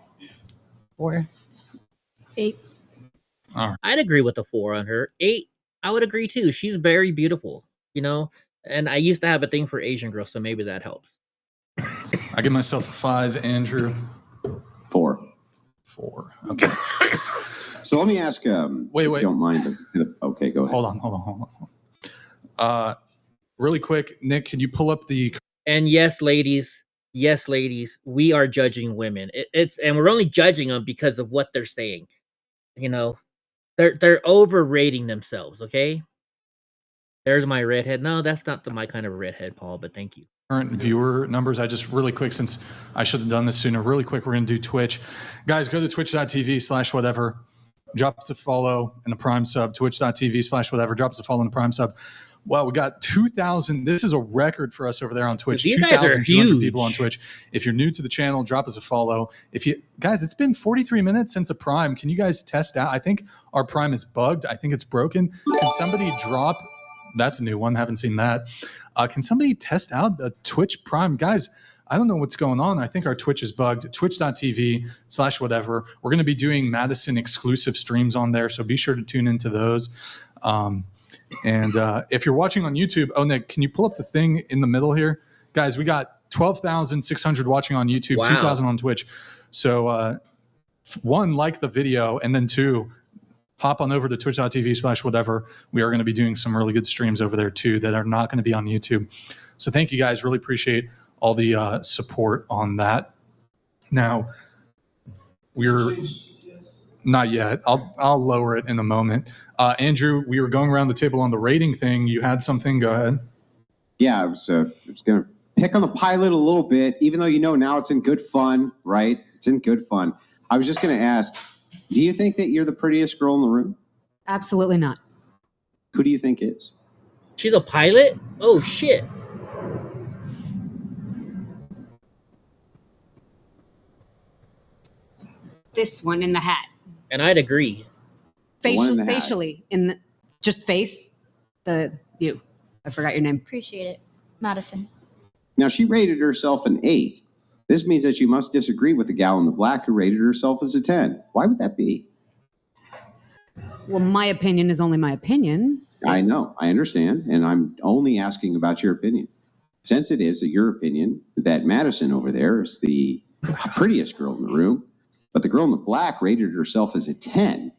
4. 8. All right. I'd agree with the 4 on her. 8, I would agree too. She's very beautiful, you know? And I used to have a thing for Asian girls, so maybe that helps. I give myself a 5, Andrew. 4. 4. Okay. So let me ask. Wait. If you don't mind. Okay, go ahead. Hold on. Really quick, Nick, can you pull up the? And yes, ladies, we are judging women. And we're only judging them because of what they're saying. You know, they're overrating themselves. Okay. There's my redhead. No, that's not my kind of redhead, Paul, but thank you. Current viewer numbers. I just really quick, since I should have done this sooner, really quick, we're going to do Twitch. Guys, go to twitch.tv/whatever. Drop us a follow and a Prime sub. Twitch.tv/whatever. Drop us a follow and a Prime sub. Wow, we got 2,000. This is a record for us over there on Twitch. These guys are 2,200 people huge. on Twitch. If you're new to the channel, drop us a follow. Guys, it's been 43 minutes since a Prime. Can you guys test out? I think our Prime is bugged. I think it's broken. Can somebody drop? That's a new one. Haven't seen that. Can somebody test out the Twitch Prime? Guys, I don't know what's going on. I think our Twitch is bugged. Twitch.tv/whatever. We're going to be doing Madison exclusive streams on there, so be sure to tune into those. And if you're watching on YouTube, Nick, can you pull up the thing in the middle here? Guys, we got 12,600 watching on YouTube, Wow. 2,000 on Twitch. So one, like the video, and then two, hop on over to twitch.tv/whatever. We are going to be doing some really good streams over there too that are not going to be on YouTube. So thank you guys. Really appreciate all the support on that. Now, we're not yet. I'll lower it in a moment. Andrew, we were going around the table on the rating thing. You had something. Go ahead. Yeah, I was going to pick on the pilot a little bit, even though now it's in good fun, right? It's in good fun. I was just going to ask, do you think that you're the prettiest girl in the room? Absolutely not. Who do you think is? She's a pilot? Oh, shit. This one in the hat. And I'd agree. Facially, just face you. I forgot your name. Appreciate it. Madison. Now, she rated herself an 8. This means that you must disagree with the gal in the black who rated herself as a 10. Why would that be? Well, my opinion is only my opinion. I know. I understand. And I'm only asking about your opinion. Since it is your opinion that Madison over there is the prettiest girl in the room, but the girl in the black rated herself as a 10.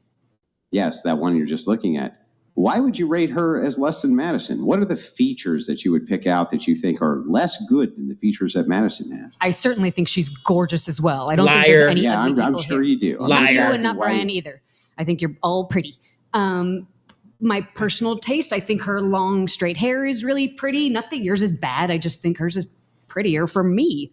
Yes, that one you're just looking at. Why would you rate her as less than Madison? What are the features that you would pick out that you think are less good than the features that Madison has? I certainly think she's gorgeous as well. I don't think Liar. there's any Yeah, ugly I'm people sure here. you do. I'm Not just you asking and not why Brian either. I think you're all pretty. My personal taste, I think her long straight hair is really pretty. Not that yours is bad. I just think hers is prettier for me.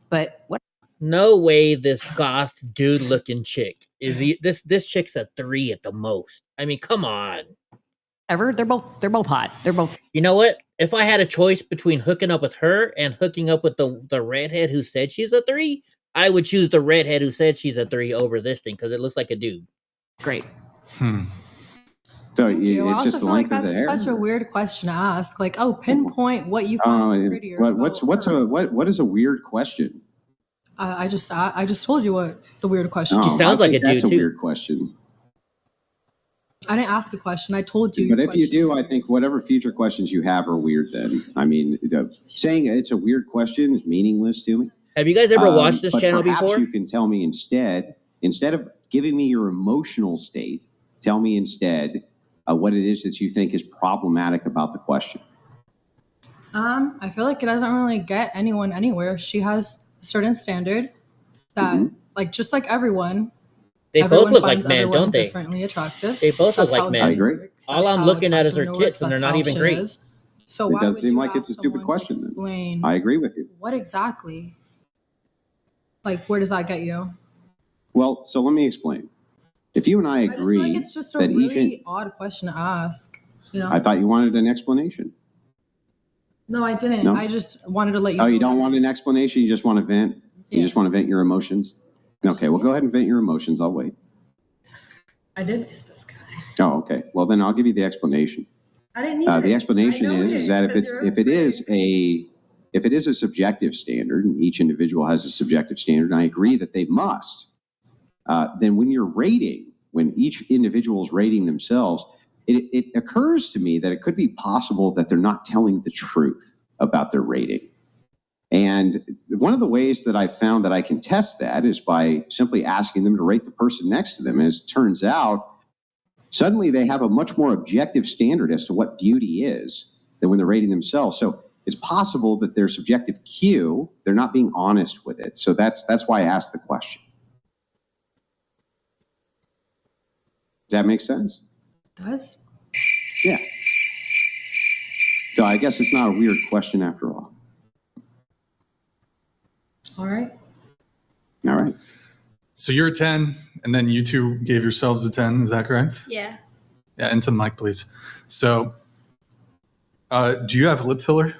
But what? No way this goth dude looking chick is this chick's a 3 at the most. I mean, come on. They're both hot. They're both. You know what? If I had a choice between hooking up with her and hooking up with the redhead who said she's a 3, I would choose the redhead who said she's a 3 over this thing because it looks like a dude. Great. So I it's also just the feel like length of the that's hair. such a weird question to ask. Like, pinpoint what you find prettier. What is a weird question? I just told you what the weird question. She sounds like a dude That's a too. weird question. I didn't ask a question. I told you. But your if you question. do, I think whatever future questions you have are weird then. I mean, saying it's a weird question is meaningless to me. Have you guys ever watched this But channel perhaps before? you can tell me instead of giving me your emotional state, tell me instead what it is that you think is problematic about the question. I feel like it doesn't really get anyone anywhere. She has a certain standard that, like, just like everyone. They both everyone look like finds men, everyone don't they? differently attractive. They both look That's how like men. dating I agree. works. All That's I'm how looking at is her attractiveness tits, and they're works. not That's even how great. option is. So It why does would seem you like it's a ask stupid someone to question then. explain I agree with you. what exactly? Like, where does that get you? Well, so let me explain. If you and I I just feel agree like it's just a that really odd question to ask. You know? I thought you wanted an explanation. No, I didn't. No? I just wanted to let you Oh, know. you don't want an explanation? You just want to vent? You just want to vent your emotions? Okay, well, go ahead and vent your emotions. I'll wait. I did. Oh, okay. Well, then I'll give you the explanation. I didn't need The it. explanation I know is it, that because you're if it is a subjective standard, and each individual has a subjective standard, and I agree that they must, then when you're rating, when each individual is rating themselves, it occurs to me that it could be possible that they're not telling the truth about their rating. And one of the ways that I found that I can test that is by simply asking them to rate the person next to them. And as it turns out, suddenly they have a much more objective standard as to what beauty is than when they're rating themselves. So it's possible that their subjective cue, they're not being honest with it. So that's why I asked the question. Does that make sense? Does? Yeah. So I guess it's not a weird question after all. All right. All right. So you're a 10, and then you two gave yourselves a 10. Is that correct? Yeah. Yeah, into the mic, please. So do you have lip filler?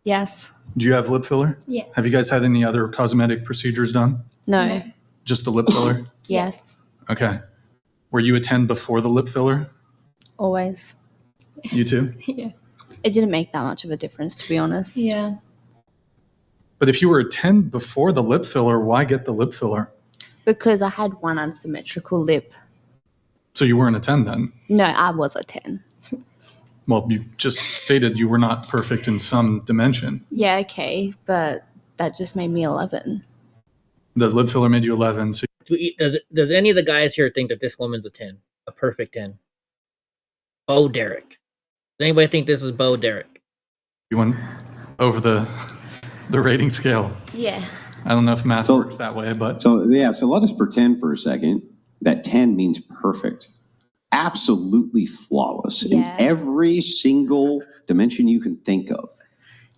Yes. Do you have lip filler? Yeah. Have you guys had any other cosmetic procedures done? No. Just the lip filler? Yes. Okay. Were you a 10 before the lip filler? Always. You too? Yeah. It didn't make that much of a difference, to be honest. Yeah. But if you were a 10 before the lip filler, why get the lip filler? Because I had one unsymmetrical lip. So you weren't a 10 then? No, I was a 10. Well, you just stated you were not perfect in some dimension. Yeah, okay, but that just made me 11. The lip filler made you 11. So Does any of the guys here think that this woman's a 10? A perfect 10? Bo Derek. Does anybody think this is Bo Derek? you went over the rating scale. Yeah. I don't know if math works that way, but so let us pretend for a second that 10 means perfect. Absolutely flawless in every single dimension you can think of.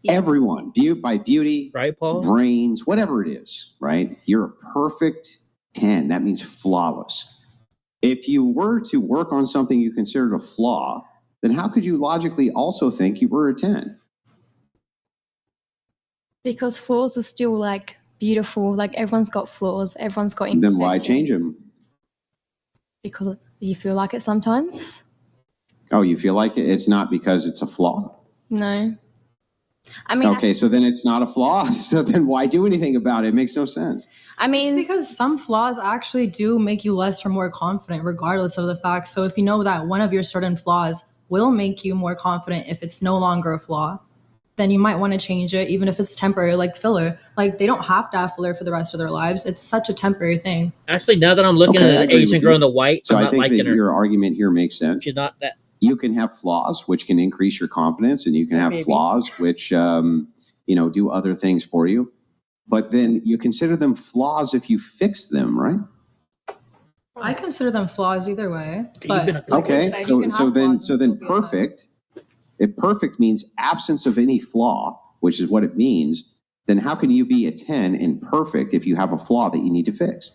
Yeah. Everyone, by beauty, right, Paul? Brains, whatever it is, right? You're a perfect 10. That means flawless. If you were to work on something you considered a flaw, then how could you logically also think you were a 10? Because flaws are still like beautiful. Like everyone's got flaws. Everyone's got imperfections. Then why change them? Because you feel like it sometimes. Oh, you feel like it? It's not because it's a flaw. No. I mean, okay, so then it's not a flaw. So then why do anything about it? It makes no sense. I mean, it's because some flaws actually do make you less or more confident, regardless of the fact. So if you know that one of your certain flaws will make you more confident if it's no longer a flaw, then you might want to change it, even if it's temporary, like filler. Like they don't have to have filler for the rest of their lives. It's such a temporary thing. Actually, now that I'm looking at the Asian girl in the white, so I'm I not think liking that her. Your argument here makes sense. She's not that. You can have flaws, which can increase your confidence, and you can have flaws, which do other things for you. But then you consider them flaws if you fix them, right? I consider them flaws either way. But okay, so then perfect. If perfect means absence of any flaw, which is what it means, then how can you be a 10 in perfect if you have a flaw that you need to fix?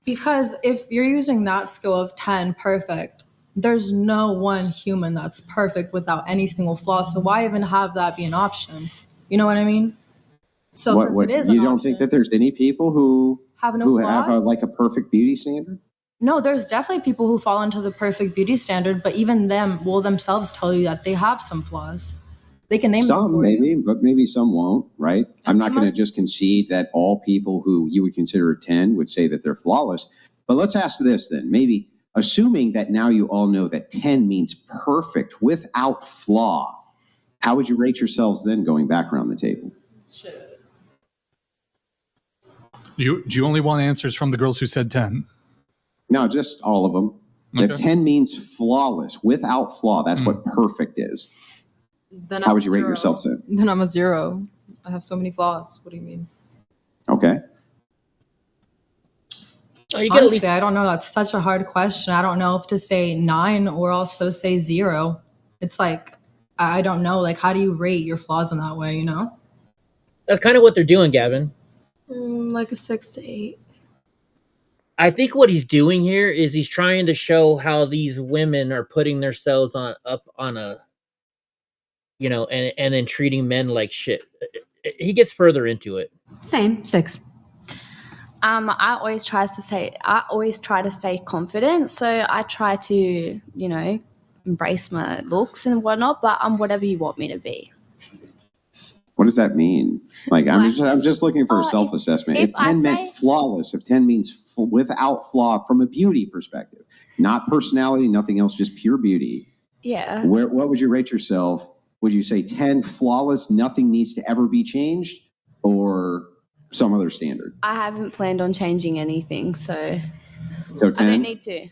Because if you're using that scale of 10 perfect, there's no one human that's perfect without any single flaw. So why even have that be an option? You know what I mean? So since it is you don't think that there's any people who have no flaws? Have a perfect beauty standard? No, there's definitely people who fall into the perfect beauty standard, but even them will themselves tell you that they have some flaws. They can name some, them for maybe, you. but maybe some won't, right? I'm not going to just concede that all people who you would consider a 10 would say that they're flawless. But let's ask this then. Maybe assuming that now you all know that 10 means perfect without flaw, how would you rate yourselves then going back around the table? Do you only want answers from the girls who said 10? No, just all of them. Okay. If 10 means flawless, without flaw, that's what perfect is. Then how would you rate yourself then? Then I'm a 0. I have so many flaws. What do you mean? Okay. Honestly, I don't know. That's such a hard question. I don't know if to say 9 or also say 0. It's like, I don't know. Like, how do you rate your flaws in that way, you know? That's kind of what they're doing, Gavin. Like a 6 to 8. I think what he's doing here is he's trying to show how these women are putting themselves up on a, and then treating men like shit. He gets further into it. Same, 6. I always try to stay confident, so I try to, embrace my looks and whatnot. But I'm whatever you want me to be. What does that mean? Like, I'm just looking for a self-assessment. If 10 meant flawless, if 10 means without flaw from a beauty perspective, not personality, nothing else, just pure beauty. Yeah. What would you rate yourself? Would you say 10 flawless, nothing needs to ever be changed, or some other standard? I haven't planned on changing anything, so 10? I don't need to.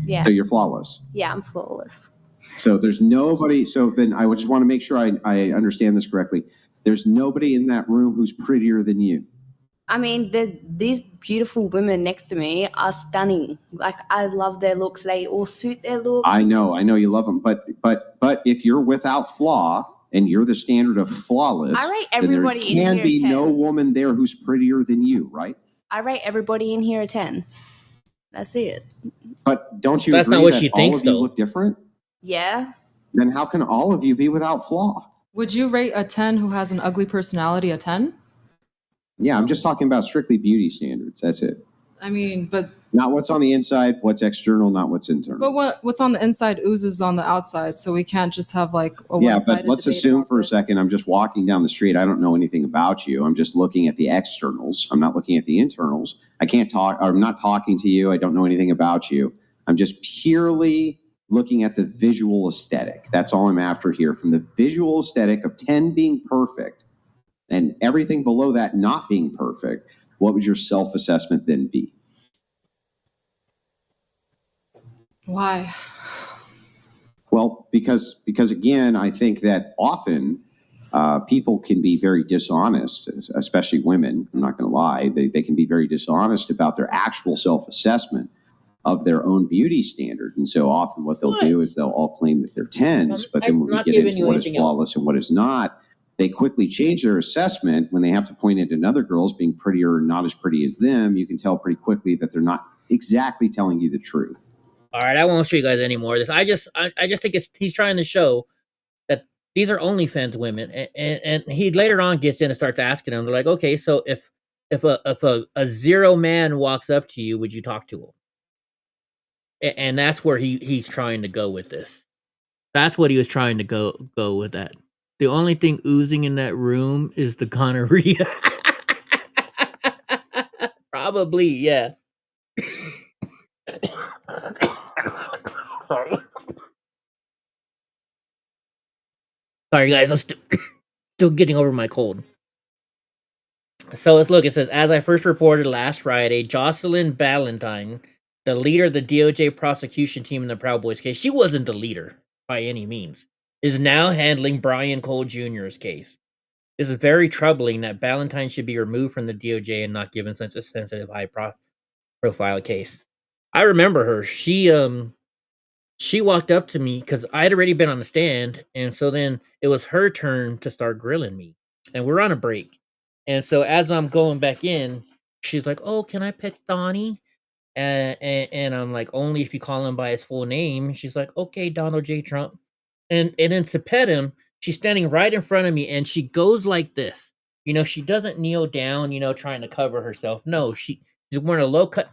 Yeah. So you're flawless. Yeah, I'm flawless. So there's nobody. So then I would just want to make sure I understand this correctly. There's nobody in that room who's prettier than you. I mean, these beautiful women next to me are stunning. Like, I love their looks. They all suit their looks. I know you love them, but if you're without flaw and you're the standard of flawless, I rate everybody then there can in here be a 10. no woman there who's prettier than you, right? I rate everybody in here a 10. That's it. But don't you That's agree not what that she all thinks, of you though. look different? Yeah. Then how can all of you be without flaw? Would you rate a 10 who has an ugly personality a 10? Yeah, I'm just talking about strictly beauty standards. That's it. I mean, but Not what's on the inside, what's external, not what's internal. what's on the inside oozes on the outside, so we can't just have like a Yeah, one-sided but let's debate assume about for a this. second I'm just walking down the street. I don't know anything about you. I'm just looking at the externals. I'm not looking at the internals. I can't talk, or I'm not talking to you. I don't know anything about you. I'm just purely looking at the visual aesthetic. That's all I'm after here. From the visual aesthetic of 10 being perfect and everything below that not being perfect, what would your self-assessment then be? Why? Well, because again, I think that often people can be very dishonest, especially women. I'm not going to lie. They can be very dishonest about their actual self-assessment of their own beauty standard. And so often what they'll do is they'll all claim that they're 10s, but then when we get into what is flawless and what is not, they quickly change their assessment when they have to point at another girl as being prettier or not as pretty as them. You can tell pretty quickly that they're not exactly telling you the truth. All right, I won't show you guys any more of this. I just think he's trying to show that these are OnlyFans women, and he later on gets in and starts asking them. They're like, okay, so if a zero man walks up to you, would you talk to him? And that's where he's trying to go with this. That's what he was trying to go with that. The only thing oozing in that room is the gonorrhea. Probably, yeah. Sorry, guys. I'm still getting over my cold. So let's look. It says, as I first reported last Friday, Jocelyn Ballantyne, the leader of the DOJ prosecution team in the Proud Boys case, she wasn't the leader by any means, is now handling Brian Cole Jr.'s case. This is very troubling that Ballantyne should be removed from the DOJ and not given such a sensitive, high-profile case. I remember her. She walked up to me because I had already been on the stand, and so then it was her turn to start grilling me, and we're on a break. And so as I'm going back in, she's like, "Oh, can I pet Donnie?" And I'm like, "Only if you call him by his full name." She's like, "Okay, Donald J. Trump." And then to pet him, she's standing right in front of me, and she goes like this. You know, she doesn't kneel down, trying to cover herself. No, she's wearing a low-cut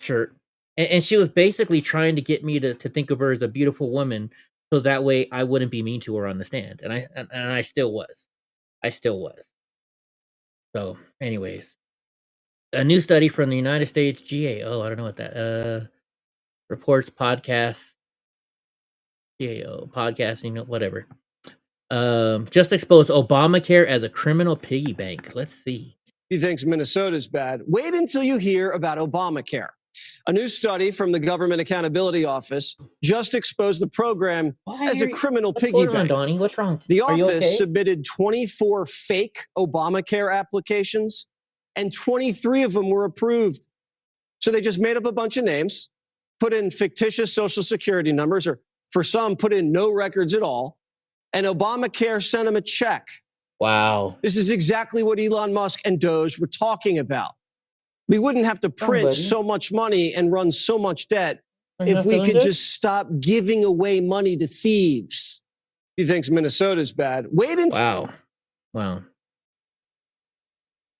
shirt. And she was basically trying to get me to think of her as a beautiful woman, so that way I wouldn't be mean to her on the stand. And I still was. So, anyways, a new study from the United States GAO. I don't know what that reports podcast. GAO podcasting, whatever. Just exposed Obamacare as a criminal piggy bank. Let's see. He thinks Minnesota's bad. Wait until you hear about Obamacare. A new study from the Government Accountability Office just exposed the program as a criminal piggy What's going on, bank. Donnie? What's wrong? The Are you office okay? submitted 24 fake Obamacare applications, and 23 of them were approved. So they just made up a bunch of names, put in fictitious Social Security numbers, or for some, put in no records at all, and Obamacare sent them a check. Wow. This is exactly what Elon Musk and Doge were talking about. We wouldn't have to print so much money and run so much debt if we could just stop giving away money to thieves. He thinks Minnesota's bad. Wait until... Wow.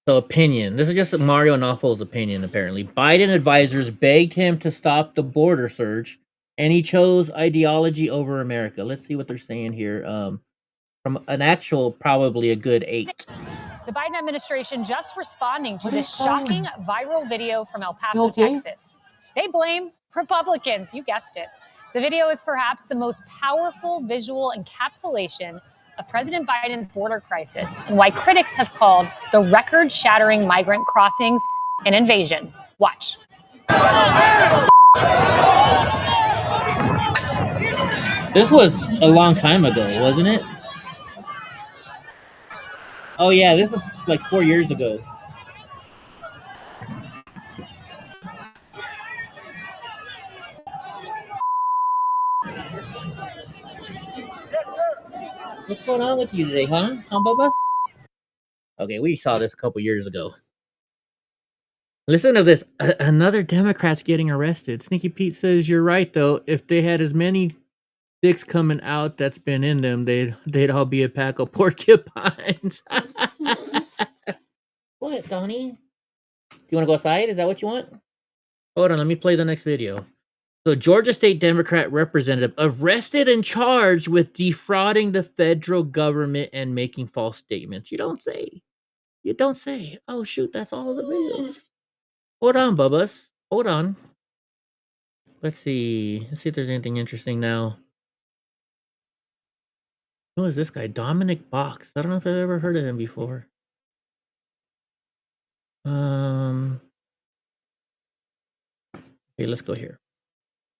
So opinion. This is just Mario Nawfal's opinion, apparently. Biden advisors begged him to stop the border surge, and he chose ideology over America. Let's see what they're saying here. From an actual, probably a good 8. The Biden administration just responding to this shocking viral video from El Paso, Texas. They blame Republicans. You guessed it. The video is perhaps the most powerful visual encapsulation of President Biden's border crisis and why critics have called the record-shattering migrant crossings an invasion. Watch. This was a long time ago, wasn't it? Oh yeah, this is like 4 years ago. What's going on with you today, huh? Bubba? Okay, we saw this a couple years ago. Listen to this. Another Democrat's getting arrested. Sneaky Pete says you're right, though. If they had as many dicks coming out that's been in them, they'd all be a pack of porcupines. What, Donnie? Do you want to go outside? Is that what you want? Hold on, let me play the next video. So, Georgia State Democrat representative arrested and charged with defrauding the federal government and making false statements. You don't say. You don't say. Oh, shoot, that's all the videos. Hold on, Bubbas. Hold on. Let's see. Let's see if there's anything interesting now. Who is this guy? Dominic Box. I don't know if I've ever heard of him before. Okay, let's go here.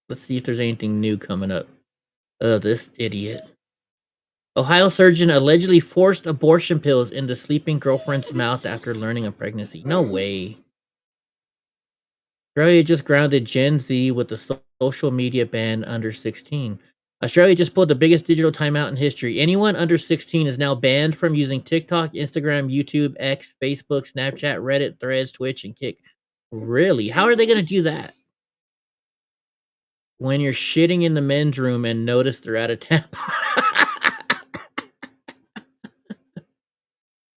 Let's see if there's anything new coming up. This idiot. Ohio surgeon allegedly forced abortion pills into sleeping girlfriend's mouth after learning of pregnancy. No way. Australia just grounded Gen Z with a social media ban under 16. Australia just pulled the biggest digital timeout in history. Anyone under 16 is now banned from using TikTok, Instagram, YouTube, X, Facebook, Snapchat, Reddit, Threads, Twitch, and Kick. Really? How are they going to do that? When you're shitting in the men's room and notice they're out of tampon.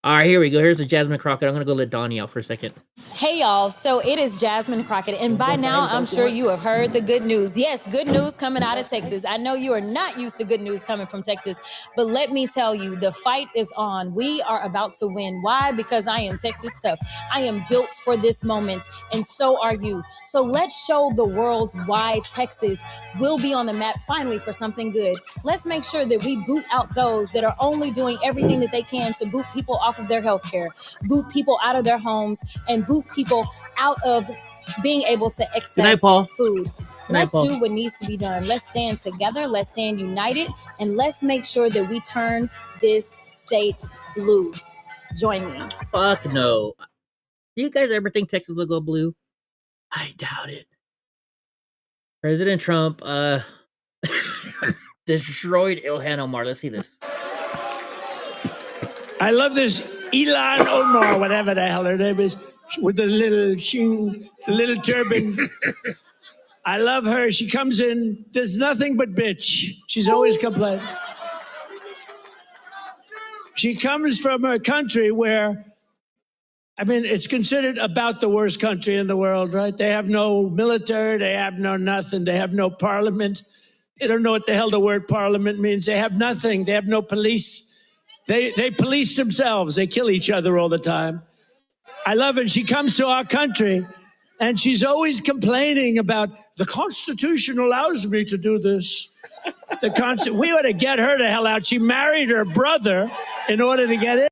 All right, here we go. Here's the Jasmine Crockett. I'm going to go let Donnie out for a second. Hey, y'all. So it is Jasmine Crockett. And by now, I'm sure you have heard the good news. Yes, good news coming out of Texas. I know you are not used to good news coming from Texas, but let me tell you, the fight is on. We are about to win. Why? Because I am Texas tough. I am built for this moment, and so are you. So let's show the world why Texas will be on the map finally for something good. Let's make sure that we boot out those that are only doing everything that they can to boot people off of their health care, boot people out of their homes, and boot people out of being able to access food. Let's do what needs to be done. Let's stand together. Let's stand united. And let's make sure that we turn this state blue. Join me. Fuck no. Do you guys ever think Texas will go blue? I doubt it. President Trump destroyed Ilhan Omar. Let's see this. I love this Ilhan Omar, whatever the hell her name is, with the little shing, the little turban. I love her. She comes in, does nothing but bitch. She's always complaining. She comes from a country where, I mean, it's considered about the worst country in the world, right? They have no military. They have no nothing. They have no parliament. They don't know what the hell the word parliament means. They have nothing. They have no police. They police themselves. They kill each other all the time. I love it. She comes to our country, and she's always complaining about the Constitution allows me to do this. We ought to get her the hell out. She married her brother in order to get it.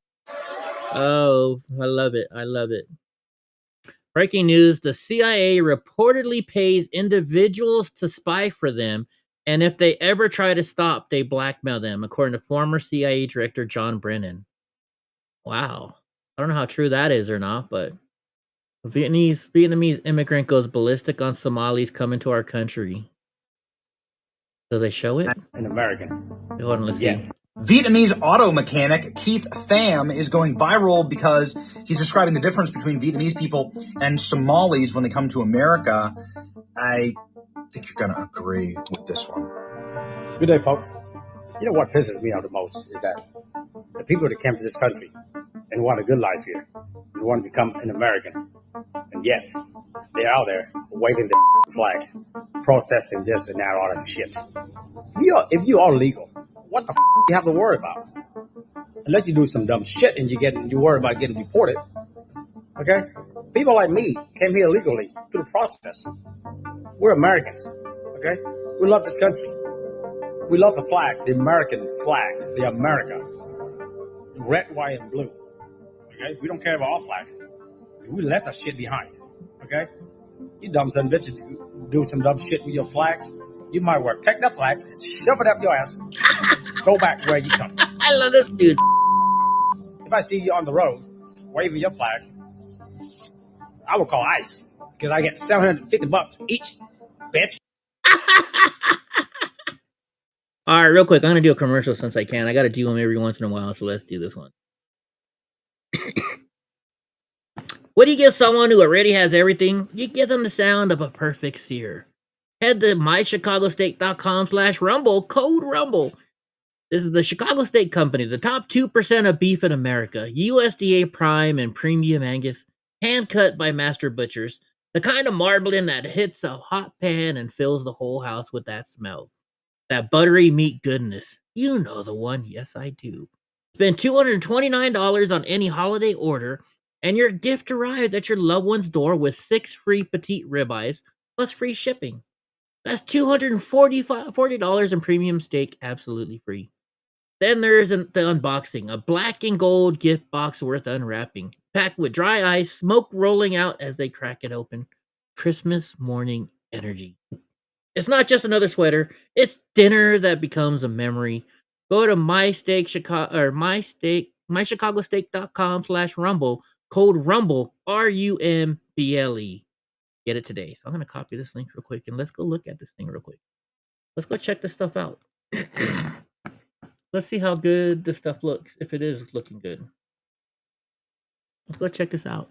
Oh, I love it. I love it. Breaking news. The CIA reportedly pays individuals to spy for them, and if they ever try to stop, they blackmail them, according to former CIA Director John Brennan. Wow. I don't know how true that is or not, but a Vietnamese immigrant goes ballistic on Somalis coming to our country. Do they show it? An American. Hold on, let's see. Vietnamese auto mechanic Keith Pham is going viral because he's describing the difference between Vietnamese people and Somalis when they come to America. I think you're going to agree with this one. Good day, folks. You know what pisses me off the most is that the people that came to this country and want a good life here and want to become an American, and yet they're out there waving the flag, protesting this and that, all that shit. If you are legal, what the you have to worry about? Unless you do some dumb shit and you worry about getting deported. Okay? People like me came here legally through the process. We're Americans. Okay? We love this country. We love the flag, the American flag, the America. Red, white, and blue. Okay? We don't care about our flag. We left that shit behind. Okay? You dumb son of a bitches do some dumb shit with your flags. You might work. Take that flag and shove it up your ass. Go back where you come from. I love this dude. If I see you on the road waving your flag, I will call ICE because I get $750 each, bitch. All right, real quick. I'm going to do a commercial since I can. I got to do them every once in a while, so let's do this one. What do you give someone who already has everything? You give them the sound of a perfect sear. Head to mychicagosteak.com/rumble, code RUMBLE. This is the Chicago Steak Company, the top 2% of beef in America. USDA Prime and Premium Angus, hand-cut by master butchers. The kind of marbling that hits a hot pan and fills the whole house with that smell. That buttery meat goodness. You know the one. Yes, I do. Spend $229 on any holiday order, and your gift arrived at your loved one's door with 6 free petite ribeyes, plus free shipping. That's $240 in premium steak, absolutely free. Then there's the unboxing, a black and gold gift box worth unwrapping, packed with dry ice, smoke rolling out as they crack it open. Christmas morning energy. It's not just another sweater, it's dinner that becomes a memory. Go to mychicagosteak.com/rumble, code RUMBLE, RUMBLE. Get it today. So I'm going to copy this link real quick and let's go look at this thing real quick. Let's go check this stuff out. Let's see how good this stuff looks, if it is looking good. Let's go check this out.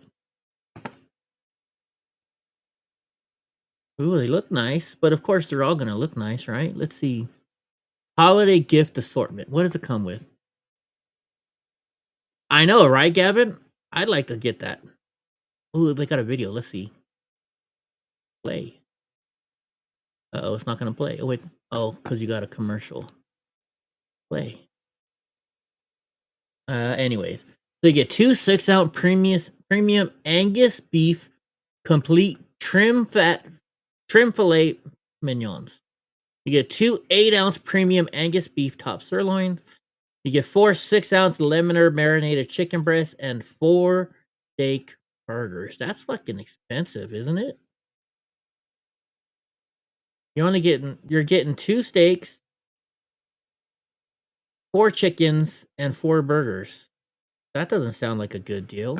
Ooh, they look nice, but of course they're all going to look nice, right? Let's see. Holiday gift assortment. What does it come with? I know, right, Gavin? I'd like to get that. Ooh, they got a video. Let's see. Play. Uh-oh, it's not going to play. Oh, wait. Oh, because you got a commercial. Play. Anyways. So you get 2 6-ounce premium Angus beef complete trim fillet mignons. You get 2 8-ounce premium Angus beef top sirloin. You get 4 6-ounce lemon-herb marinated chicken breasts and 4 steak burgers. That's fucking expensive, isn't it? You're getting 2 steaks, 4 chickens, and 4 burgers. That doesn't sound like a good deal.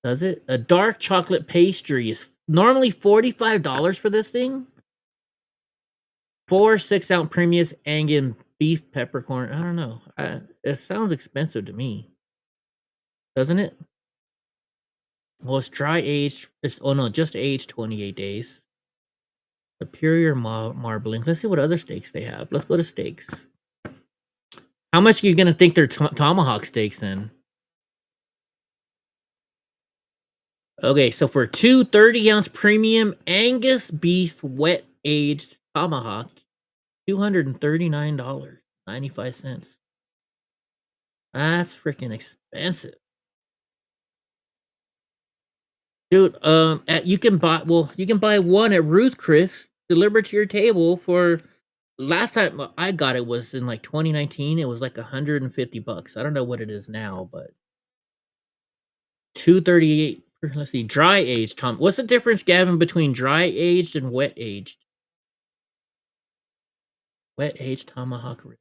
Does it? A dark chocolate pastry is normally $45 for this thing. 4 6-ounce premium Angus beef peppercorn. I don't know. It sounds expensive to me. Doesn't it? Well, it's dry aged. Just aged 28 days. Superior marbling. Let's see what other steaks they have. Let's go to steaks. How much are you going to think they're tomahawk steaks then? Okay, so for 2 30-ounce premium Angus beef wet aged tomahawk, $239.95. That's freaking expensive. Dude, you can buy one at Ruth Chris delivered to your table for last time I got it was in like 2019. It was like $150. I don't know what it is now, but $238. Let's see, dry aged Tom. What's the difference, Gavin, between dry aged and wet aged? Wet aged tomahawk rib.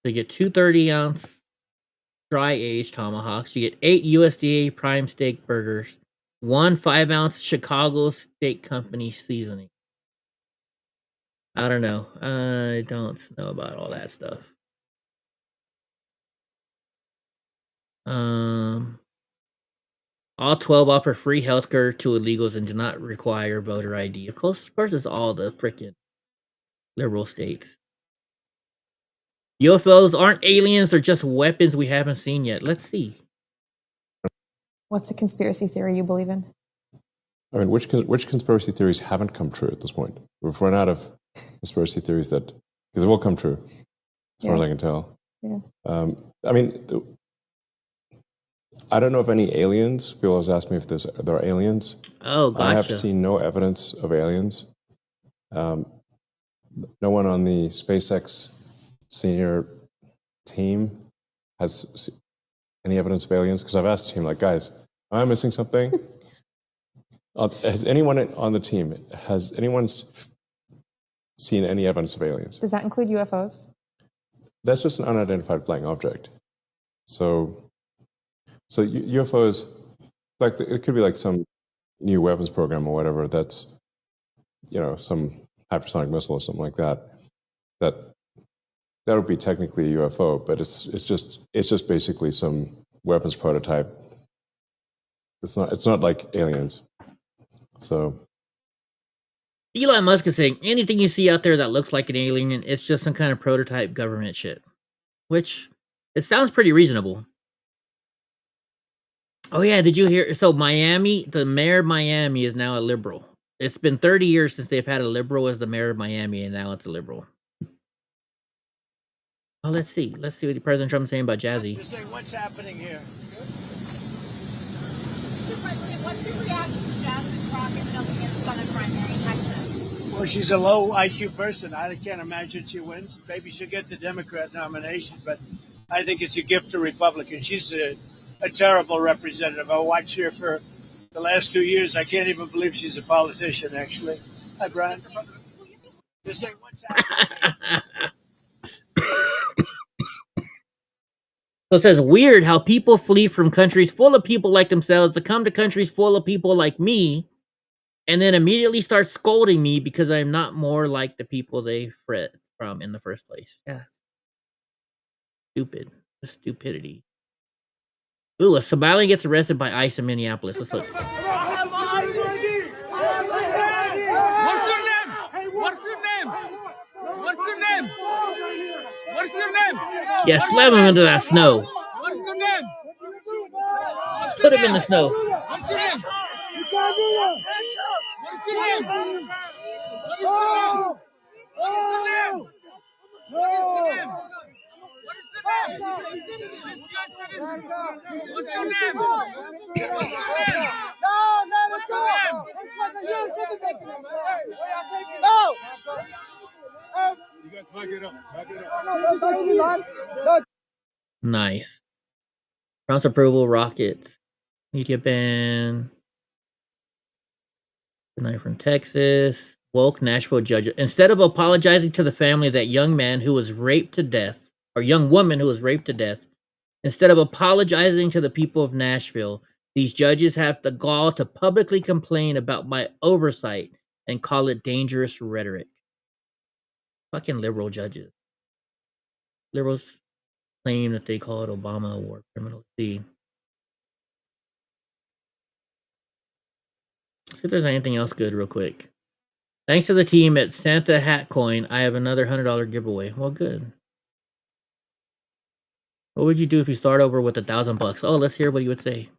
So you get 2 30-ounce dry aged tomahawks. You get 8 USDA prime steak burgers, 1 5-ounce Chicago Steak Company seasoning. I don't know. I don't know about all that stuff. All 12 offer free healthcare to illegals and do not require voter ID. Of course, it's all the freaking liberal states. UFOs aren't aliens, they're just weapons we haven't seen yet. Let's see. What's a conspiracy theory you believe in? I mean, which conspiracy theories haven't come true at this point? We've run out of conspiracy theories because they've all come true, as far as I can tell. Yeah. I mean, I don't know if any aliens. People always ask me if there are aliens. Oh, gotcha. I have seen no evidence of aliens. No one on the SpaceX senior team has any evidence of aliens, because I've asked the team, like, guys, am I missing something? Has anyone on the team, seen any evidence of aliens? Does that include UFOs? That's just an unidentified flying object. So UFOs, like, it could be like some new weapons program or whatever that's some hypersonic missile or something like that, that would be technically a UFO, but it's just basically some weapons prototype. It's not like aliens. So Elon Musk is saying anything you see out there that looks like an alien, it's just some kind of prototype government shit. Which it sounds pretty reasonable. Oh yeah, did you hear? So Miami, the mayor of Miami is now a liberal. It's been 30 years since they've had a liberal as the mayor of Miami, and now it's a liberal. Oh, let's see what President Trump's saying about Jazzy. What's happening here? President, what's your reaction to Jasmine Crockett jumping in the Senate primary in Texas? Well, she's a low IQ person. I can't imagine she wins. Maybe she'll get the Democrat nomination, but I think it's a gift to Republicans. She's a terrible representative. I watched her for the last 2 years. I can't even believe she's a politician, actually. Hi, Brian. What's happening? So it says, weird how people flee from countries full of people like themselves to come to countries full of people like me, and then immediately start scolding me because I'm not more like the people they fret from in the first place. Yeah. Stupid. Just stupidity. Ooh, a Somalian gets arrested by ICE in Minneapolis. Let's look. What's your name? What's your name? What's your name? What's your name? Yeah, slam him into that snow. What's your name? Put him in the snow. What's your name? What's your name? What's your name? What is your name? What is your name? What's your name? No, let him go. No. You guys back it up. Back it up. Nice. Trump's approval, rockets. Media ban. Tonight from Texas. Woke Nashville judge. Instead of apologizing to the family of that young man who was raped to death, or young woman who was raped to death, instead of apologizing to the people of Nashville, these judges have the gall to publicly complain about my oversight and call it dangerous rhetoric. Fucking liberal judges. Liberals claim that they call it Obama a war criminal. See if there's anything else good real quick. Thanks to the team at Santa Hat Coin, I have another $100 giveaway. Well, good. What would you do if you start over with $1,000? Oh, let's hear what you would say.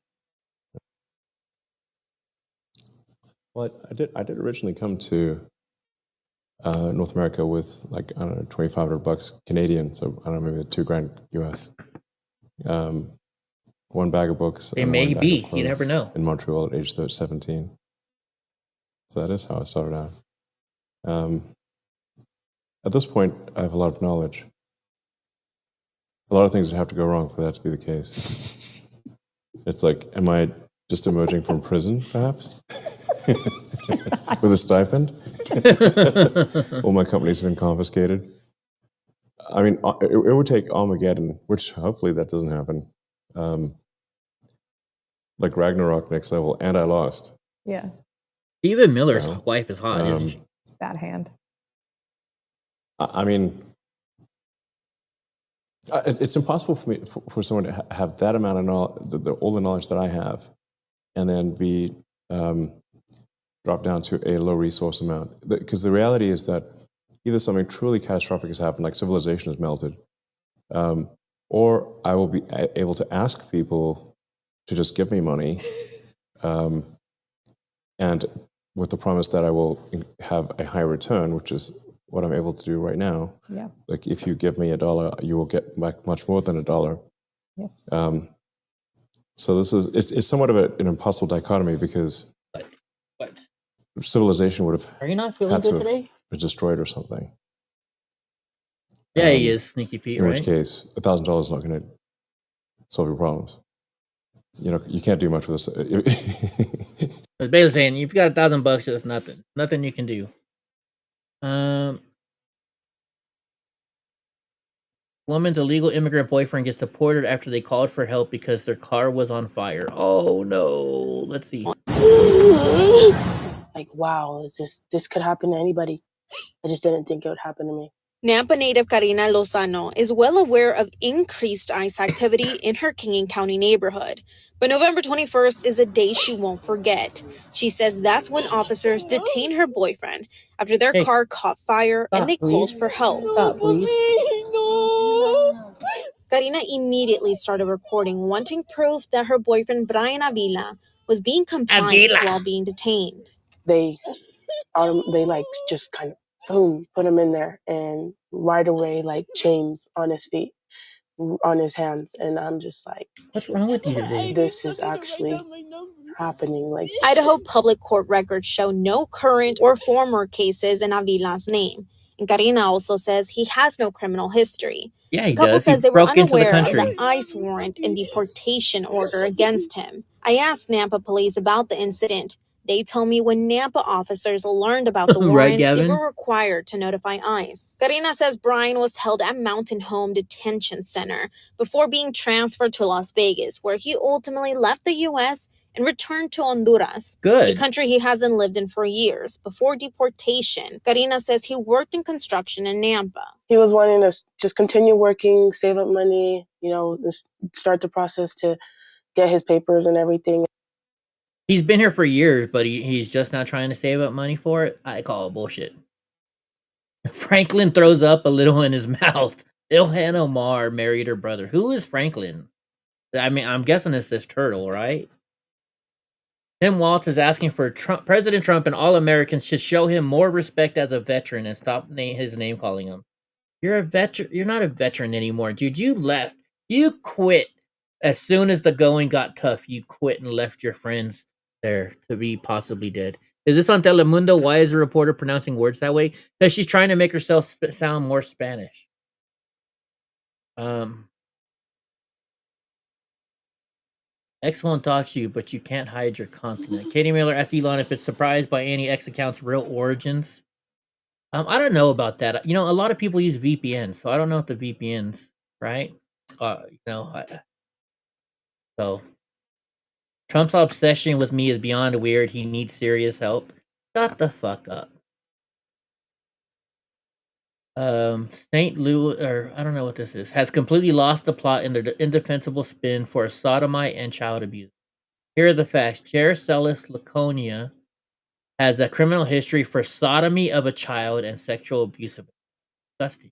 Well, I did originally come to North America with like, I don't know, $2,500 Canadian, so I don't know, maybe $2,000 US. One bag of books. It may be. You never know. In Montreal at age 17. So that is how I started out. At this point, I have a lot of knowledge. A lot of things would have to go wrong for that to be the case. It's like, am I just emerging from prison, perhaps? With a stipend? All my companies have been confiscated. I mean, it would take Armageddon, which hopefully that doesn't happen. Like Ragnarok next level, and I lost. Yeah. Stephen Miller's wife is hot, isn't she? It's bad hand. I mean, it's impossible for me for someone to have that amount of knowledge, all the knowledge that I have, and then be dropped down to a low resource amount. Because the reality is that either something truly catastrophic has happened, like civilization has melted, or I will be able to ask people to just give me money, and with the promise that I will have a high return, which is what I'm able to do right now. Yeah. Like if you give me $1, you will get back much more than $1. Yes. So this is it's somewhat of an impossible dichotomy because what? Civilization would have Are you not feeling had to good have today? been destroyed or something. Yeah, he is, Sneaky Pete, In right? which case, $1,000 is not going to solve your problems. You know, you can't do much with this. But basically saying, you've got $1,000, it's nothing. Nothing you can do. Woman's illegal immigrant boyfriend gets deported after they called for help because their car was on fire. Oh no. Let's see. like, wow, this could happen to anybody. I just didn't think it would happen to me. Nampa native Karina Lozano is well aware of increased ICE activity in her King County neighborhood. But November 21st is a day she won't forget. She says that's when officers detained her boyfriend after their car caught fire and they called for help. Karina immediately started recording, wanting proof that her boyfriend Brian Avila was being confined while being detained. They like just kind of boom, put him in there, and right away, like chains on his feet, on his hands, and I'm just like, what's wrong with you today? This is actually happening. Like, Idaho public court records show no current or former cases in Avila's name, and Karina also says he has no criminal history. Yeah, he The couple does. says He they were broke into the unaware of country. the ICE warrant and deportation order against him. I asked Nampa police about the incident. They tell me when Nampa officers learned about the Right, warrant, they Gavin? were required to notify ICE. Karina says Brian was held at Mountain Home Detention Center before being transferred to Las Vegas, where he ultimately left the U.S. and returned to Honduras, Good. a country he hasn't lived in for years. Before deportation, Karina says he worked in construction in Nampa. he was wanting to just continue working, save up money, start the process to get his papers and everything. He's been here for years, but he's just not trying to save up money for it. I call it bullshit. Franklin throws up a little in his mouth. Ilhan Omar married her brother. Who is Franklin? I mean, I'm guessing it's this turtle, right? Tim Walz is asking for President Trump and all Americans should show him more respect as a veteran and stop his name calling him. You're a veteran. You're not a veteran anymore, dude. You left. You quit as soon as the going got tough. You quit and left your friends there to be possibly dead. Is this on Telemundo? Why is the reporter pronouncing words that way? Because she's trying to make herself sound more Spanish. X won't talk to you, but you can't hide your continent. Katie Miller asked Elon if it's surprised by any X account's real origins. I don't know about that. A lot of people use VPNs, so I don't know if the VPNs, right? So Trump's obsession with me is beyond weird. He needs serious help. Shut the fuck up. St. Louis, or I don't know what this is, has completely lost the plot in their indefensible spin for a sodomite and child abuse. Here are the facts. Jaracelis Laconia has a criminal history for sodomy of a child and sexual abuse of it. Disgusting.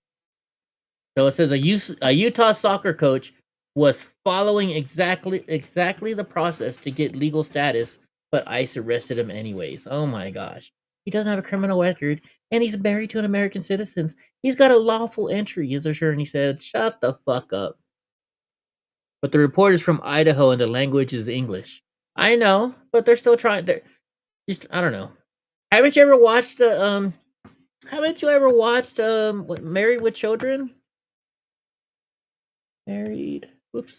So it says a Utah soccer coach was following exactly the process to get legal status, but ICE arrested him anyways. Oh my gosh. He doesn't have a criminal record, and he's married to an American citizen. He's got a lawful entry, his attorney said. Shut the fuck up. But the report is from Idaho, and the language is English. I know, but they're still trying. I don't know. Haven't you ever watched Married with Children? Married. Whoops.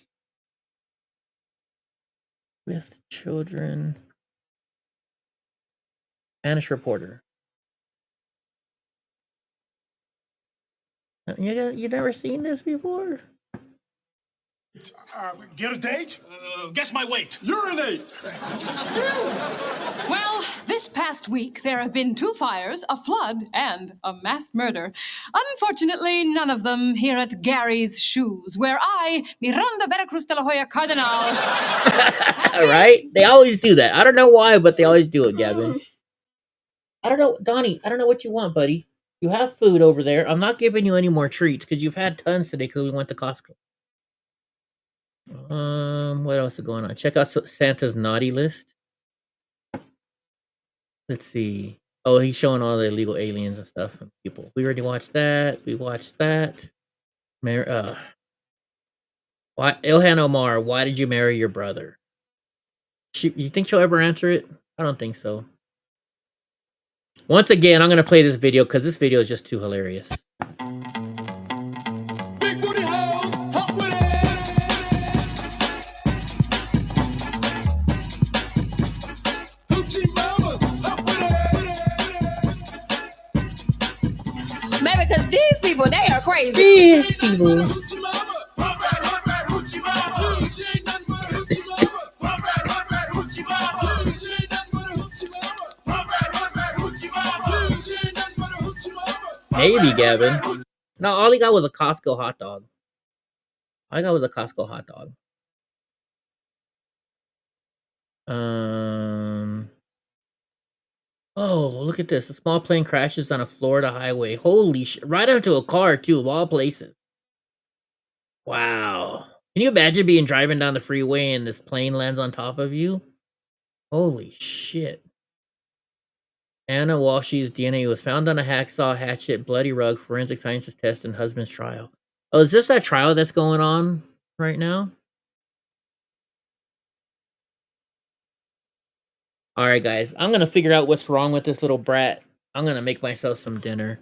With Children. Spanish reporter. You never seen this before? Get a date? Guess my weight. Urinate! Well, this past week, there have been 2 fires, a flood, and a mass murder. Unfortunately, none of them here at Gary's Shoes, where I, Miranda Veracruz de la Hoya Cardinal... Right? They always do that. I don't know why, but they always do it, Gavin. I don't know, Donnie, I don't know what you want, buddy. You have food over there. I'm not giving you any more treats, because you've had tons today because we went to Costco. What else is going on? Check out Santa's naughty list. Let's see. Oh, he's showing all the illegal aliens and stuff and people. We already watched that. We watched that. Why, Ilhan Omar, why did you marry your brother? You think she'll ever answer it? I don't think so. Once again, I'm going to play this video because this video is just too hilarious. Maybe because these people, they are crazy. These people. Maybe, Gavin. No, all he got was a Costco hot dog. All I got was a Costco hot dog. Oh, look at this. A small plane crashes on a Florida highway. Holy shit. Right onto a car, too, of all places. Wow. Can you imagine being driving down the freeway and this plane lands on top of you? Holy shit. Anna Walsh's DNA was found on a hacksaw, hatchet, bloody rug, forensic sciences test, and husband's trial. Oh, is this that trial that's going on right now? Alright, guys. I'm going to figure out what's wrong with this little brat. I'm going to make myself some dinner.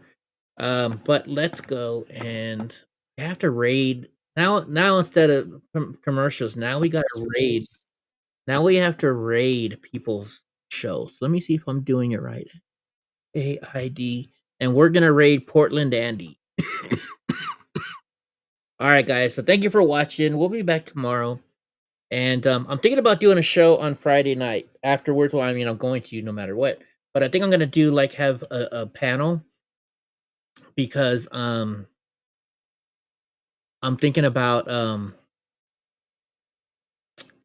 But let's go and I have to raid. Now instead of commercials, now we got to raid. Now we have to raid people's shows. Let me see if I'm doing it right. AID. And we're going to raid Portland Andy. Alright, guys. So thank you for watching. We'll be back tomorrow. And I'm thinking about doing a show on Friday night afterwards. Well, I mean, I'm going to no matter what. But I think I'm going to do like have a panel because I'm thinking about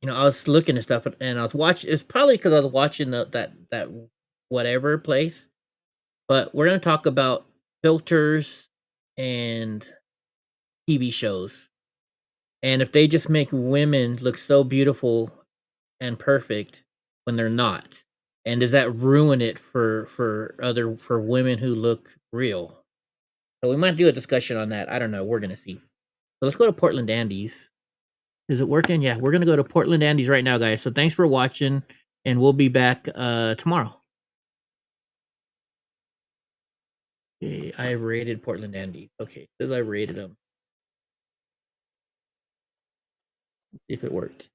you know, I was looking at stuff and I was watching. It's probably because I was watching that whatever place. But we're going to talk about filters and TV shows. And if they just make women look so beautiful and perfect when they're not, and does that ruin it for women who look real? So we might do a discussion on that. I don't know. We're gonna see. So let's go to Portland Andy's. Is it working? Yeah, we're gonna go to Portland Andy's right now, guys. So thanks for watching, and we'll be back tomorrow. Okay, I rated Portland Andy. Okay, says I rated them. Let's see if it worked.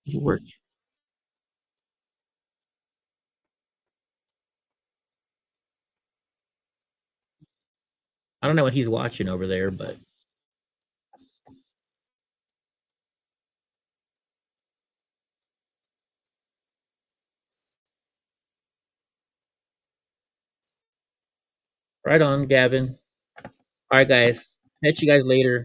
It worked. I don't know what he's watching over there, but right on, Gavin. All right, guys. Catch you guys later.